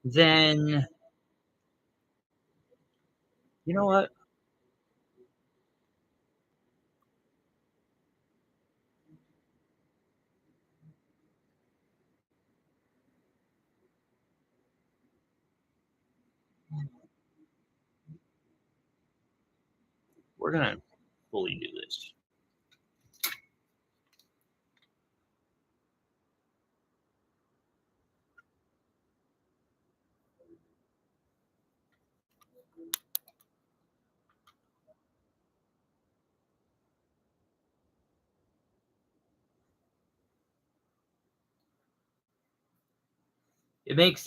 then you know what? We're gonna fully do this. It makes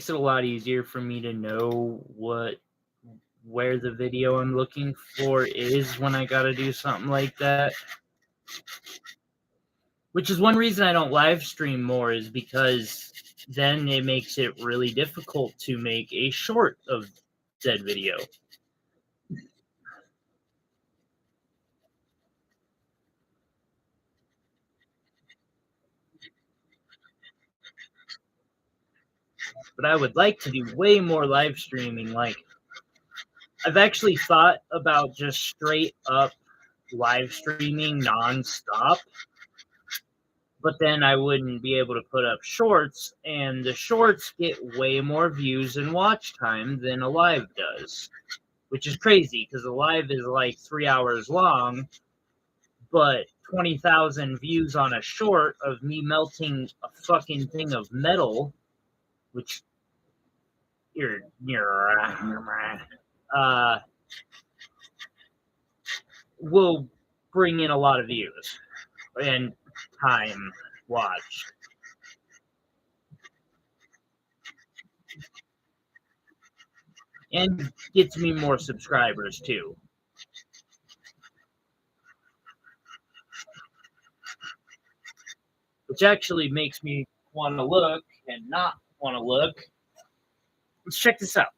it a lot easier for me to know where the video I'm looking for is when I gotta do something like that. Which is one reason I don't live stream more, is because then it makes it really difficult to make a short of said video. But I would like to do way more live streaming. Like, I've actually thought about just straight up live streaming nonstop. but then I wouldn't be able to put up shorts, and the shorts get way more views and watch time than a live does, which is crazy because a live is like 3 hours long, but 20,000 views on a short of me melting a fucking thing of metal, which will bring in a lot of views and time watched. And gets me more subscribers too. Which actually makes me want to look and not want to look. Let's check this out.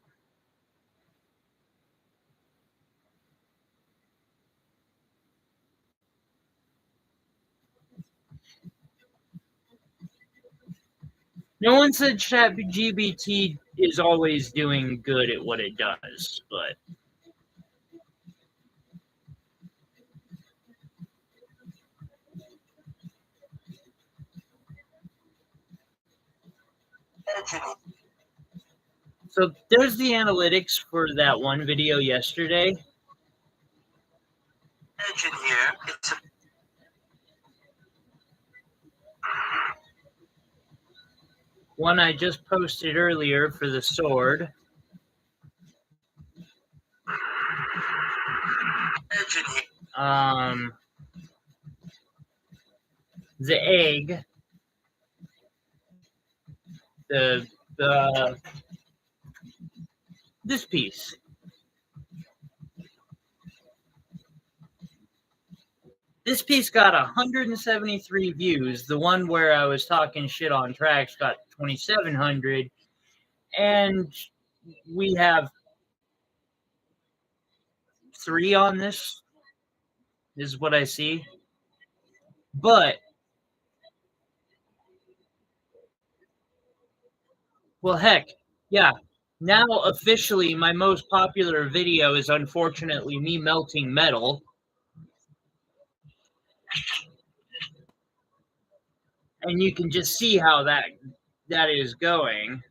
No one said ChatGPT is always doing good at what it does, but so there's the analytics for that one video yesterday. One I just posted earlier for the sword. The egg. The this piece. This piece got 173 views. The one where I was talking shit on tracks got 2,700. And we have 3 on this, is what I see. But, well, heck, yeah. Now, officially, my most popular video is unfortunately me melting metal. And you can just see how that is going.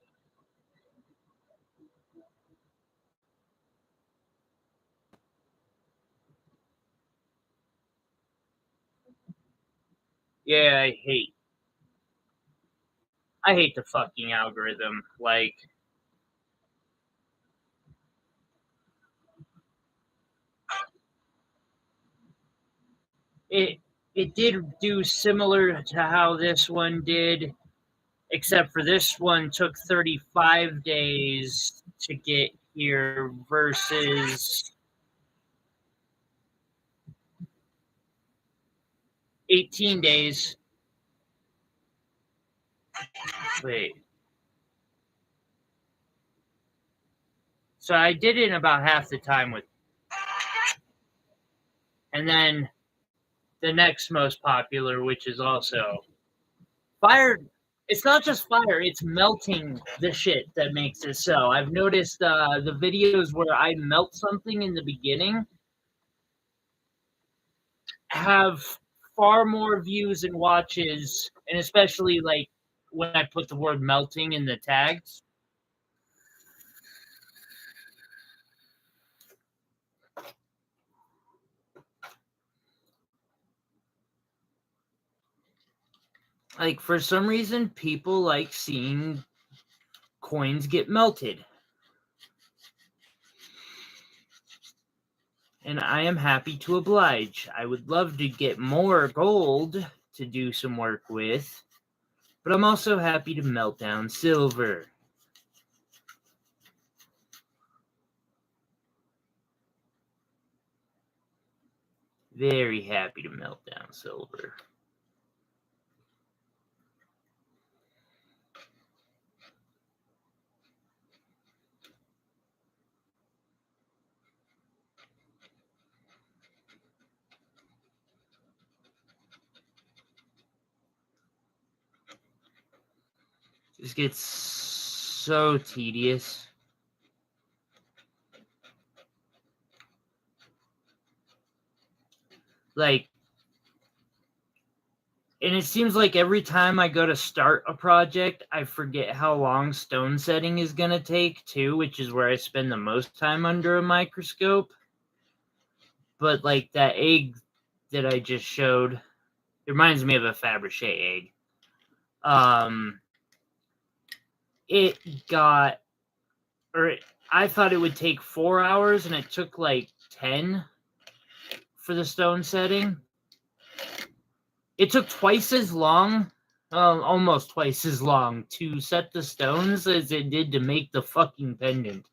Yeah, I hate the fucking algorithm. Like, it did do similar to how this one did, except for this one took 35 days to get here versus 18 days. Wait. So I did it in about half the time with. And then the next most popular, which is also fire. It's not just fire, it's melting the shit that makes it so. I've noticed the videos where I melt something in the beginning have far more views and watches, and especially like when I put the word melting in the tags. Like, for some reason, people like seeing coins get melted. And I am happy to oblige. I would love to get more gold to do some work with, but I'm also happy to melt down silver. Very happy to melt down silver. This gets so tedious. Like, and it seems like every time I go to start a project, I forget how long stone setting is going to take, too, which is where I spend the most time under a microscope. But, like, that egg that I just showed, it reminds me of a Fabergé egg. It got, or I thought it would take 4 hours, and it took, like, 10 for the stone setting. It took twice as long, almost twice as long, to set the stones as it did to make the fucking pendant.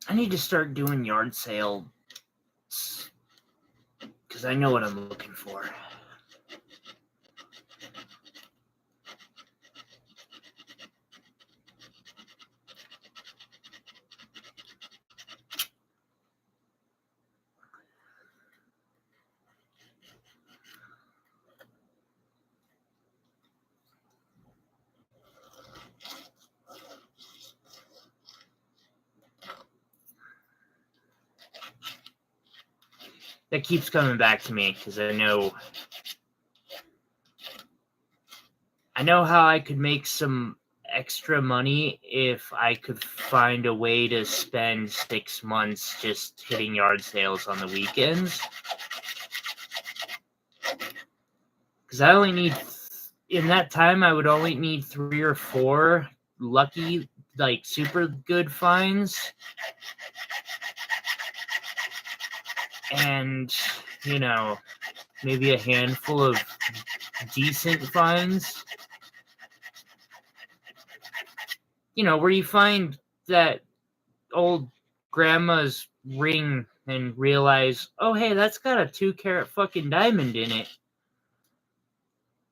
I need to start doing yard sales because I know what I'm looking for. That keeps coming back to me because I know how I could make some extra money if I could find a way to spend 6 months just hitting yard sales on the weekends. Because I only need, in that time, I would only need 3 or 4 lucky, like, super good finds. And, you know, maybe a handful of decent finds. You know, where you find that old grandma's ring and realize, oh, hey, that's got a 2-carat fucking diamond in it.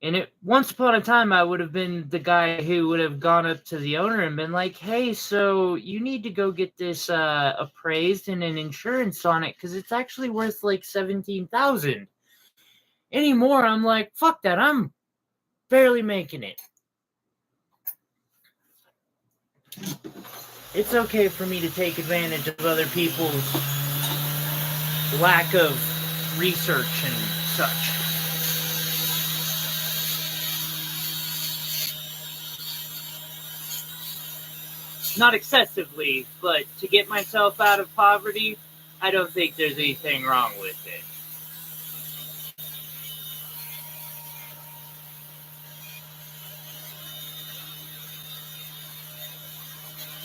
And once upon a time, I would have been the guy who would have gone up to the owner and been like, hey, so you need to go get this appraised and an insurance on it because it's actually worth like $17,000. Anymore, I'm like, fuck that, I'm barely making it. It's okay for me to take advantage of other people's lack of research and such. Not excessively, but to get myself out of poverty, I don't think there's anything wrong with it.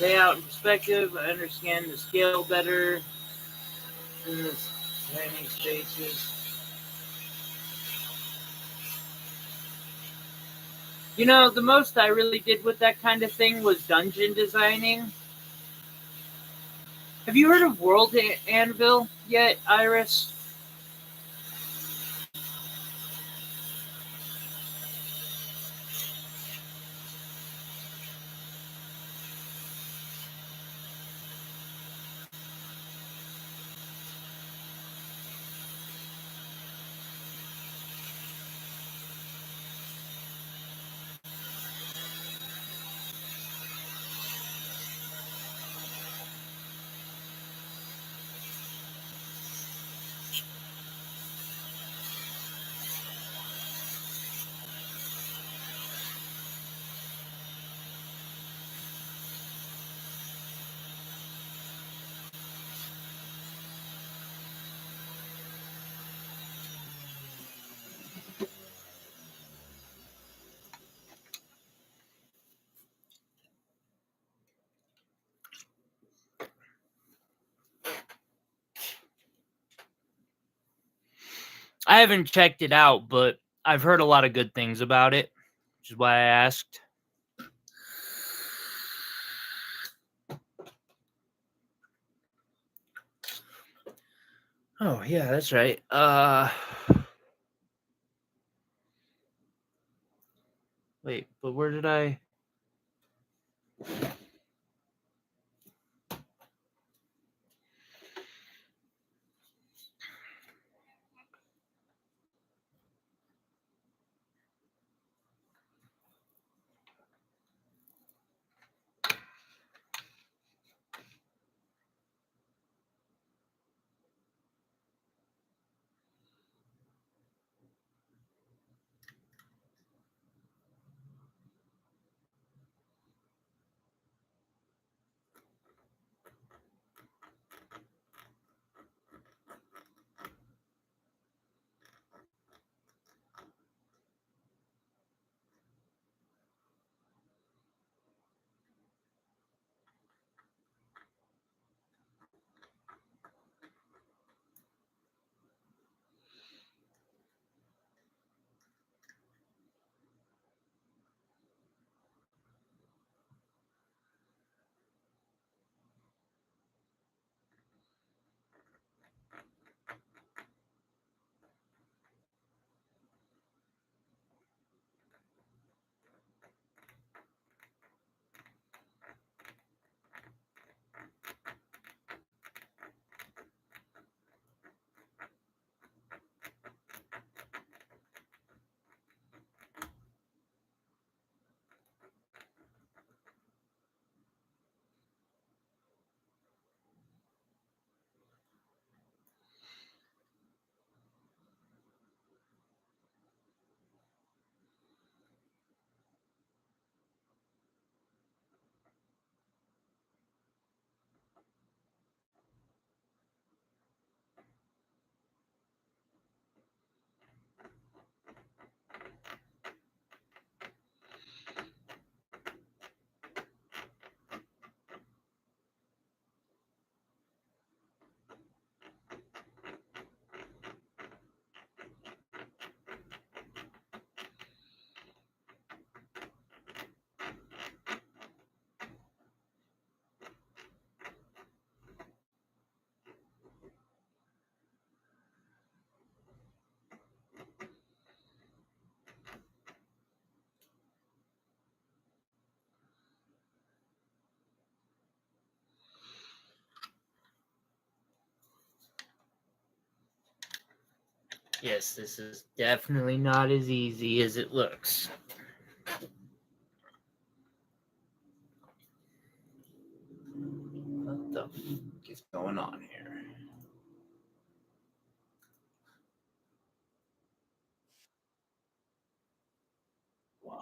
Lay out in perspective, I understand the scale better in this tiny spaces. You know, the most I really did with that kind of thing was dungeon designing. Have you heard of World Anvil yet, Iris? I haven't checked it out, but I've heard a lot of good things about it, which is why I asked. Oh, yeah, that's right. Wait, but where did I... Yes, this is definitely not as easy as it looks. What the fuck is going on here? Why?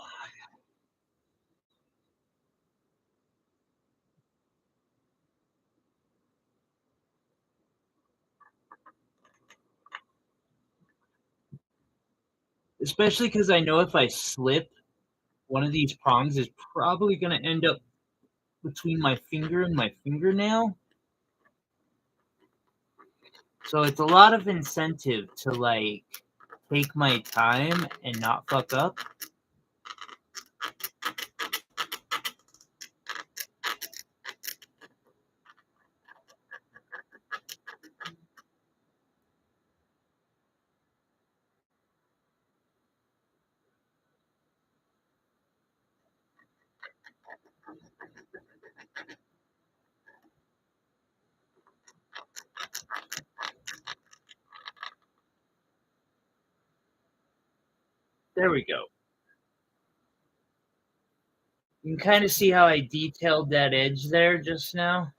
Especially because I know if I slip, one of these prongs is probably going to end up between my finger and my fingernail. So it's a lot of incentive to, like, take my time and not fuck up. There we go. You can kind of see how I detailed that edge there just now.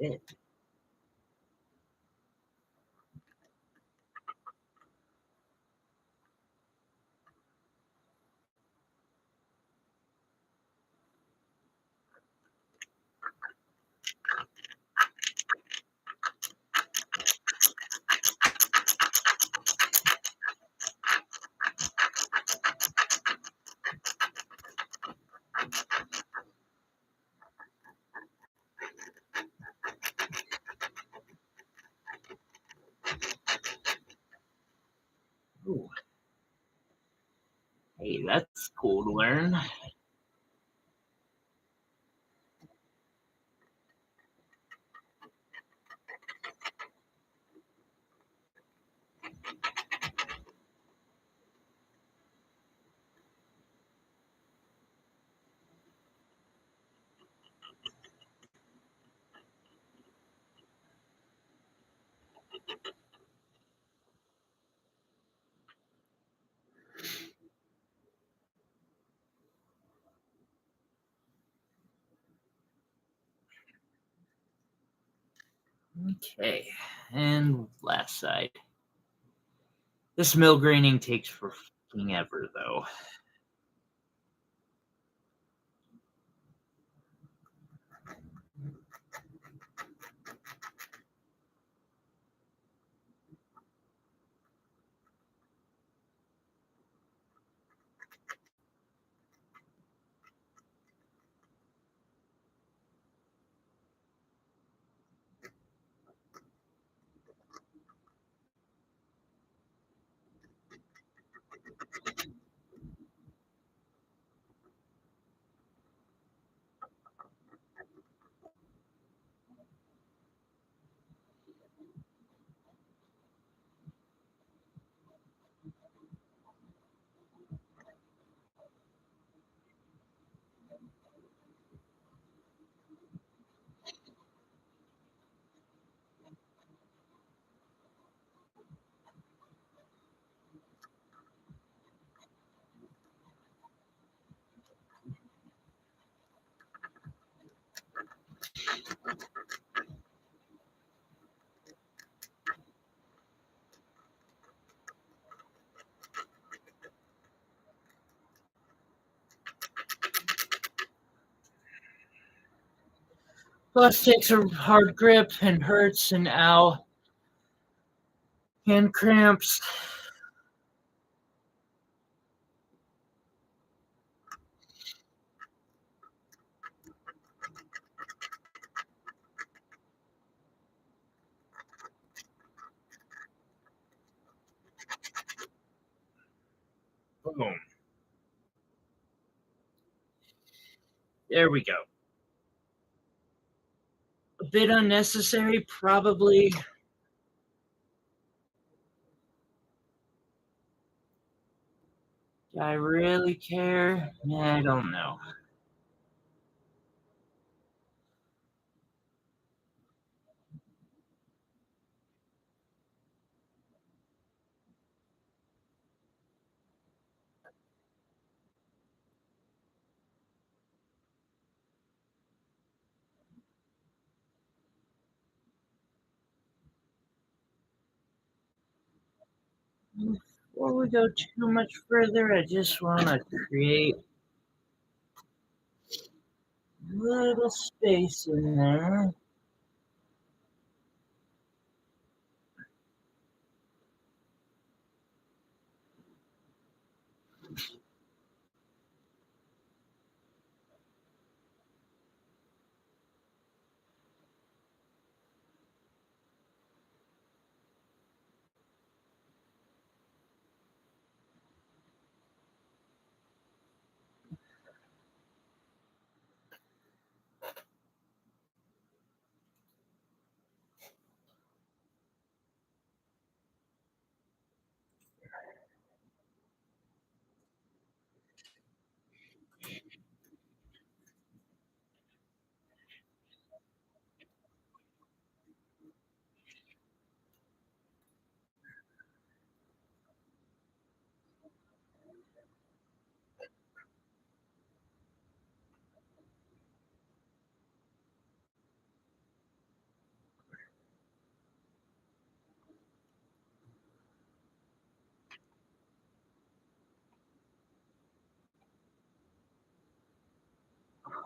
it. Ooh. Hey, that's cool to learn. Okay, and last side. This mill graining takes for fucking ever, though. Plus takes a hard grip and hurts and ow. Hand cramps. Boom. There we go. A bit unnecessary, probably. Do I really care? I don't know. Before we go too much further, I just want to create a little space in there.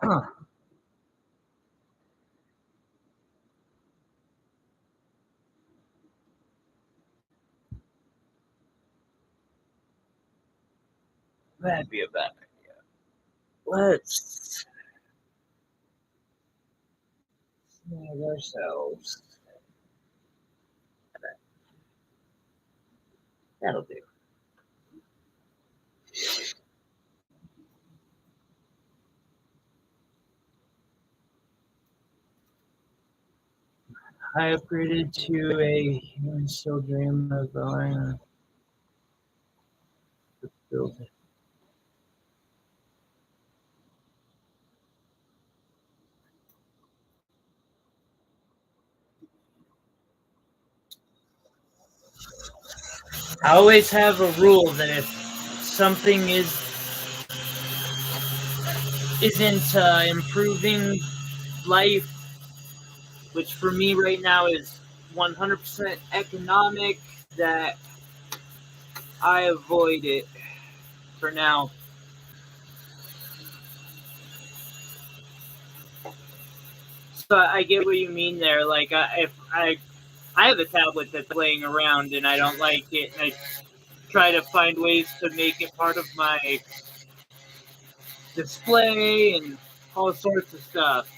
Huh. That'd be a bad idea. Let's snag ourselves. That'll do. I upgraded to a human still dream of buying a building. I always have a rule that if something isn't improving life, which for me right now is 100% economic, that I avoid it for now. So I get what you mean there. Like, if I have a tablet that's laying around and I don't like it, and I try to find ways to make it part of my display and all sorts of stuff.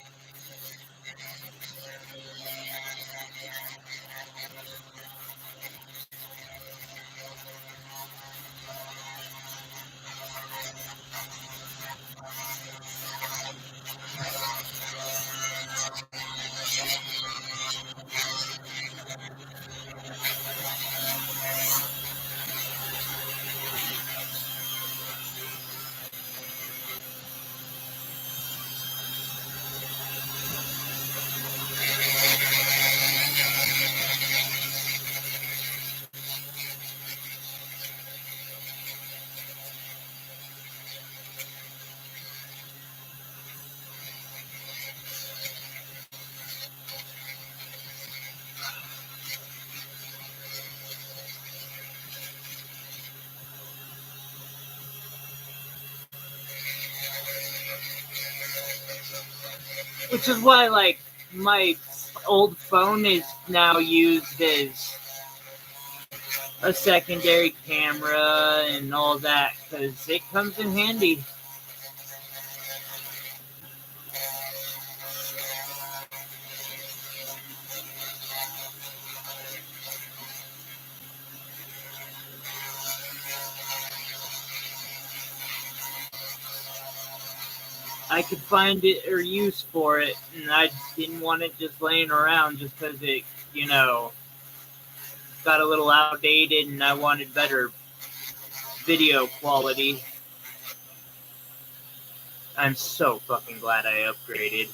Which is why, like, my old phone is now used as a secondary camera and all that because it comes in handy. I could find it or use for it, and I didn't want it just laying around just because it, got a little outdated and I wanted better video quality. I'm so fucking glad I upgraded.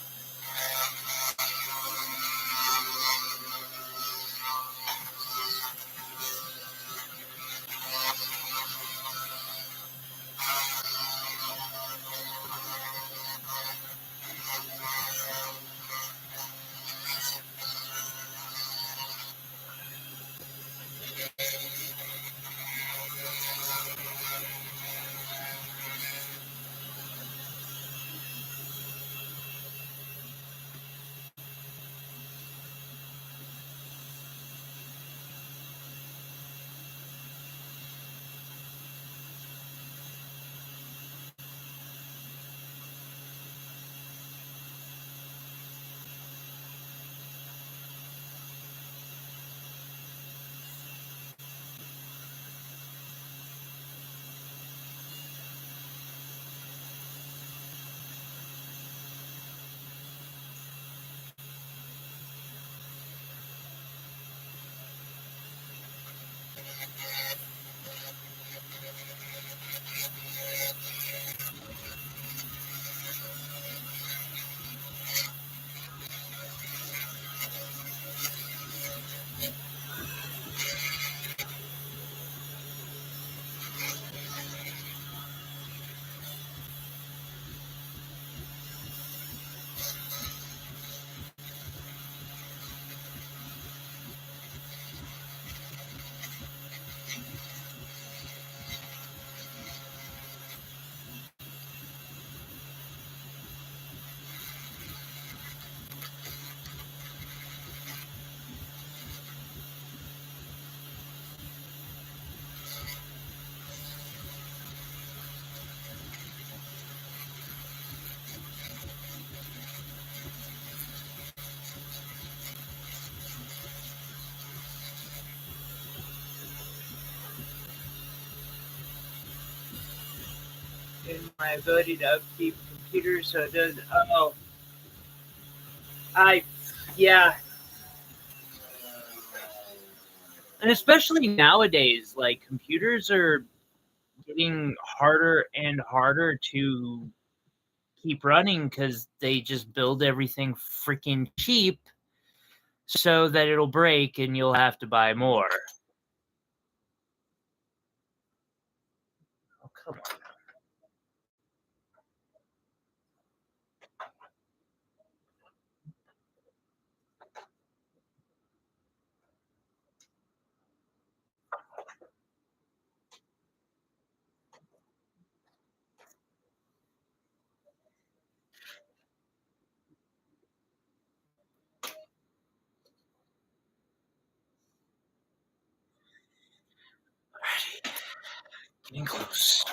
in my ability to upkeep computers, so it does. Oh, yeah. And especially nowadays, like computers are getting harder and harder to keep running because they just build everything freaking cheap so that it'll break and you'll have to buy more. Oh, come on. Getting close.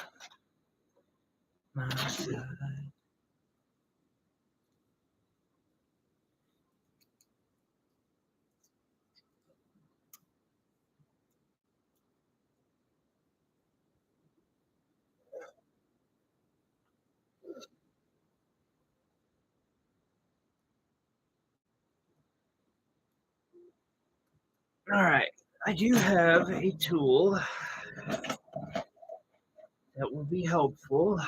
All right, I do have a tool that will be helpful.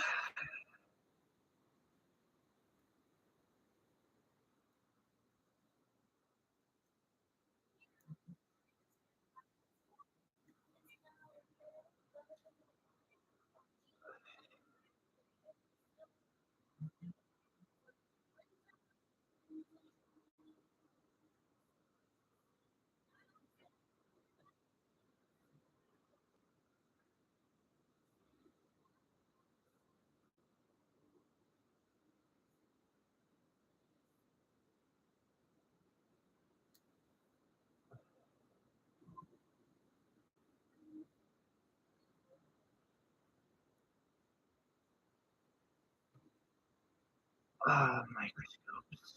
Microscopes.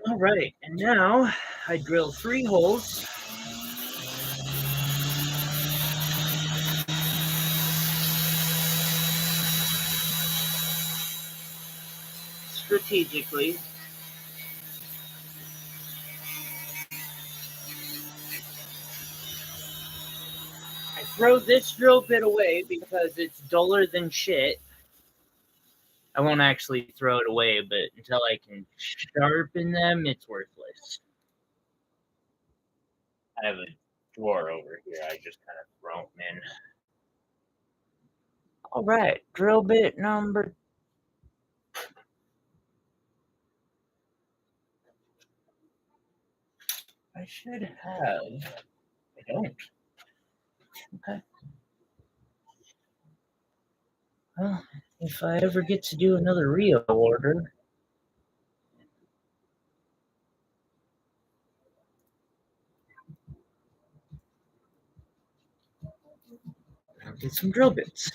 All right, and now I drill 3 holes. Strategically. I throw this drill bit away because it's duller than shit. I won't actually throw it away, but until I can sharpen them, it's worthless. I have a drawer over here. I just kind of throw them in. All right, drill bit number. I should have. I don't. Okay. Well, if I ever get to do another reorder. I'll get some drill bits.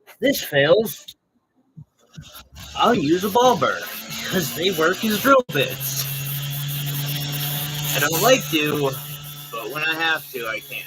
If this fails, I'll use a ball burr because they work as drill bits. I don't like to, but when I have to, I can.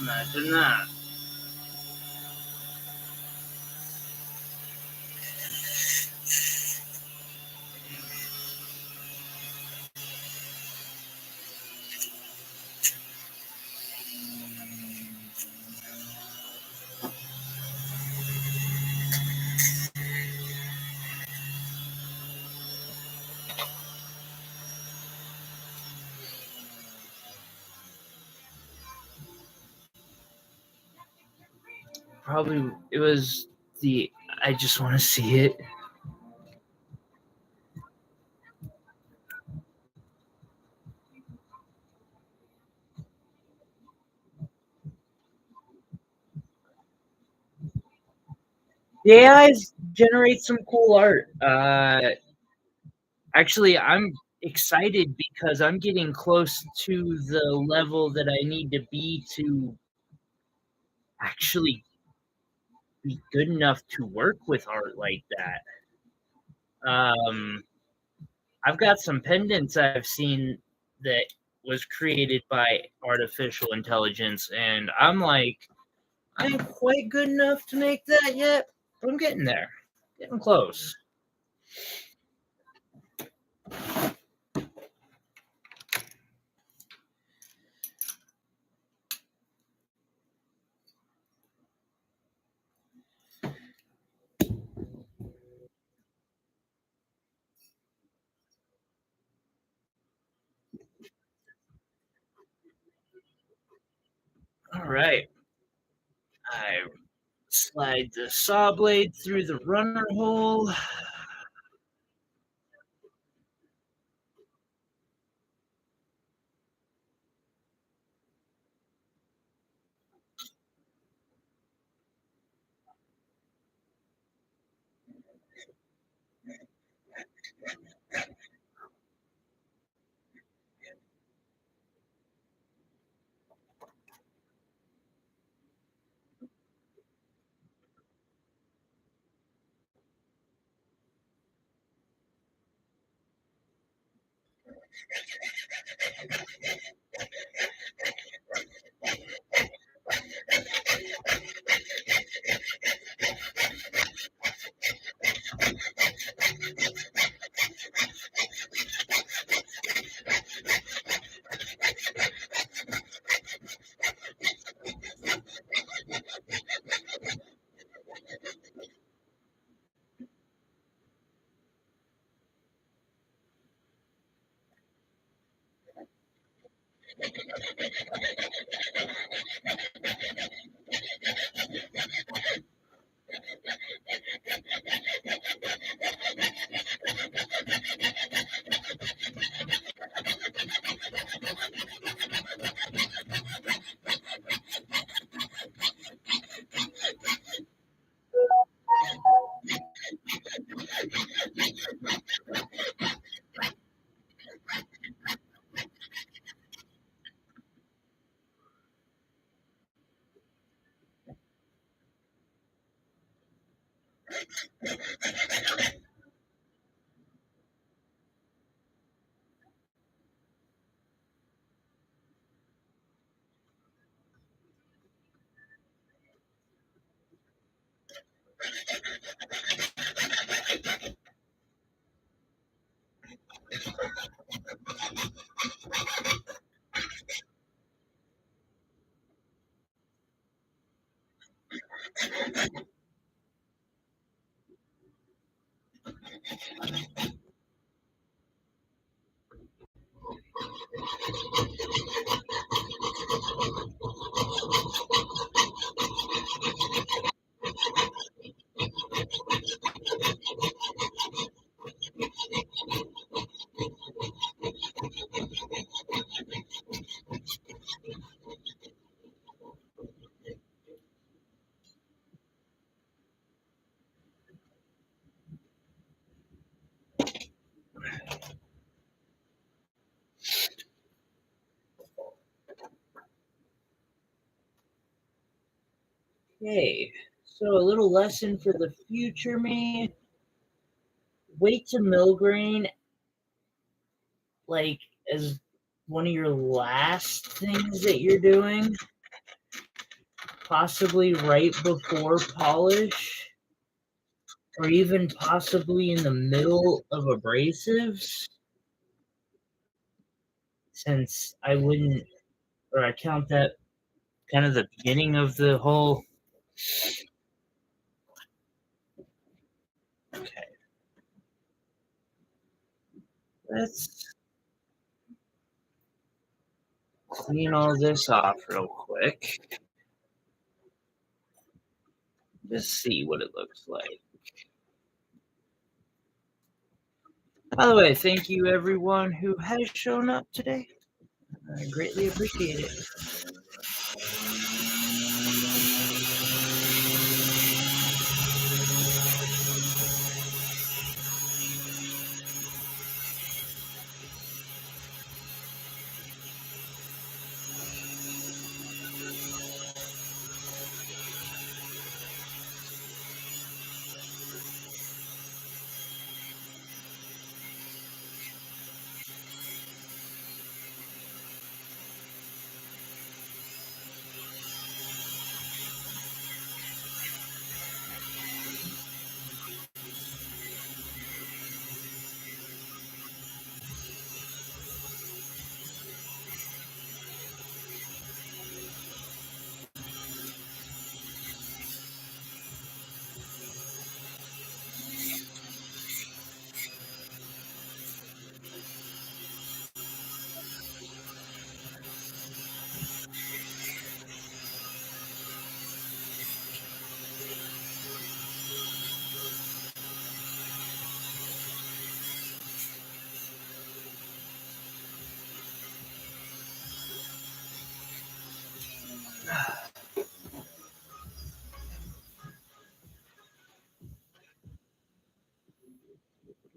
Imagine that. Probably it was the I just want to see it. The AIs generate some cool art. Actually, I'm excited because I'm getting close to the level that I need to be to actually be good enough to work with art like that. I've got some pendants I've seen that was created by artificial intelligence, and I'm like, I ain't quite good enough to make that yet, but I'm getting there, getting close. All right. I slide the saw blade through the runner hole. Okay, so a little lesson for the future me. Wait to mill grain like as one of your last things that you're doing. possibly right before polish, or even possibly in the middle of abrasives, since I wouldn't, or I count that kind of the beginning of the whole. Okay. Let's clean all this off real quick. Just see what it looks like. By the way, thank you everyone who has shown up today. I greatly appreciate it.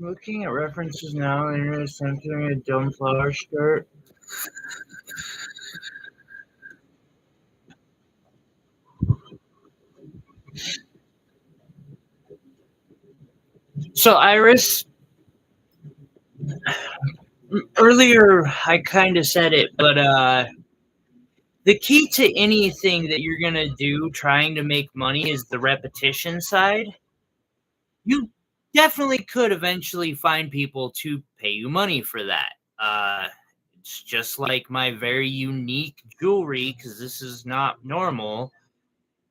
Looking at references now, entering a dumb flower skirt. So Iris, earlier I kind of said it, but the key to anything that you're gonna do trying to make money is the repetition side. You definitely could eventually find people to pay you money for that. It's just like my very unique jewelry, because this is not normal.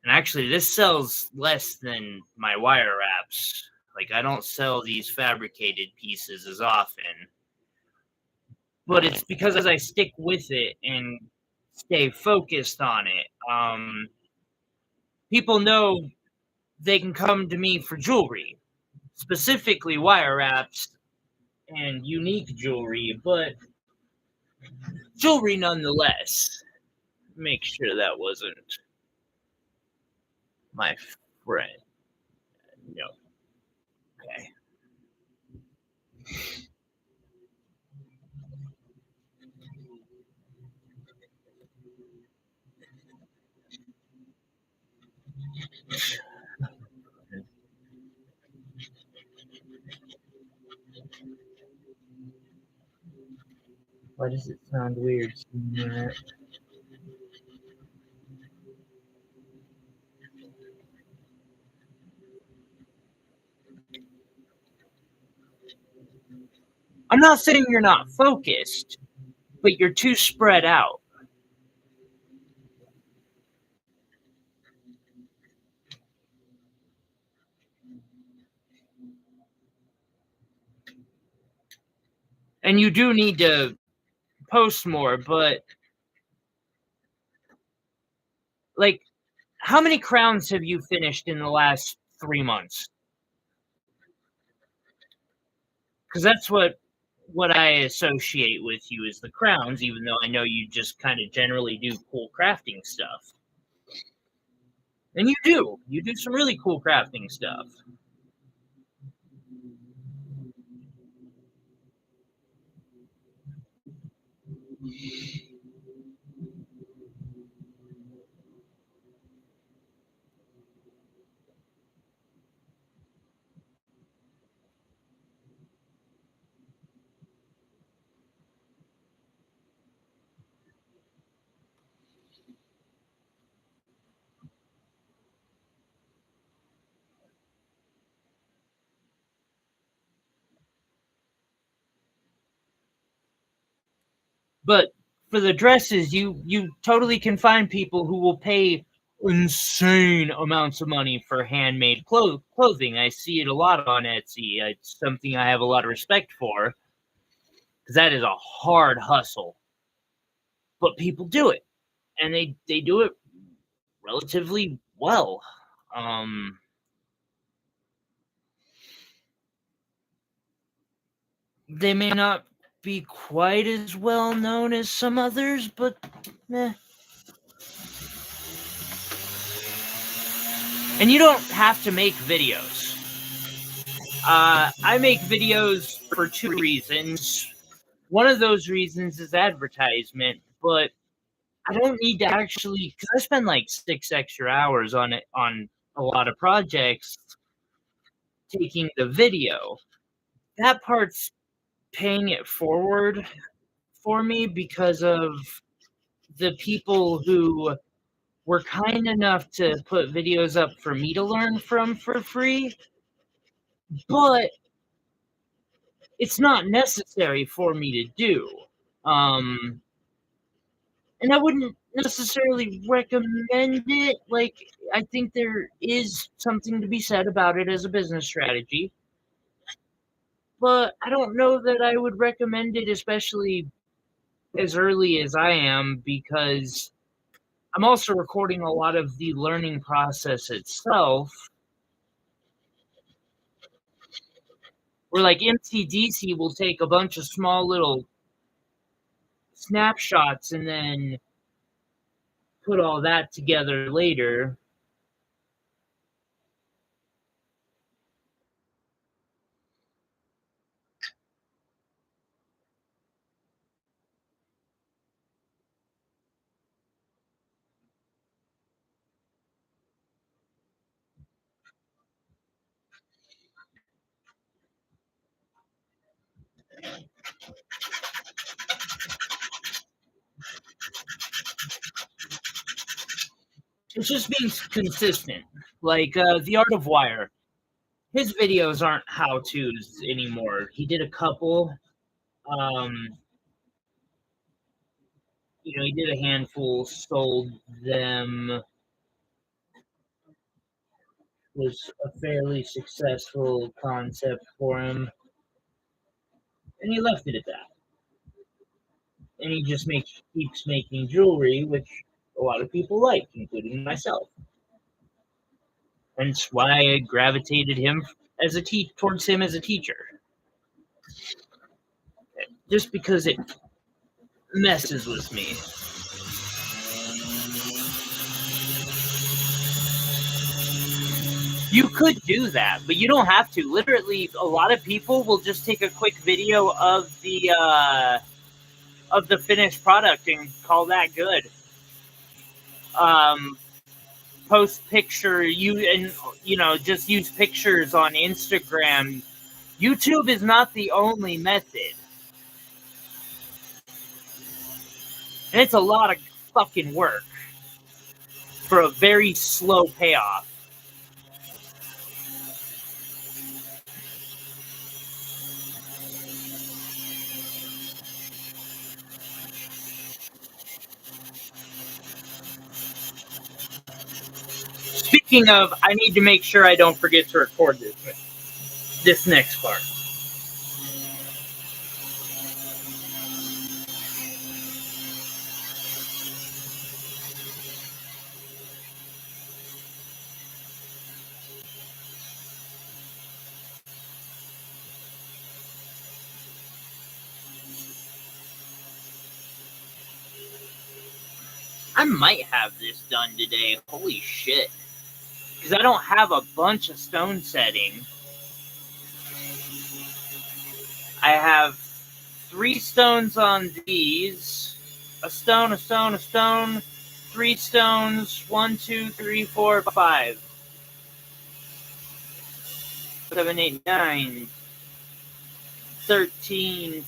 And actually, this sells less than my wire wraps. Like, I don't sell these fabricated pieces as often. But it's because I stick with it and stay focused on it. People know they can come to me for jewelry, specifically wire wraps and unique jewelry, but jewelry nonetheless. Make sure that wasn't my friend. No. Okay. Why does it sound weird seeing that? I'm not saying you're not focused, but you're too spread out. And you do need to post more, but like, how many crowns have you finished in the last 3 months? Because that's what I associate with you is the crowns, even though I know you just kind of generally do cool crafting stuff. And you do some really cool crafting stuff. But for the dresses, you totally can find people who will pay insane amounts of money for handmade clothing. I see it a lot on Etsy. It's something I have a lot of respect for, because that is a hard hustle. But people do it, and they do it relatively well. They may not be quite as well known as some others, but eh. And you don't have to make videos. I make videos for two reasons. One of those reasons is advertisement, but I don't need to actually, because I spend like 6 extra hours on it on a lot of projects taking the video. That part's paying it forward for me because of the people who were kind enough to put videos up for me to learn from for free, but it's not necessary for me to do. And I wouldn't necessarily recommend it. Like, I think there is something to be said about it as a business strategy, but I don't know that I would recommend it, especially as early as I am, because I'm also recording a lot of the learning process itself. Where like MTDC will take a bunch of small little snapshots and then put all that together later. It's just being consistent. Like The Art of Wire. His videos aren't how-tos anymore. He did a couple. He did a handful, sold them, was a fairly successful concept for him, and he left it at that. And he just keeps making jewelry, which a lot of people like, including myself. That's why I gravitated towards him as a teacher. Just because it messes with me. You could do that, but you don't have to. Literally, a lot of people will just take a quick video of the finished product and call that good. Post picture, just use pictures on Instagram. YouTube is not the only method. And it's a lot of fucking work for a very slow payoff. Speaking of, I need to make sure I don't forget to record this next part. I might have this done today. Holy shit. Because I don't have a bunch of stone setting. I have 3 stones on these. A stone, a stone, a stone. 3 stones. 1, 2, 3, 4, 5. 7, 8, 9. 13.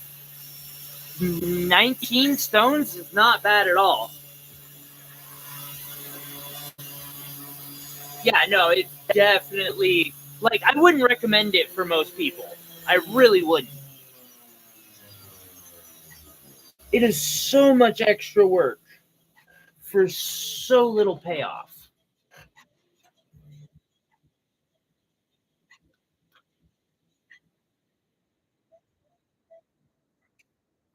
19 stones is not bad at all. Yeah, no, it definitely, like, I wouldn't recommend it for most people. I really wouldn't. It is so much extra work for so little payoff.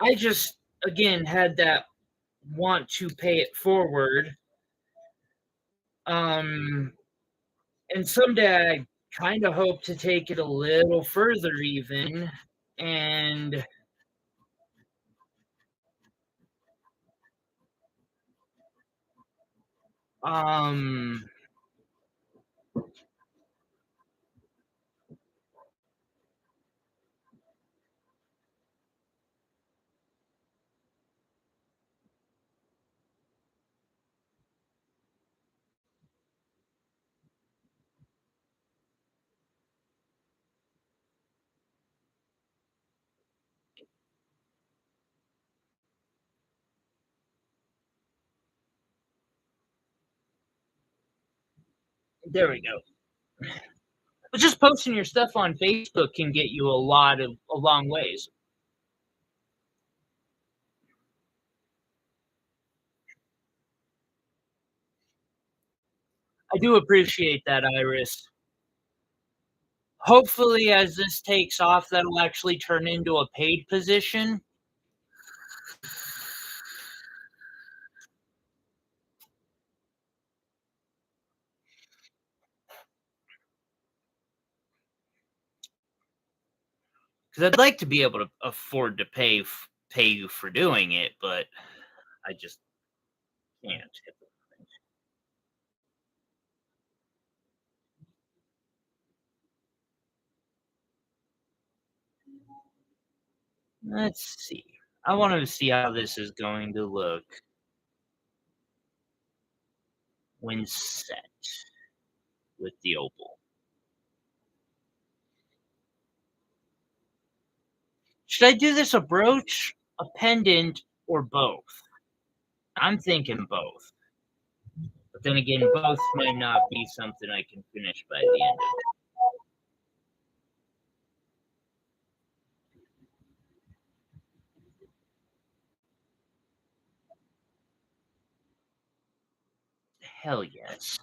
I just, again, had that want to pay it forward. Um, and someday I kind of hope to take it a little further, even. And um, there we go. But just posting your stuff on Facebook can get you a long ways. I do appreciate that, Iris. Hopefully, as this takes off, that'll actually turn into a paid position. Because I'd like to be able to afford to pay you for doing it, but I just can't. Let's see. I wanted to see how this is going to look when set with the opal. Should I do this a brooch, a pendant, or both? I'm thinking both. But then again, both might not be something I can finish by the end of it. Hell yes.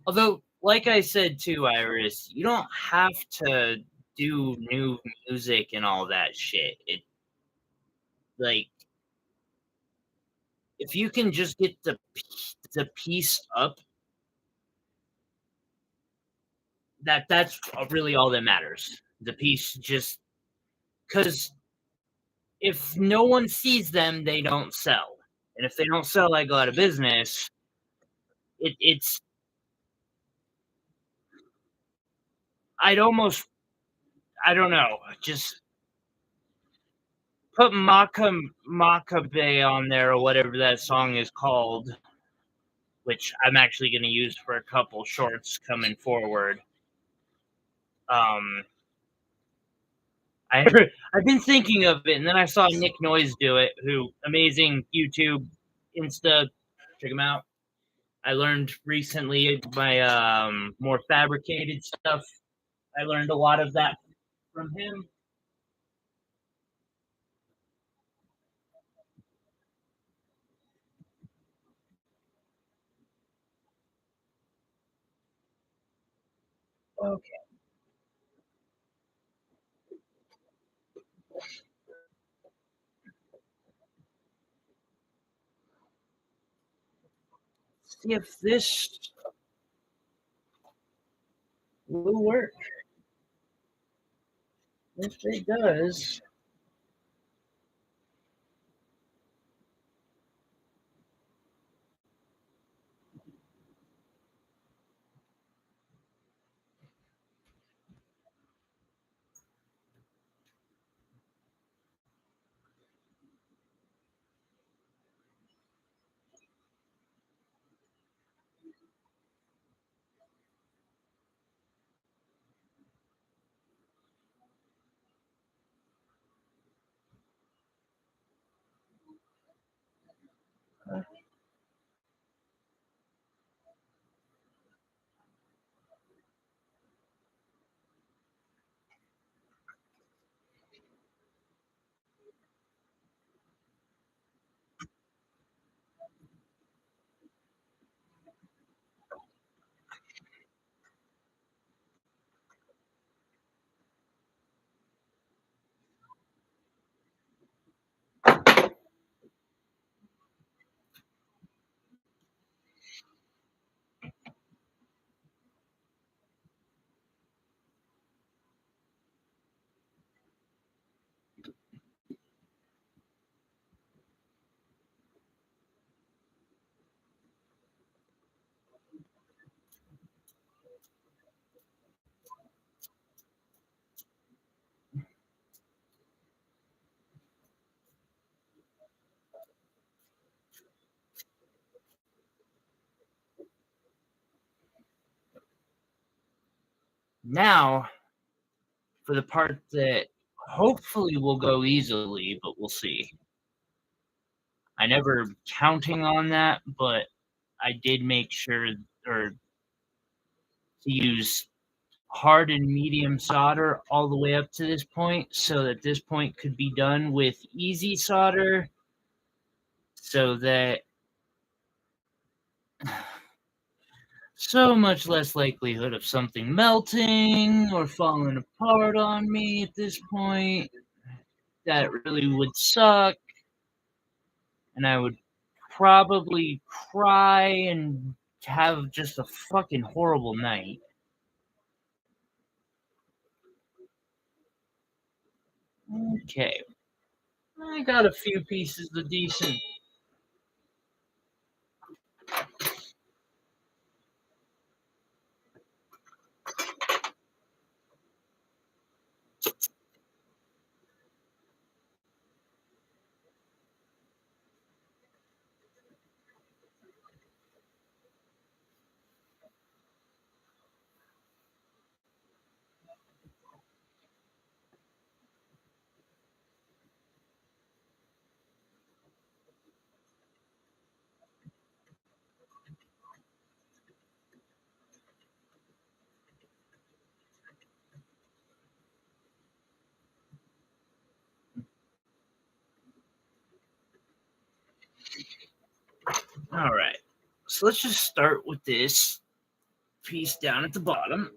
Although, like I said too, Iris, you don't have to do new music and all that shit. It like if you can just get the piece up, that's really all that matters. The piece just because if no one sees them, they don't sell, and if they don't sell, I go out of business. It's I'd almost I don't know, just put Makabe on there or whatever that song is called, which I'm actually going to use for a couple shorts coming forward. Um, I I've been thinking of it, and then I saw Nick Noise do it. Who amazing YouTube, Insta, check him out. I learned recently my more fabricated stuff. I learned a lot of that from him. Okay, see if this will work. If it does, Now, for the part that hopefully will go easily, but we'll see. I never counting on that, but I did make sure to use hard and medium solder all the way up to this point, so that this point could be done with easy solder, so that so much less likelihood of something melting or falling apart on me at this point. That really would suck, and I would probably cry and have just a fucking horrible night. Okay. I got a few pieces of decent. All right. So let's just start with this piece down at the bottom.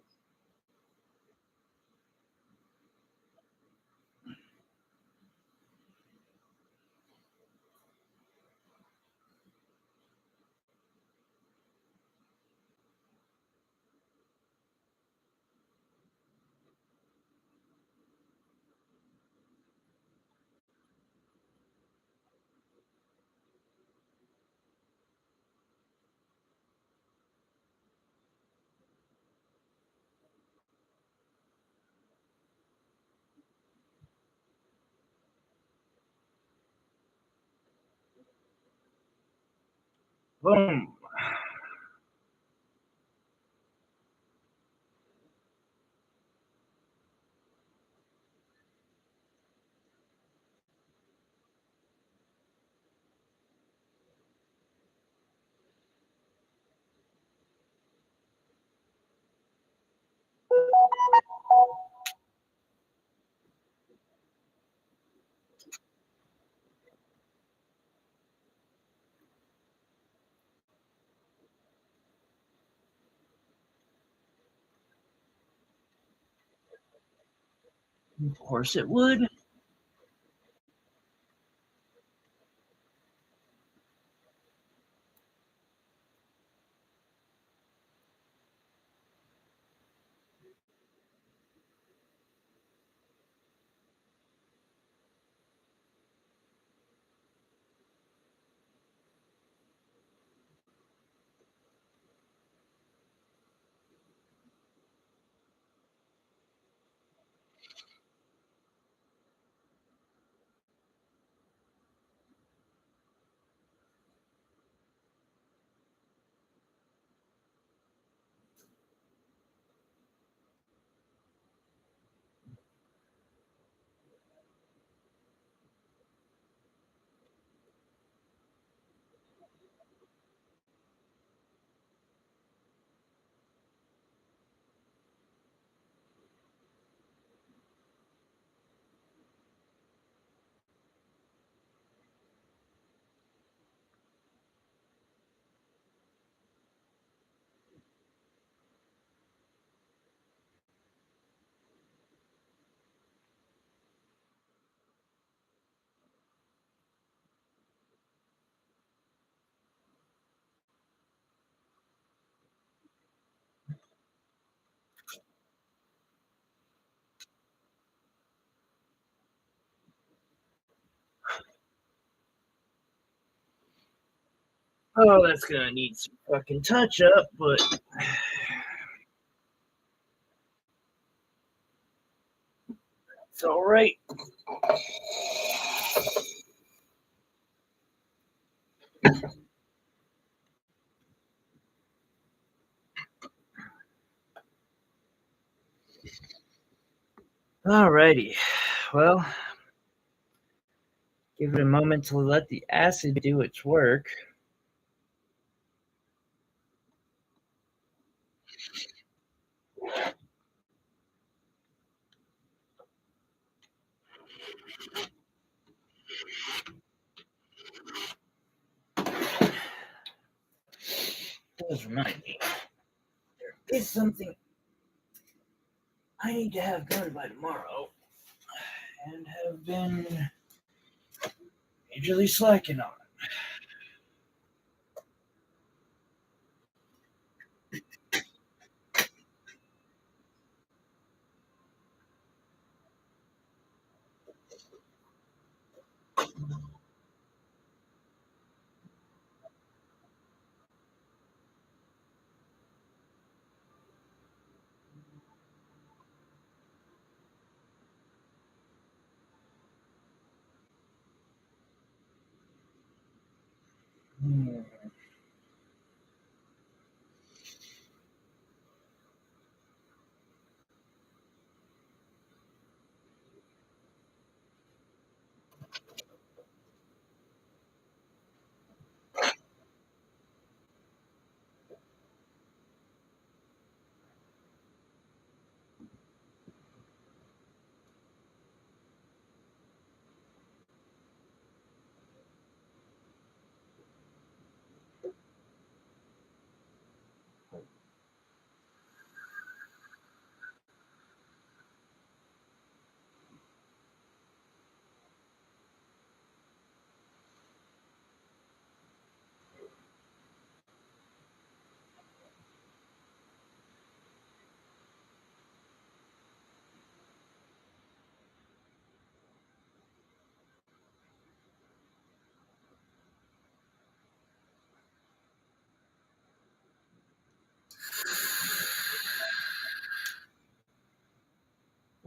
Boom. Of course it would. Oh, that's gonna need some fucking touch up, but it's all right. Alrighty. Well, give it a moment to let the acid do its work. Does remind me, there is something I need to have done by tomorrow, and have been majorly slacking on.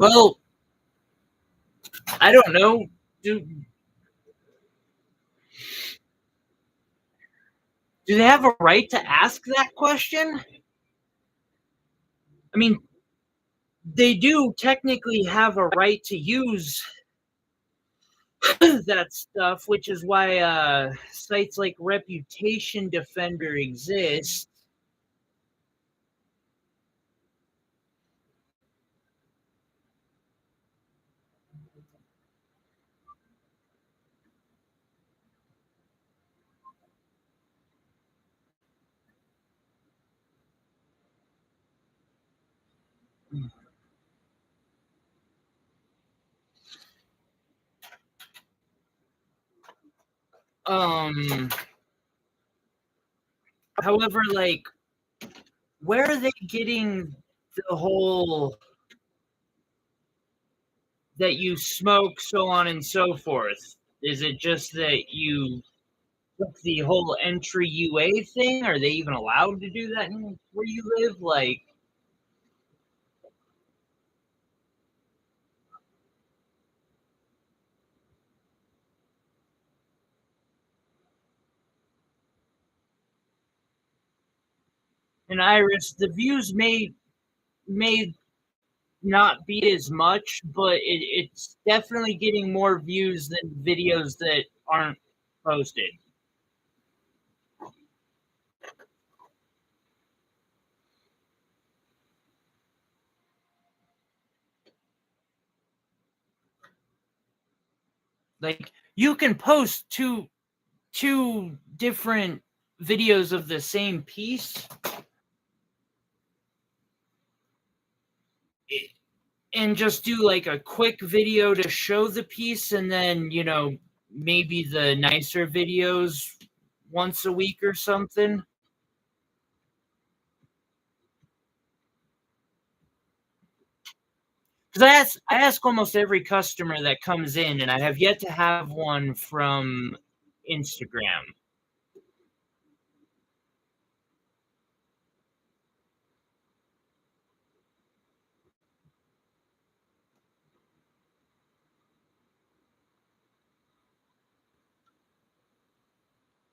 Well, I don't know. Do they have a right to ask that question? I mean, they do technically have a right to use that stuff, which is why sites like Reputation Defender exist. Um, However, like, where are they getting the whole that you smoke, so on and so forth? Is it just that you took the whole entry UA thing? Are they even allowed to do that where you live? Like, in Iris, the views may not be as much, but it's definitely getting more views than videos that aren't posted. Like, you can post two different videos of the same piece and just do like a quick video to show the piece, and then maybe the nicer videos once a week or something. Because I ask almost every customer that comes in, and I have yet to have one from Instagram.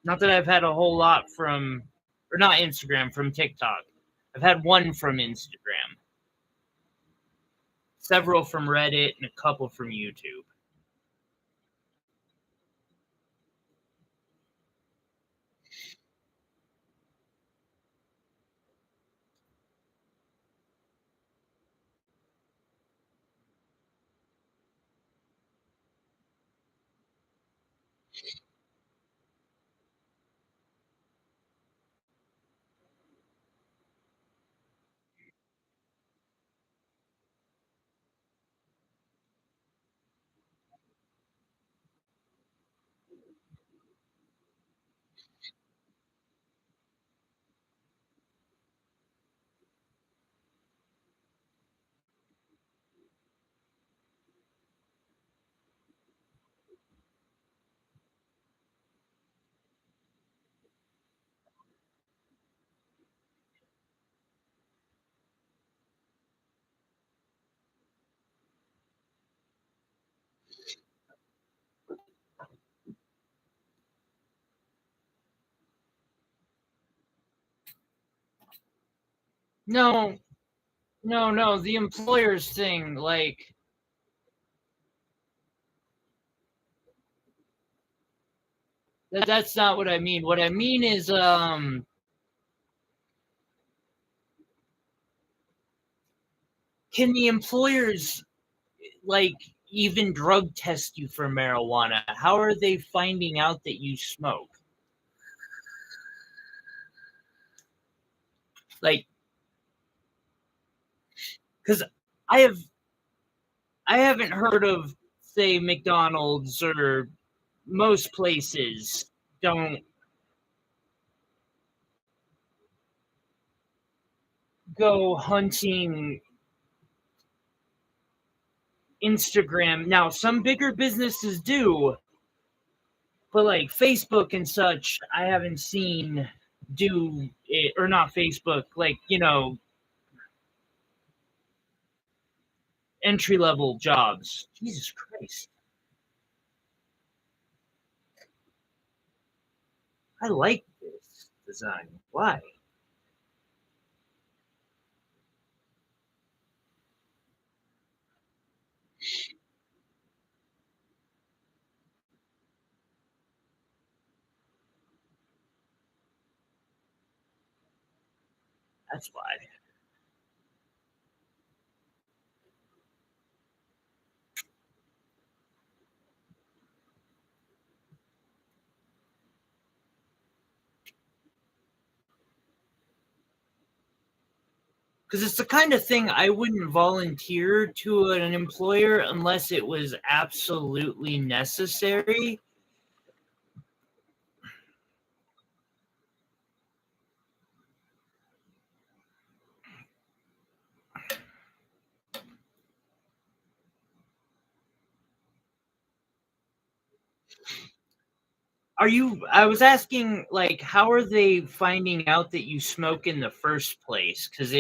Not that I've had a whole lot from, or not Instagram, from TikTok. I've had one from Instagram. several from Reddit and a couple from YouTube. No, no, the employers thing, like that's not what I mean. What I mean is can the employers like even drug test you for marijuana? How are they finding out that you smoke? Like, because I have I haven't heard of, say, McDonald's or most places don't go hunting Instagram. Now, some bigger businesses do, but like Facebook and such, I haven't seen do it, or not Facebook, like, entry level jobs. Jesus Christ. I like this design. Why? That's why. Because it's the kind of thing I wouldn't volunteer to an employer unless it was absolutely necessary. I was asking, like, how are they finding out that you smoke in the first place? Because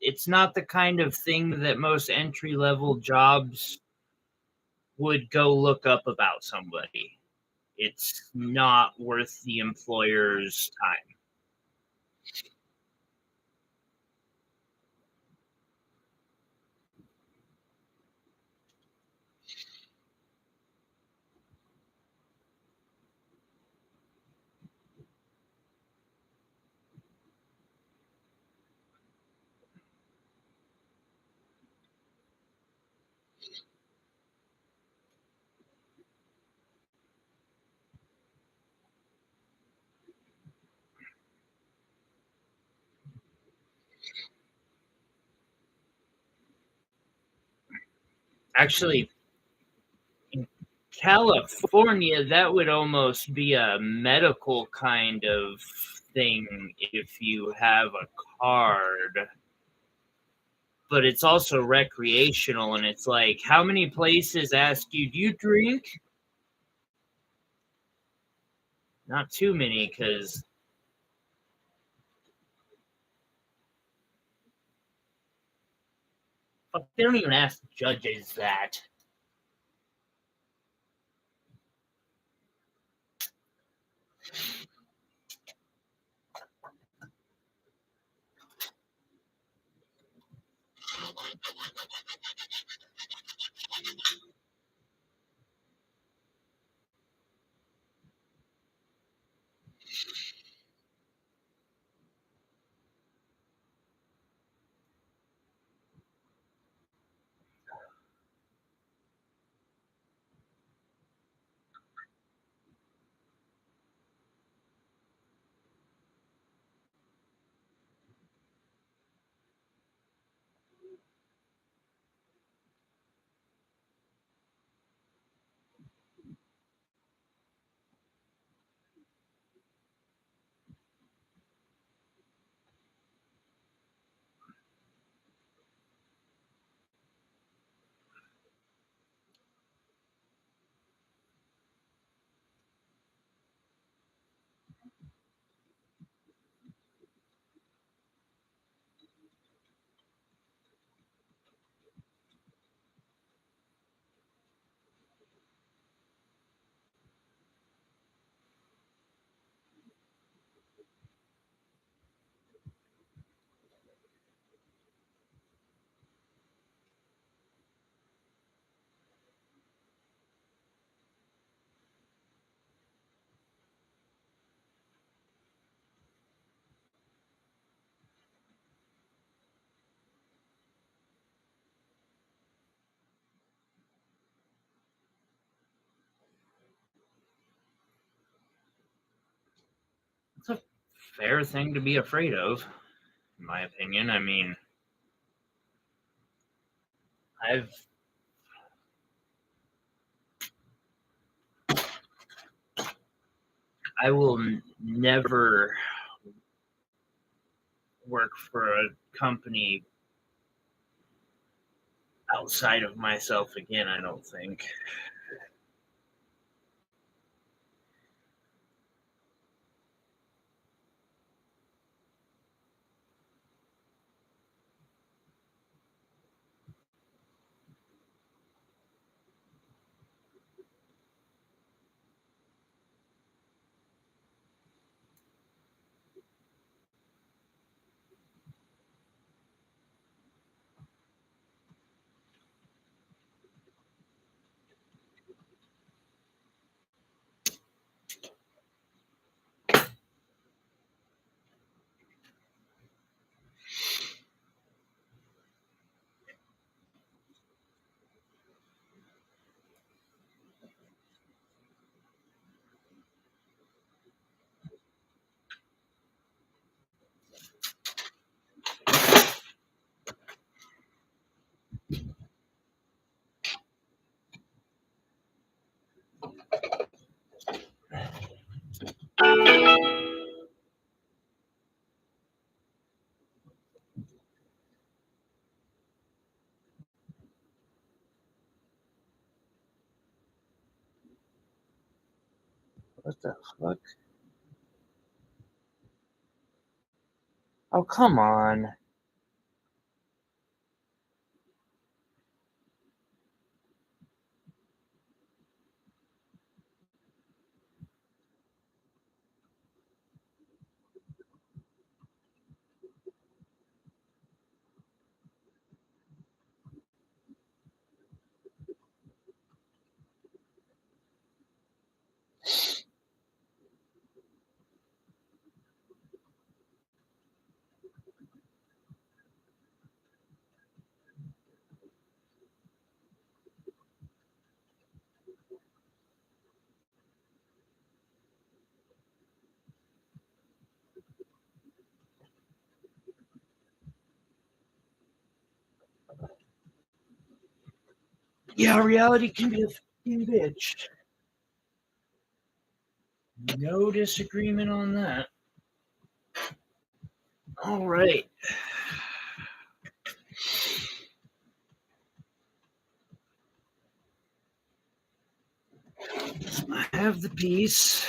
it's not the kind of thing that most entry level jobs would go look up about somebody. It's not worth the employer's time. Actually, in California, that would almost be a medical kind of thing if you have a card. But it's also recreational, and it's like, how many places ask you, do you drink? Not too many, because they don't even ask judges that. fair thing to be afraid of, in my opinion. I mean, I will never work for a company outside of myself again, I don't think. What the fuck? Oh, come on. Yeah, reality can be a fucking bitch. No disagreement on that. All right. I have the piece.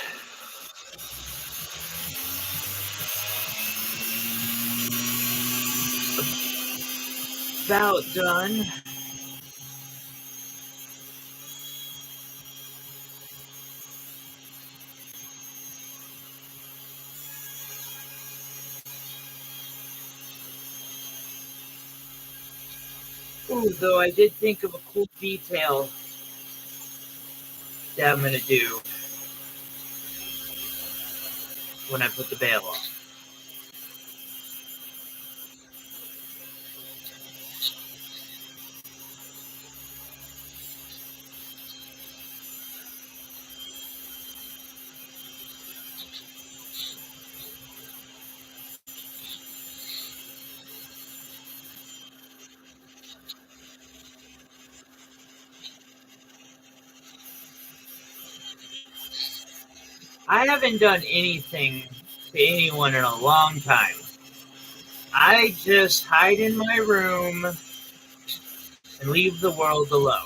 About done. Ooh, though I did think of a cool detail that I'm gonna do when I put the bail on. I haven't done anything to anyone in a long time. I just hide in my room and leave the world alone.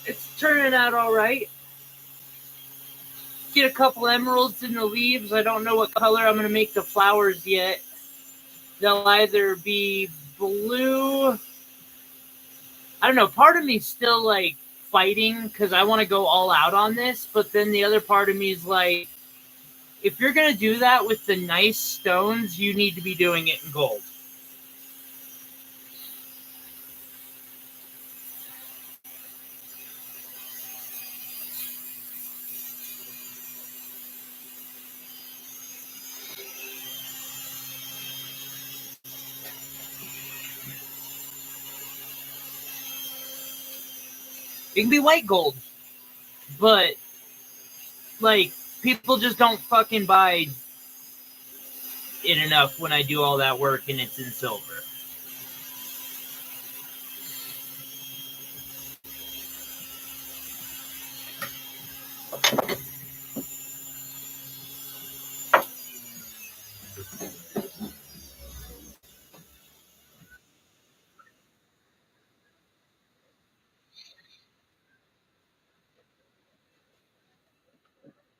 It's turning out all right. Get a couple emeralds in the leaves. I don't know what color I'm going to make the flowers yet. They'll either be blue. I don't know. Part of me's still like fighting because I want to go all out on this. But then the other part of me is like, if you're going to do that with the nice stones, you need to be doing it in gold. It can be white gold, but like people just don't fucking buy it enough when I do all that work and it's in silver.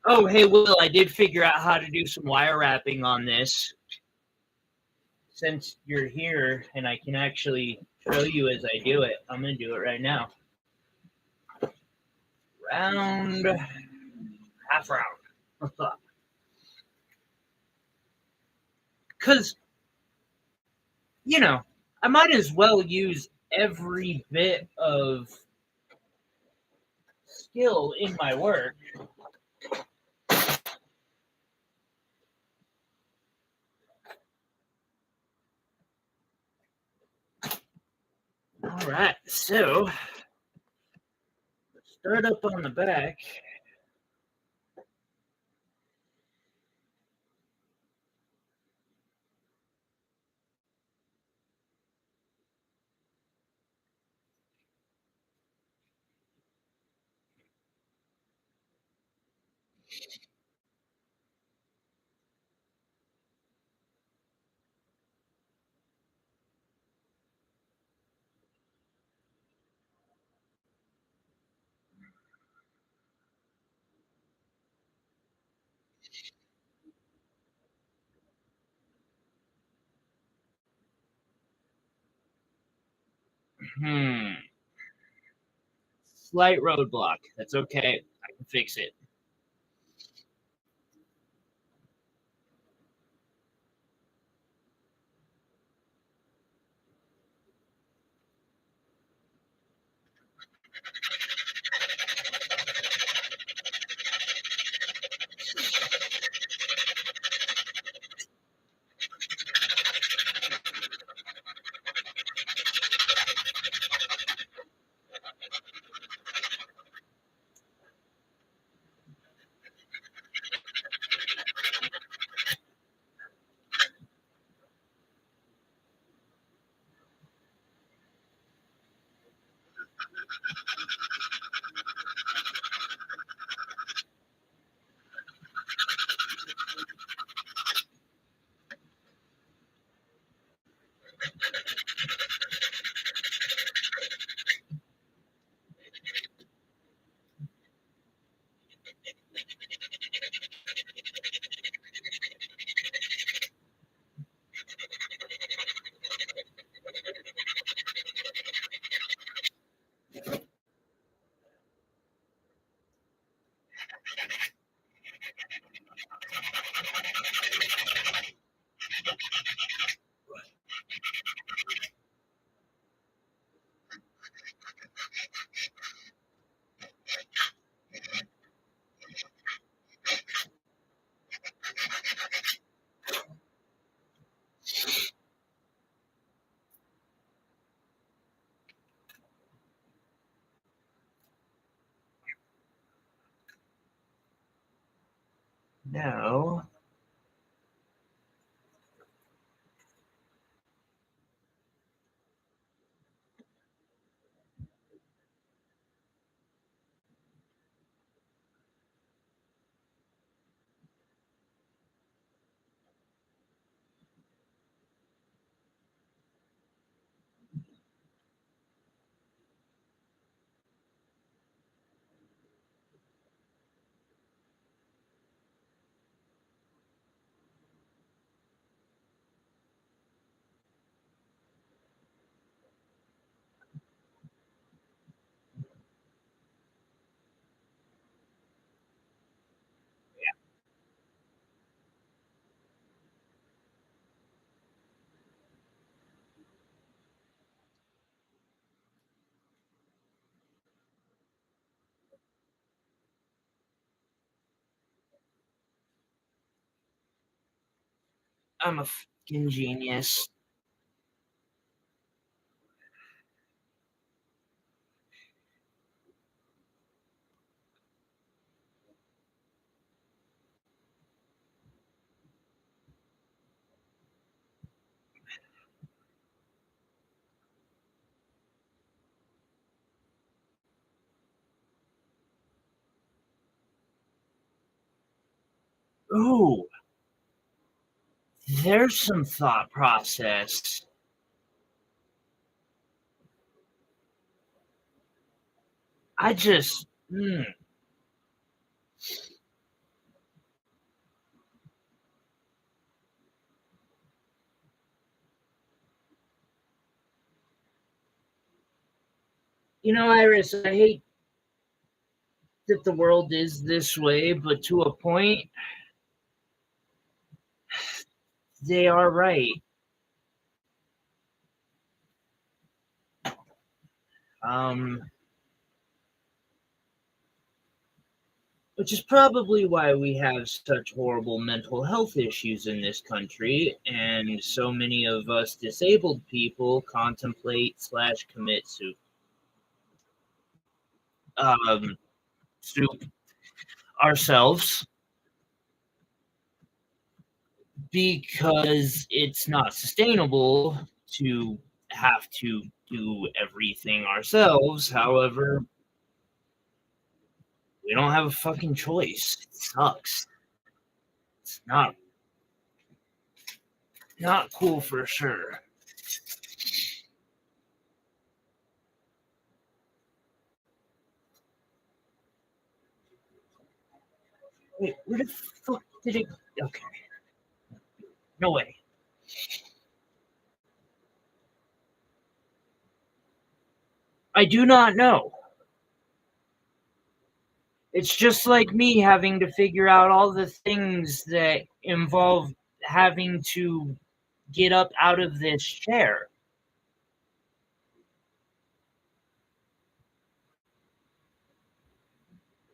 Oh, hey, Will, I did figure out how to do some wire wrapping on this. Since you're here and I can actually show you as I do it, I'm going to do it right now. Round, half round. Because, you know, I might as well use every bit of skill in my work. All right, so start up on the back. Slight roadblock. That's okay. I can fix it. Now, I'm a fucking genius. Ooh, there's some thought process. I just, Iris, I hate that the world is this way, but to a point, they are right. Um, which is probably why we have such horrible mental health issues in this country, and so many of us disabled people contemplate slash commit um, soup ourselves because it's not sustainable to have to do everything ourselves. However, we don't have a fucking choice. It sucks. It's not cool for sure. Wait, where the fuck did it? Okay, no way. I do not know. It's just like me having to figure out all the things that involve having to get up out of this chair.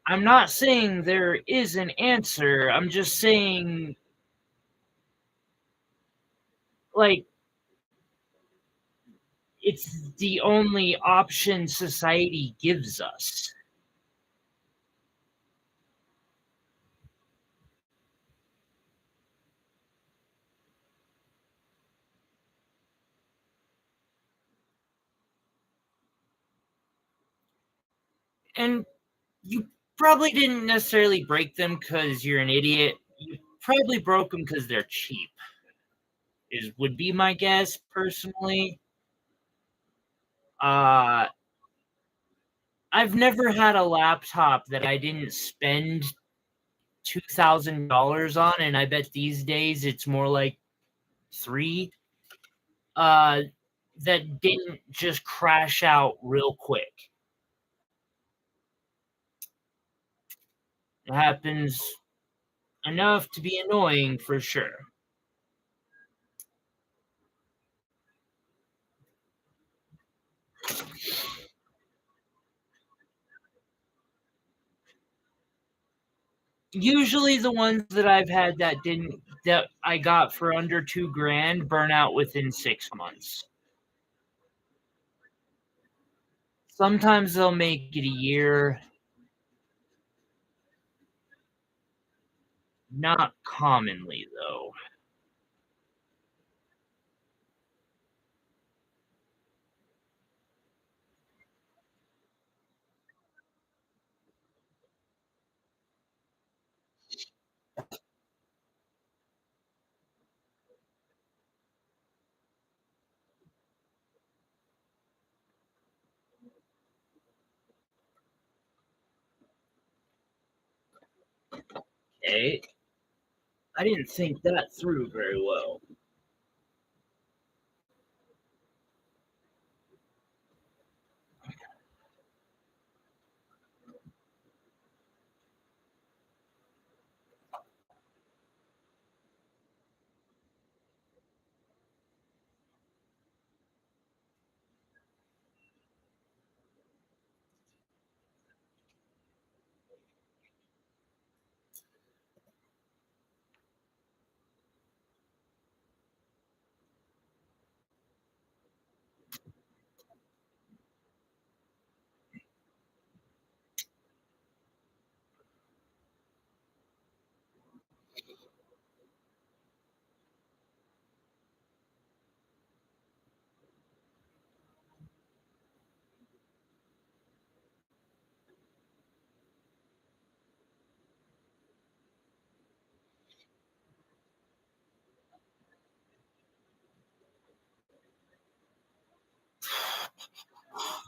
I'm not saying there is an answer. I'm just saying, like, it's the only option society gives us. And you probably didn't necessarily break them because you're an idiot. You probably broke them because they're cheap, would be my guess personally. Uh, I've never had a laptop that I didn't spend $2,000 on, and I bet these days it's more like three. Uh, that didn't just crash out real quick. It happens enough to be annoying for sure. Usually the ones that I've had that I got for under $2,000 burn out within 6 months. Sometimes they'll make it a year. Not commonly though. Okay. I didn't think that through very well.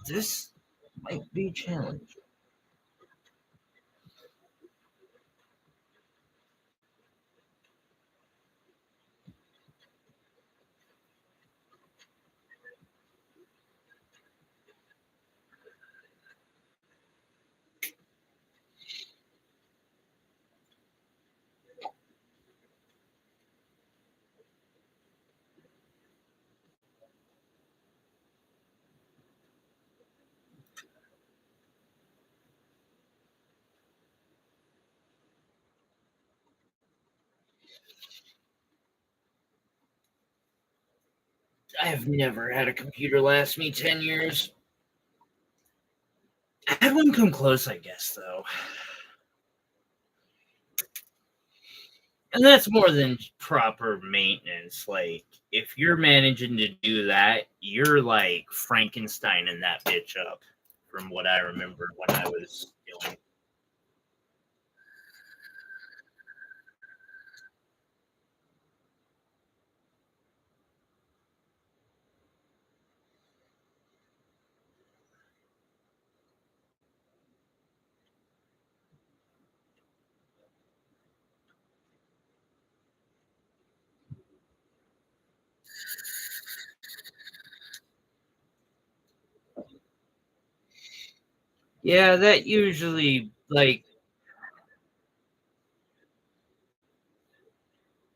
This might be challenging. I've never had a computer last me 10 years. I had one come close, I guess, though. And that's more than proper maintenance. Like, if you're managing to do that, you're like Frankensteining that bitch up, from what I remember when I was doing. Yeah, that usually, like,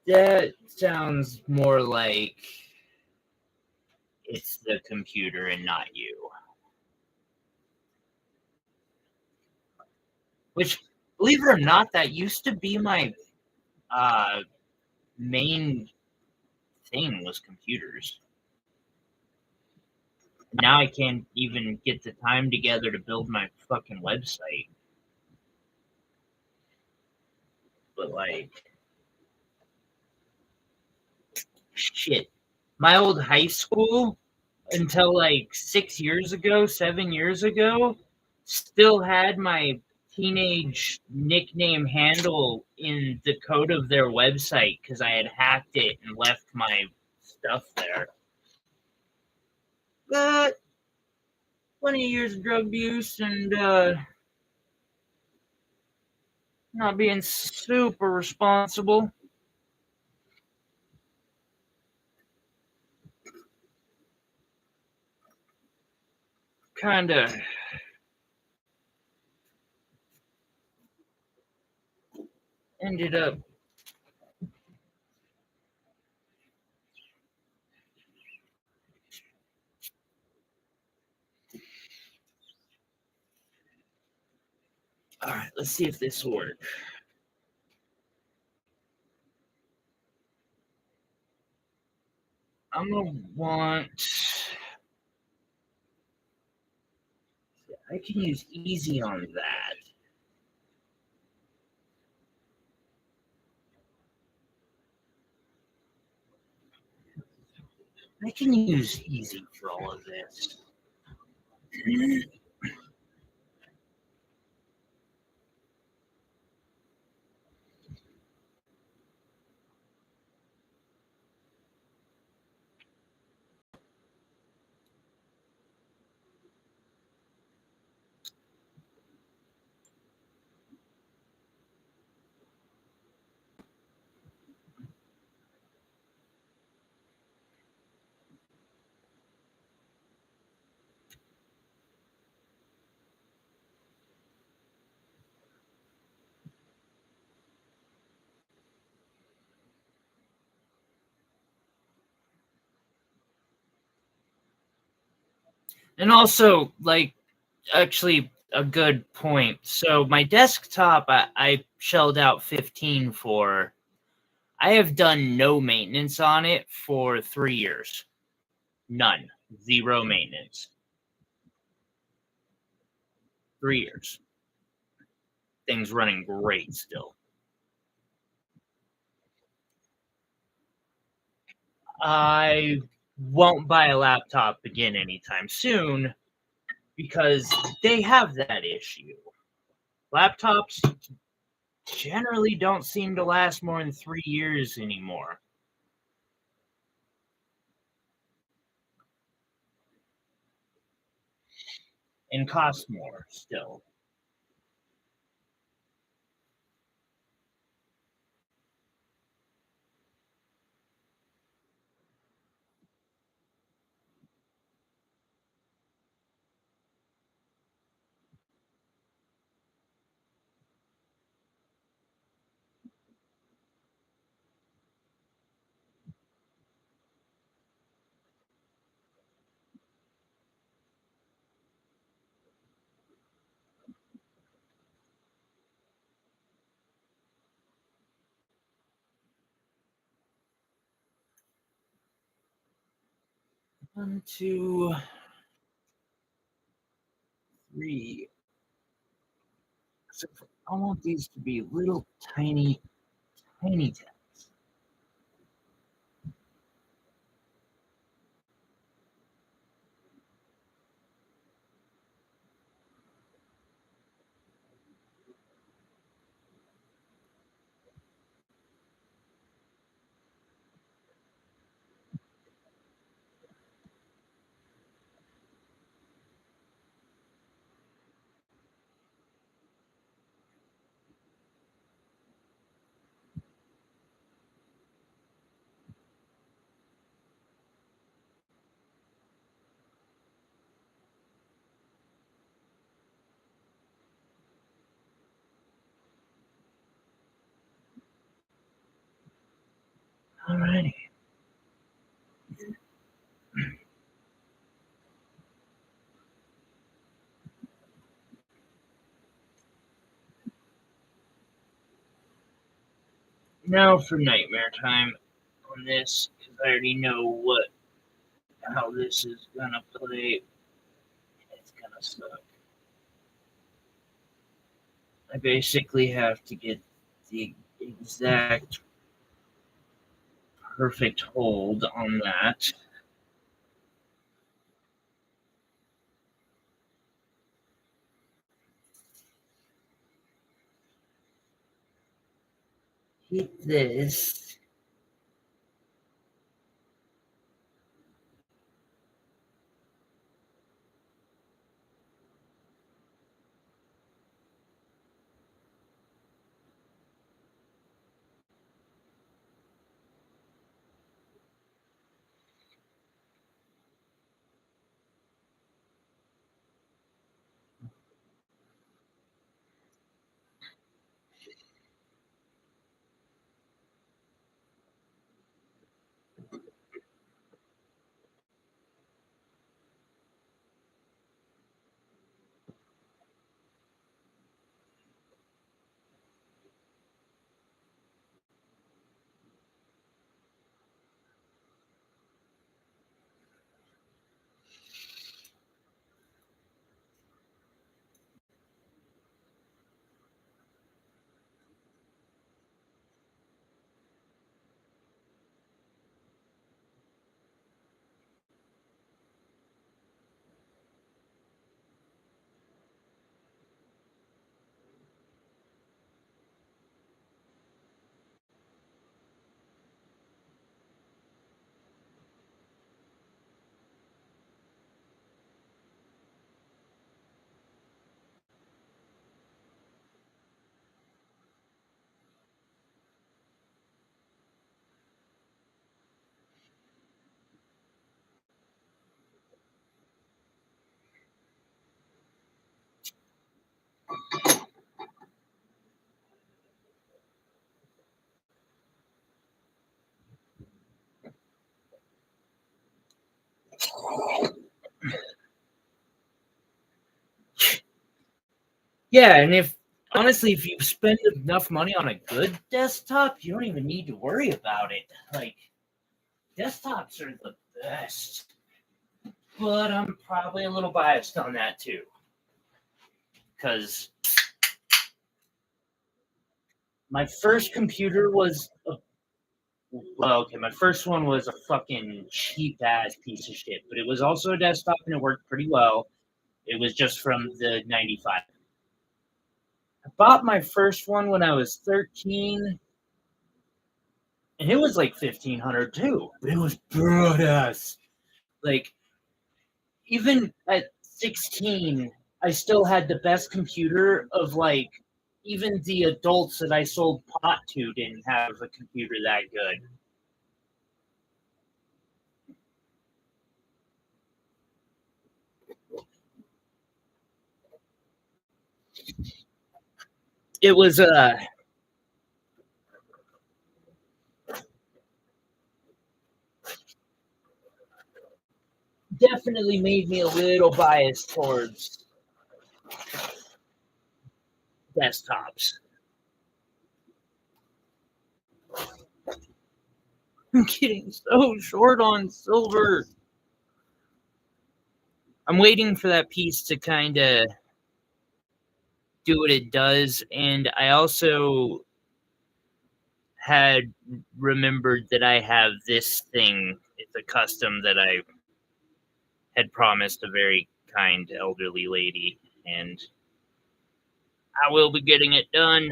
that sounds more like it's the computer and not you. Which, believe it or not, that used to be my main thing was computers. Now I can't even get the time together to build my fucking website. But like, shit. My old high school, until like 6 years ago, 7 years ago, still had my teenage nickname handle in the code of their website because I had hacked it and left my stuff there. But 20 years of drug abuse and not being super responsible. Kind of ended up all right, let's see if this works. I'm gonna want I can use easy on that. I can use easy for all of this. And also, like, actually, a good point. So my desktop, I shelled out 15 for. I have done no maintenance on it for 3 years. None. Zero maintenance. 3 years. Things running great still. I won't buy a laptop again anytime soon because they have that issue. Laptops generally don't seem to last more than 3 years anymore. and cost more still. One, two, three. So I want these to be little tiny, tiny tabs. Alrighty. Now for nightmare time on this, because I already know how this is gonna play. It's gonna suck. I basically have to get the exact perfect hold on that. Hit this. Yeah, and if you spend enough money on a good desktop, you don't even need to worry about it. Like, desktops are the best. But I'm probably a little biased on that too. Because my first computer was my first one was a fucking cheap ass piece of shit, but it was also a desktop and it worked pretty well. It was just from the 95. I bought my first one when I was 13, and it was like 1500 too, but it was badass. Like, even at 16, I still had the best computer of like even the adults that I sold pot to didn't have a computer that good. It was definitely made me a little biased towards desktops. I'm getting so short on silver. I'm waiting for that piece to kind of do what it does, and I also had remembered that I have this thing. It's a custom that I had promised a very kind elderly lady, and I will be getting it done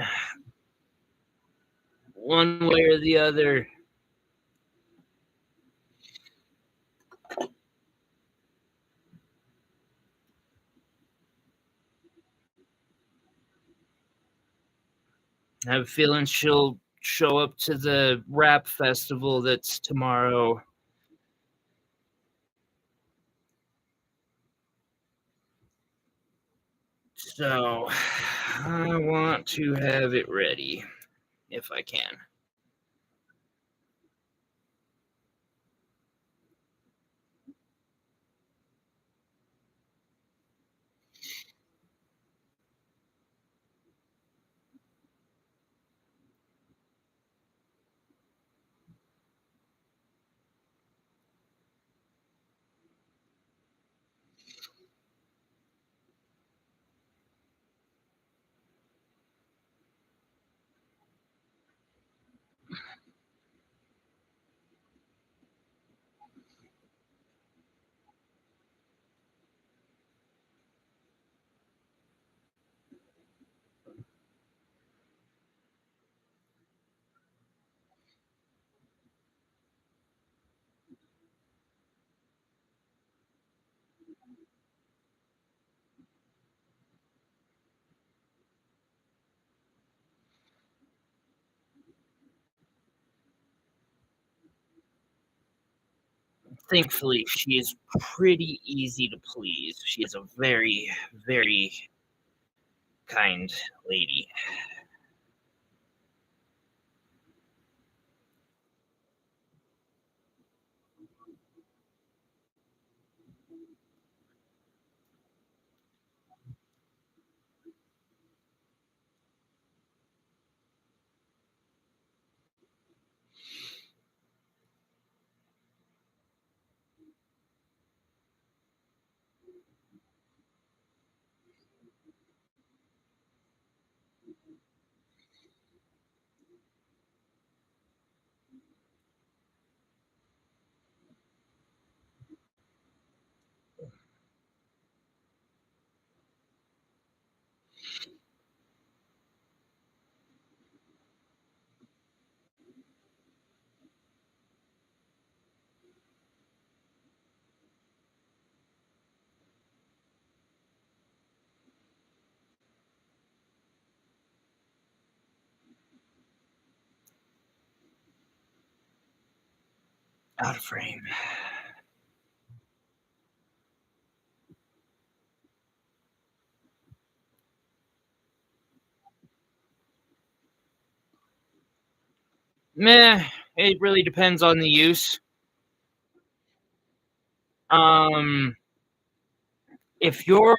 one way or the other. I have a feeling she'll show up to the rap festival that's tomorrow. So I want to have it ready if I can. Thankfully, she is pretty easy to please. She is a very, very kind lady. Out of frame. Meh, it really depends on the use. Um, if you're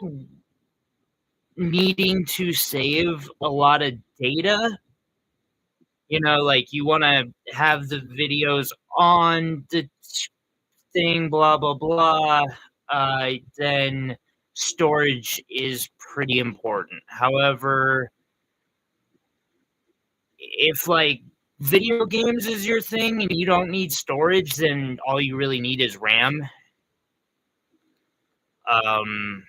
needing to save a lot of data, like you want to have the videos on the thing, blah, blah, blah, then storage is pretty important. However, if like video games is your thing and you don't need storage, then all you really need is RAM. Um,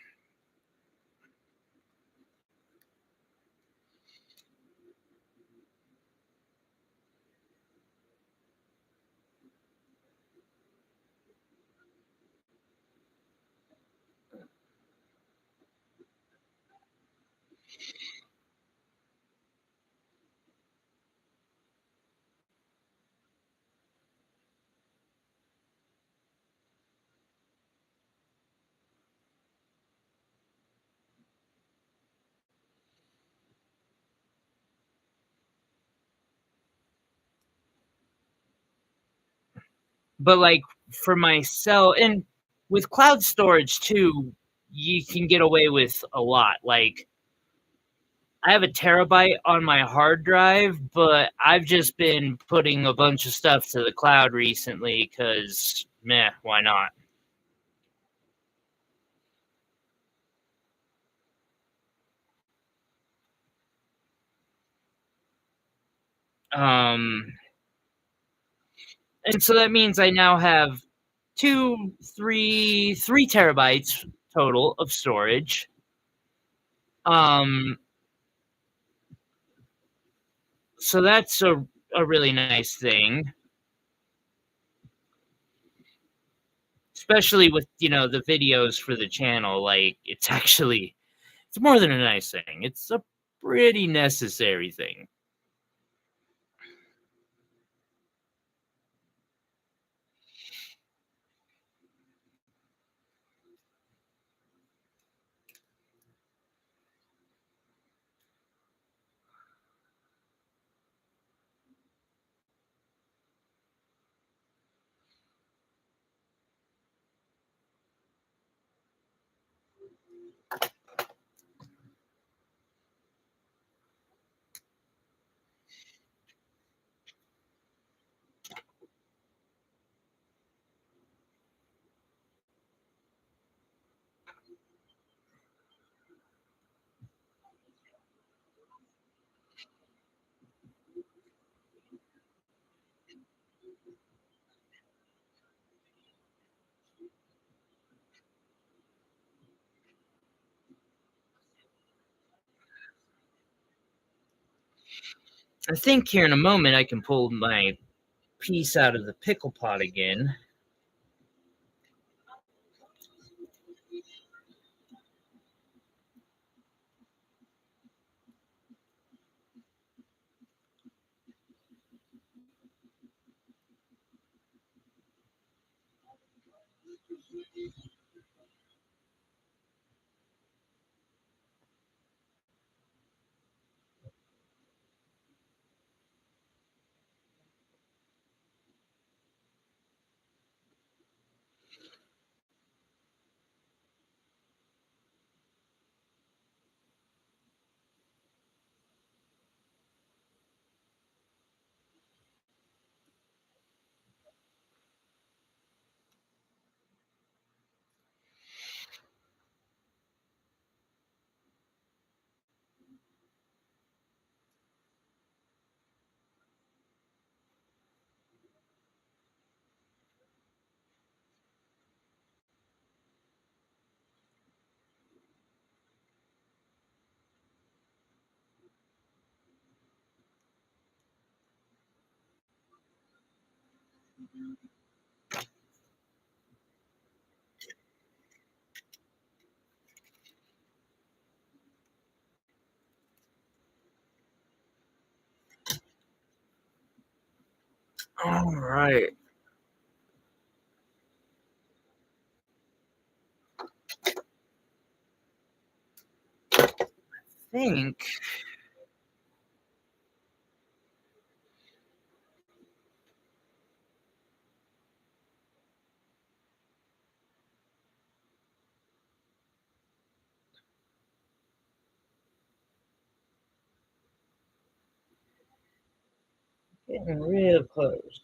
But like for myself, and with cloud storage too, you can get away with a lot. Like I have a terabyte on my hard drive, but I've just been putting a bunch of stuff to the cloud recently because, meh, why not? Um, and so that means I now have three terabytes total of storage. Um, so that's a really nice thing, especially with the videos for the channel. Like it's more than a nice thing. It's a pretty necessary thing. I think here in a moment I can pull my piece out of the pickle pot again. All right. I think getting real close.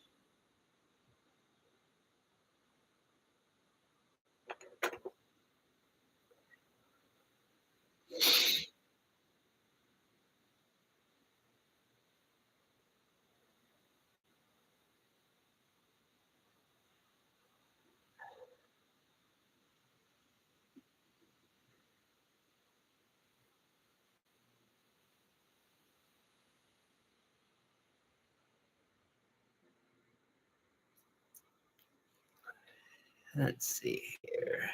Let's see here.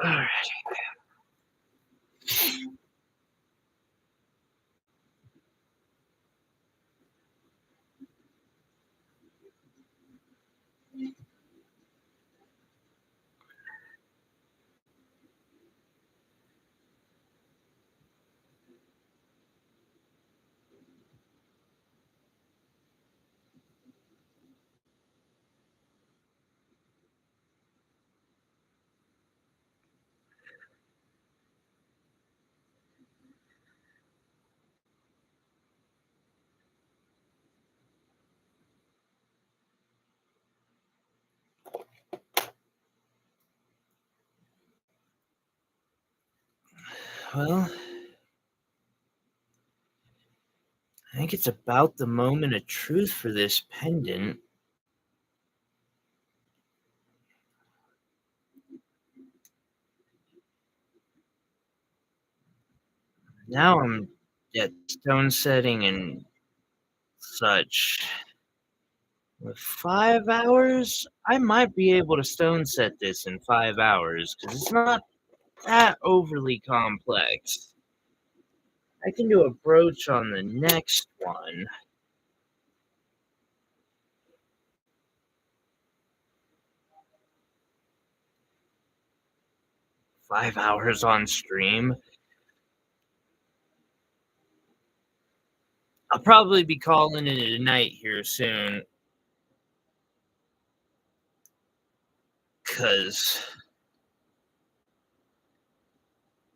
All right. Well, I think it's about the moment of truth for this pendant. Now I'm at stone setting and such. With 5 hours, I might be able to stone set this in 5 hours because it's not that overly complex. I can do a brooch on the next one. 5 hours on stream. I'll probably be calling it a night here soon. Because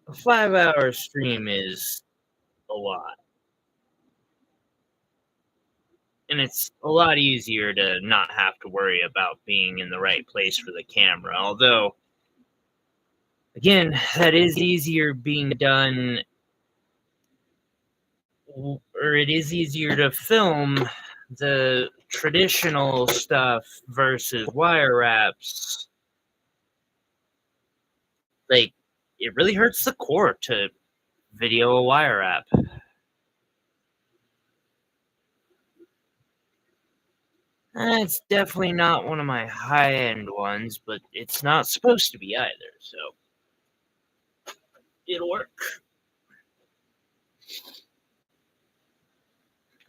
a 5 hour stream is a lot. And it's a lot easier to not have to worry about being in the right place for the camera. Although, again, that is easier being done, or it is easier to film the traditional stuff versus wire wraps. Like, it really hurts the core to video a wire wrap. It's definitely not one of my high-end ones, but it's not supposed to be either, so it'll work.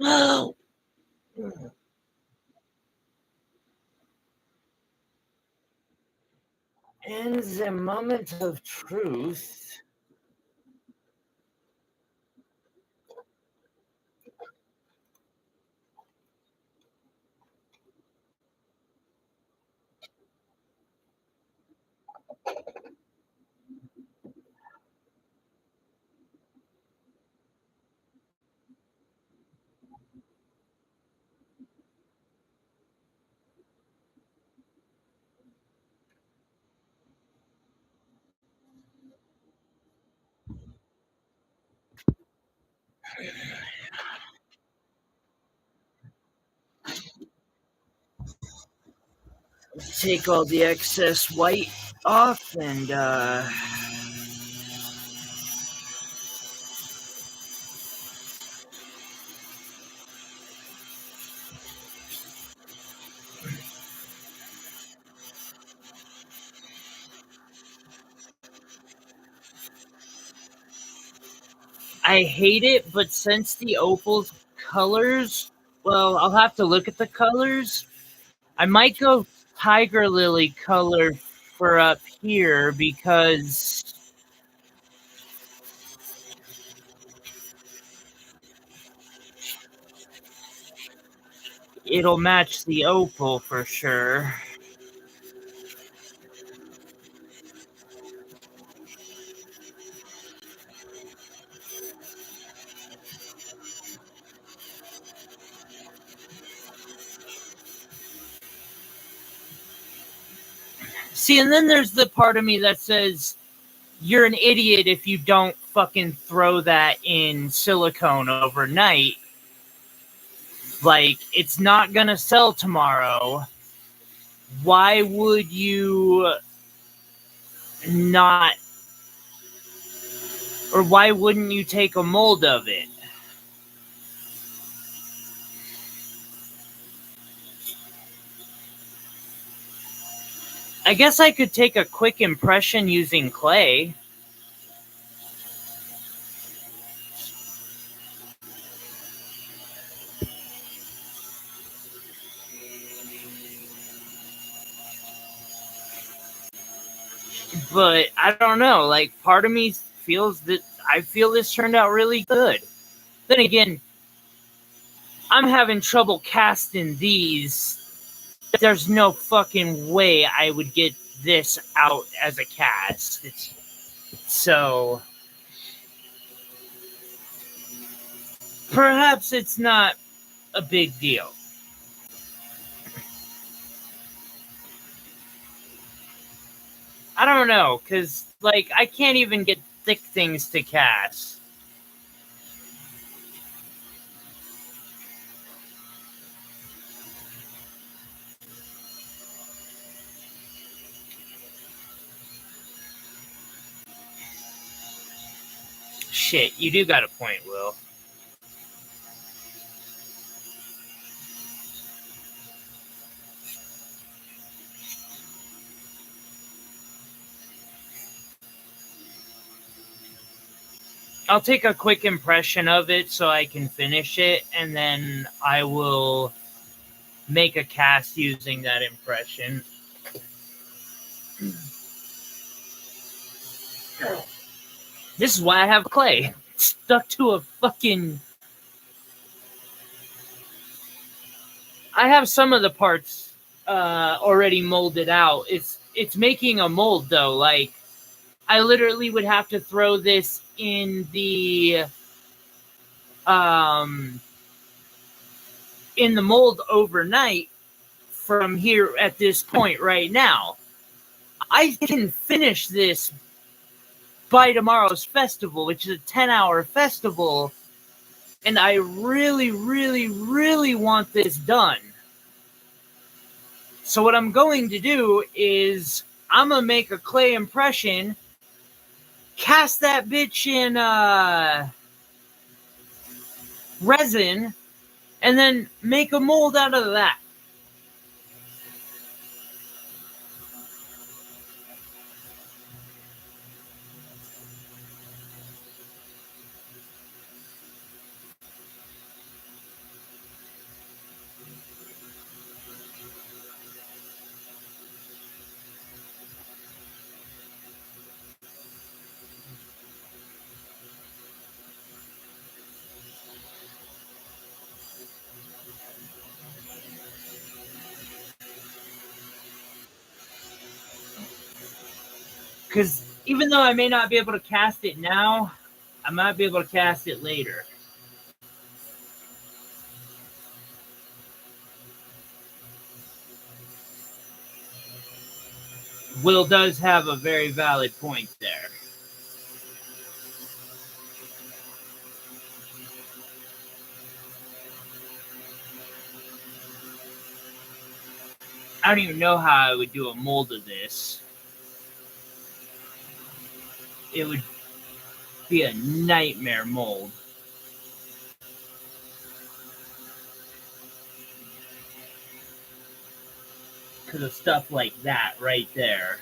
Oh! And the moment of truth. Take all the excess white off and I hate it, but since the opal's colors, well, I'll have to look at the colors. I might go tiger lily color for up here because it'll match the opal for sure. See, and then there's the part of me that says, you're an idiot if you don't fucking throw that in silicone overnight. Like, it's not gonna sell tomorrow. Why would you not, or why wouldn't you take a mold of it? I guess I could take a quick impression using clay. But I don't know, like, part of me feels that I feel this turned out really good. Then again, I'm having trouble casting these. There's no fucking way I would get this out as a cast. So perhaps it's not a big deal. I don't know, because, like, I can't even get thick things to cast. Shit, you do got a point, Will. I'll take a quick impression of it so I can finish it, and then I will make a cast using that impression. This is why I have clay. It's stuck to a fucking... I have some of the parts already molded out. It's making a mold, though. Like, I literally would have to throw this in the mold overnight from here at this point right now. I can finish this by tomorrow's festival, which is a 10-hour festival, and I really, really, really want this done. So what I'm going to do is I'm going to make a clay impression, cast that bitch in resin, and then make a mold out of that. Because even though I may not be able to cast it now, I might be able to cast it later. Will does have a very valid point there. I don't even know how I would do a mold of this. It would be a nightmare mold. Because of stuff like that right there.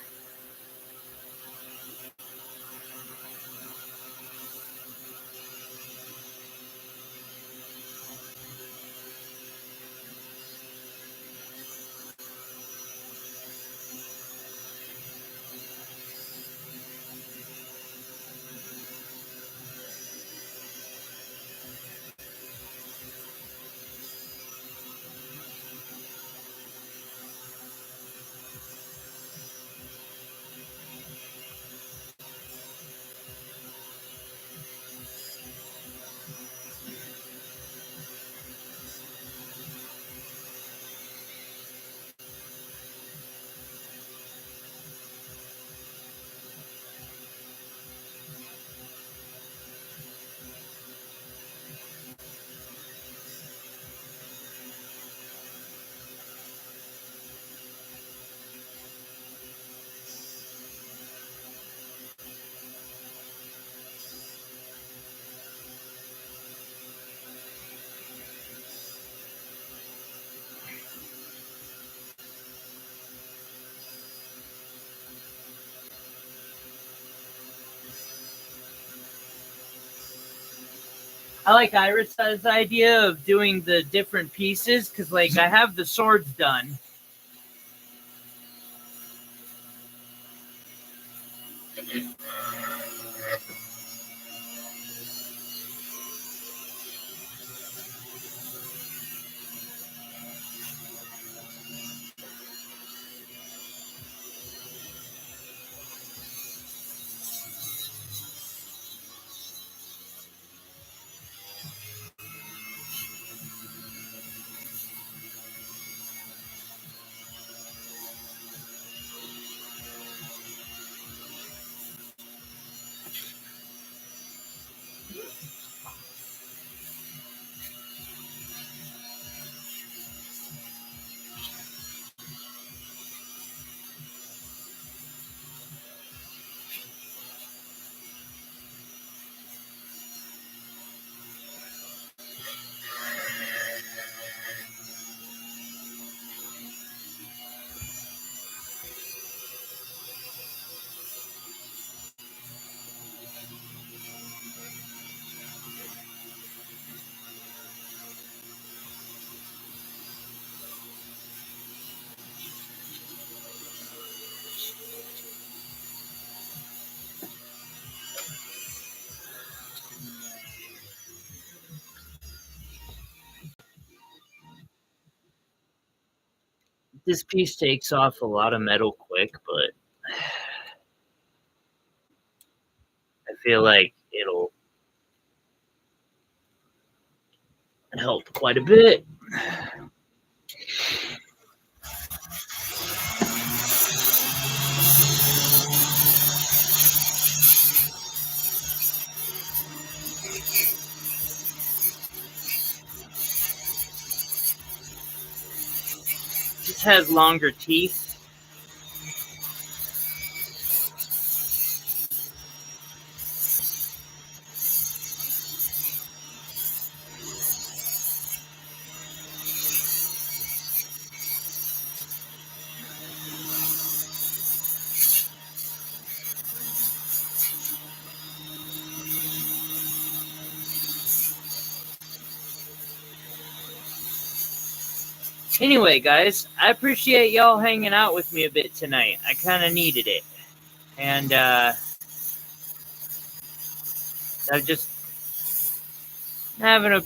I like Iris's idea of doing the different pieces because, like, I have the swords done. This piece takes off a lot of metal quick, but I feel like it'll help quite a bit. This has longer teeth. Anyway, guys, I appreciate y'all hanging out with me a bit tonight. I kind of needed it. And I've just having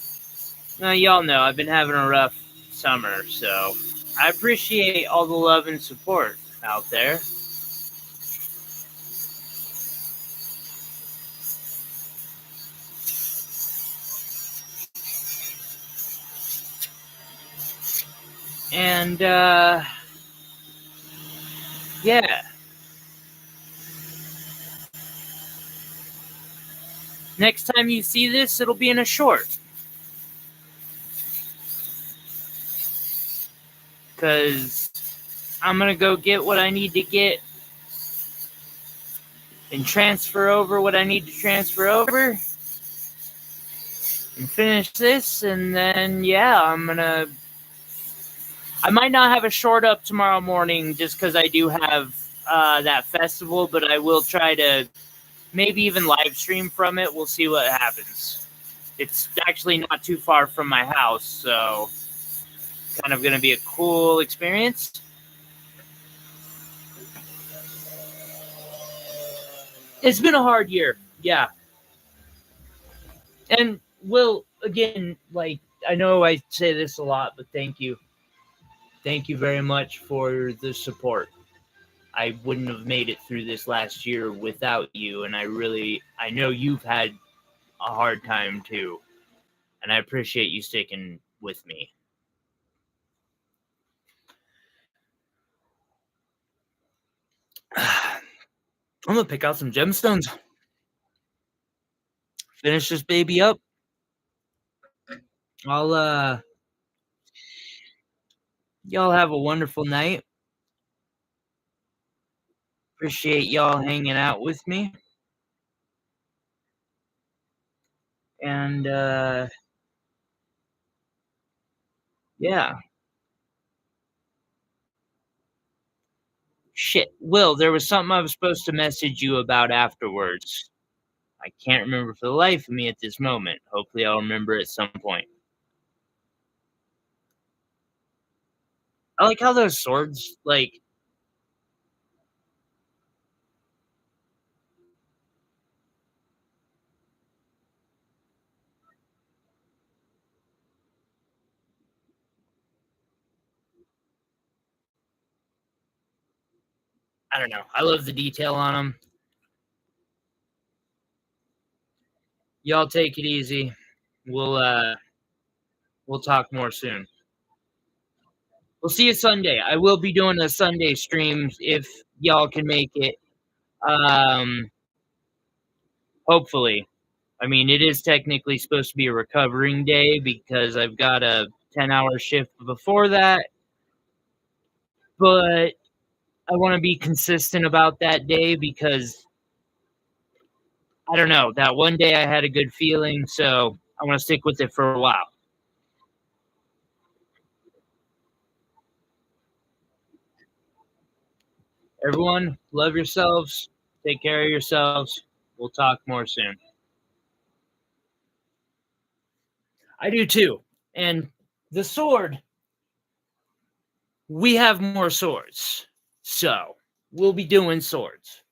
y'all know I've been having a rough summer, so I appreciate all the love and support out there. And yeah. Next time you see this, it'll be in a short. Because I'm going to go get what I need to get and transfer over what I need to transfer over and finish this. And then, yeah, I might not have a short up tomorrow morning just because I do have that festival, but I will try to maybe even live stream from it. We'll see what happens. It's actually not too far from my house, so kind of going to be a cool experience. It's been a hard year, yeah. And Will, again, like, I know I say this a lot, but thank you. Thank you very much for the support. I wouldn't have made it through this last year without you, and I know you've had a hard time too, and I appreciate you sticking with me. I'm gonna pick out some gemstones. Finish this baby up. Y'all have a wonderful night. Appreciate y'all hanging out with me. And yeah. Shit. Will, there was something I was supposed to message you about afterwards. I can't remember for the life of me at this moment. Hopefully, I'll remember at some point. I like how those swords, like, I don't know. I love the detail on them. Y'all take it easy. We'll talk more soon. We'll see you Sunday. I will be doing a Sunday stream if y'all can make it. Hopefully. I mean, it is technically supposed to be a recovering day because I've got a 10-hour shift before that. But I want to be consistent about that day because I don't know. That one day I had a good feeling, so I want to stick with it for a while. Everyone, love yourselves. Take care of yourselves. We'll talk more soon. I do too. And the sword, we have more swords. So we'll be doing swords.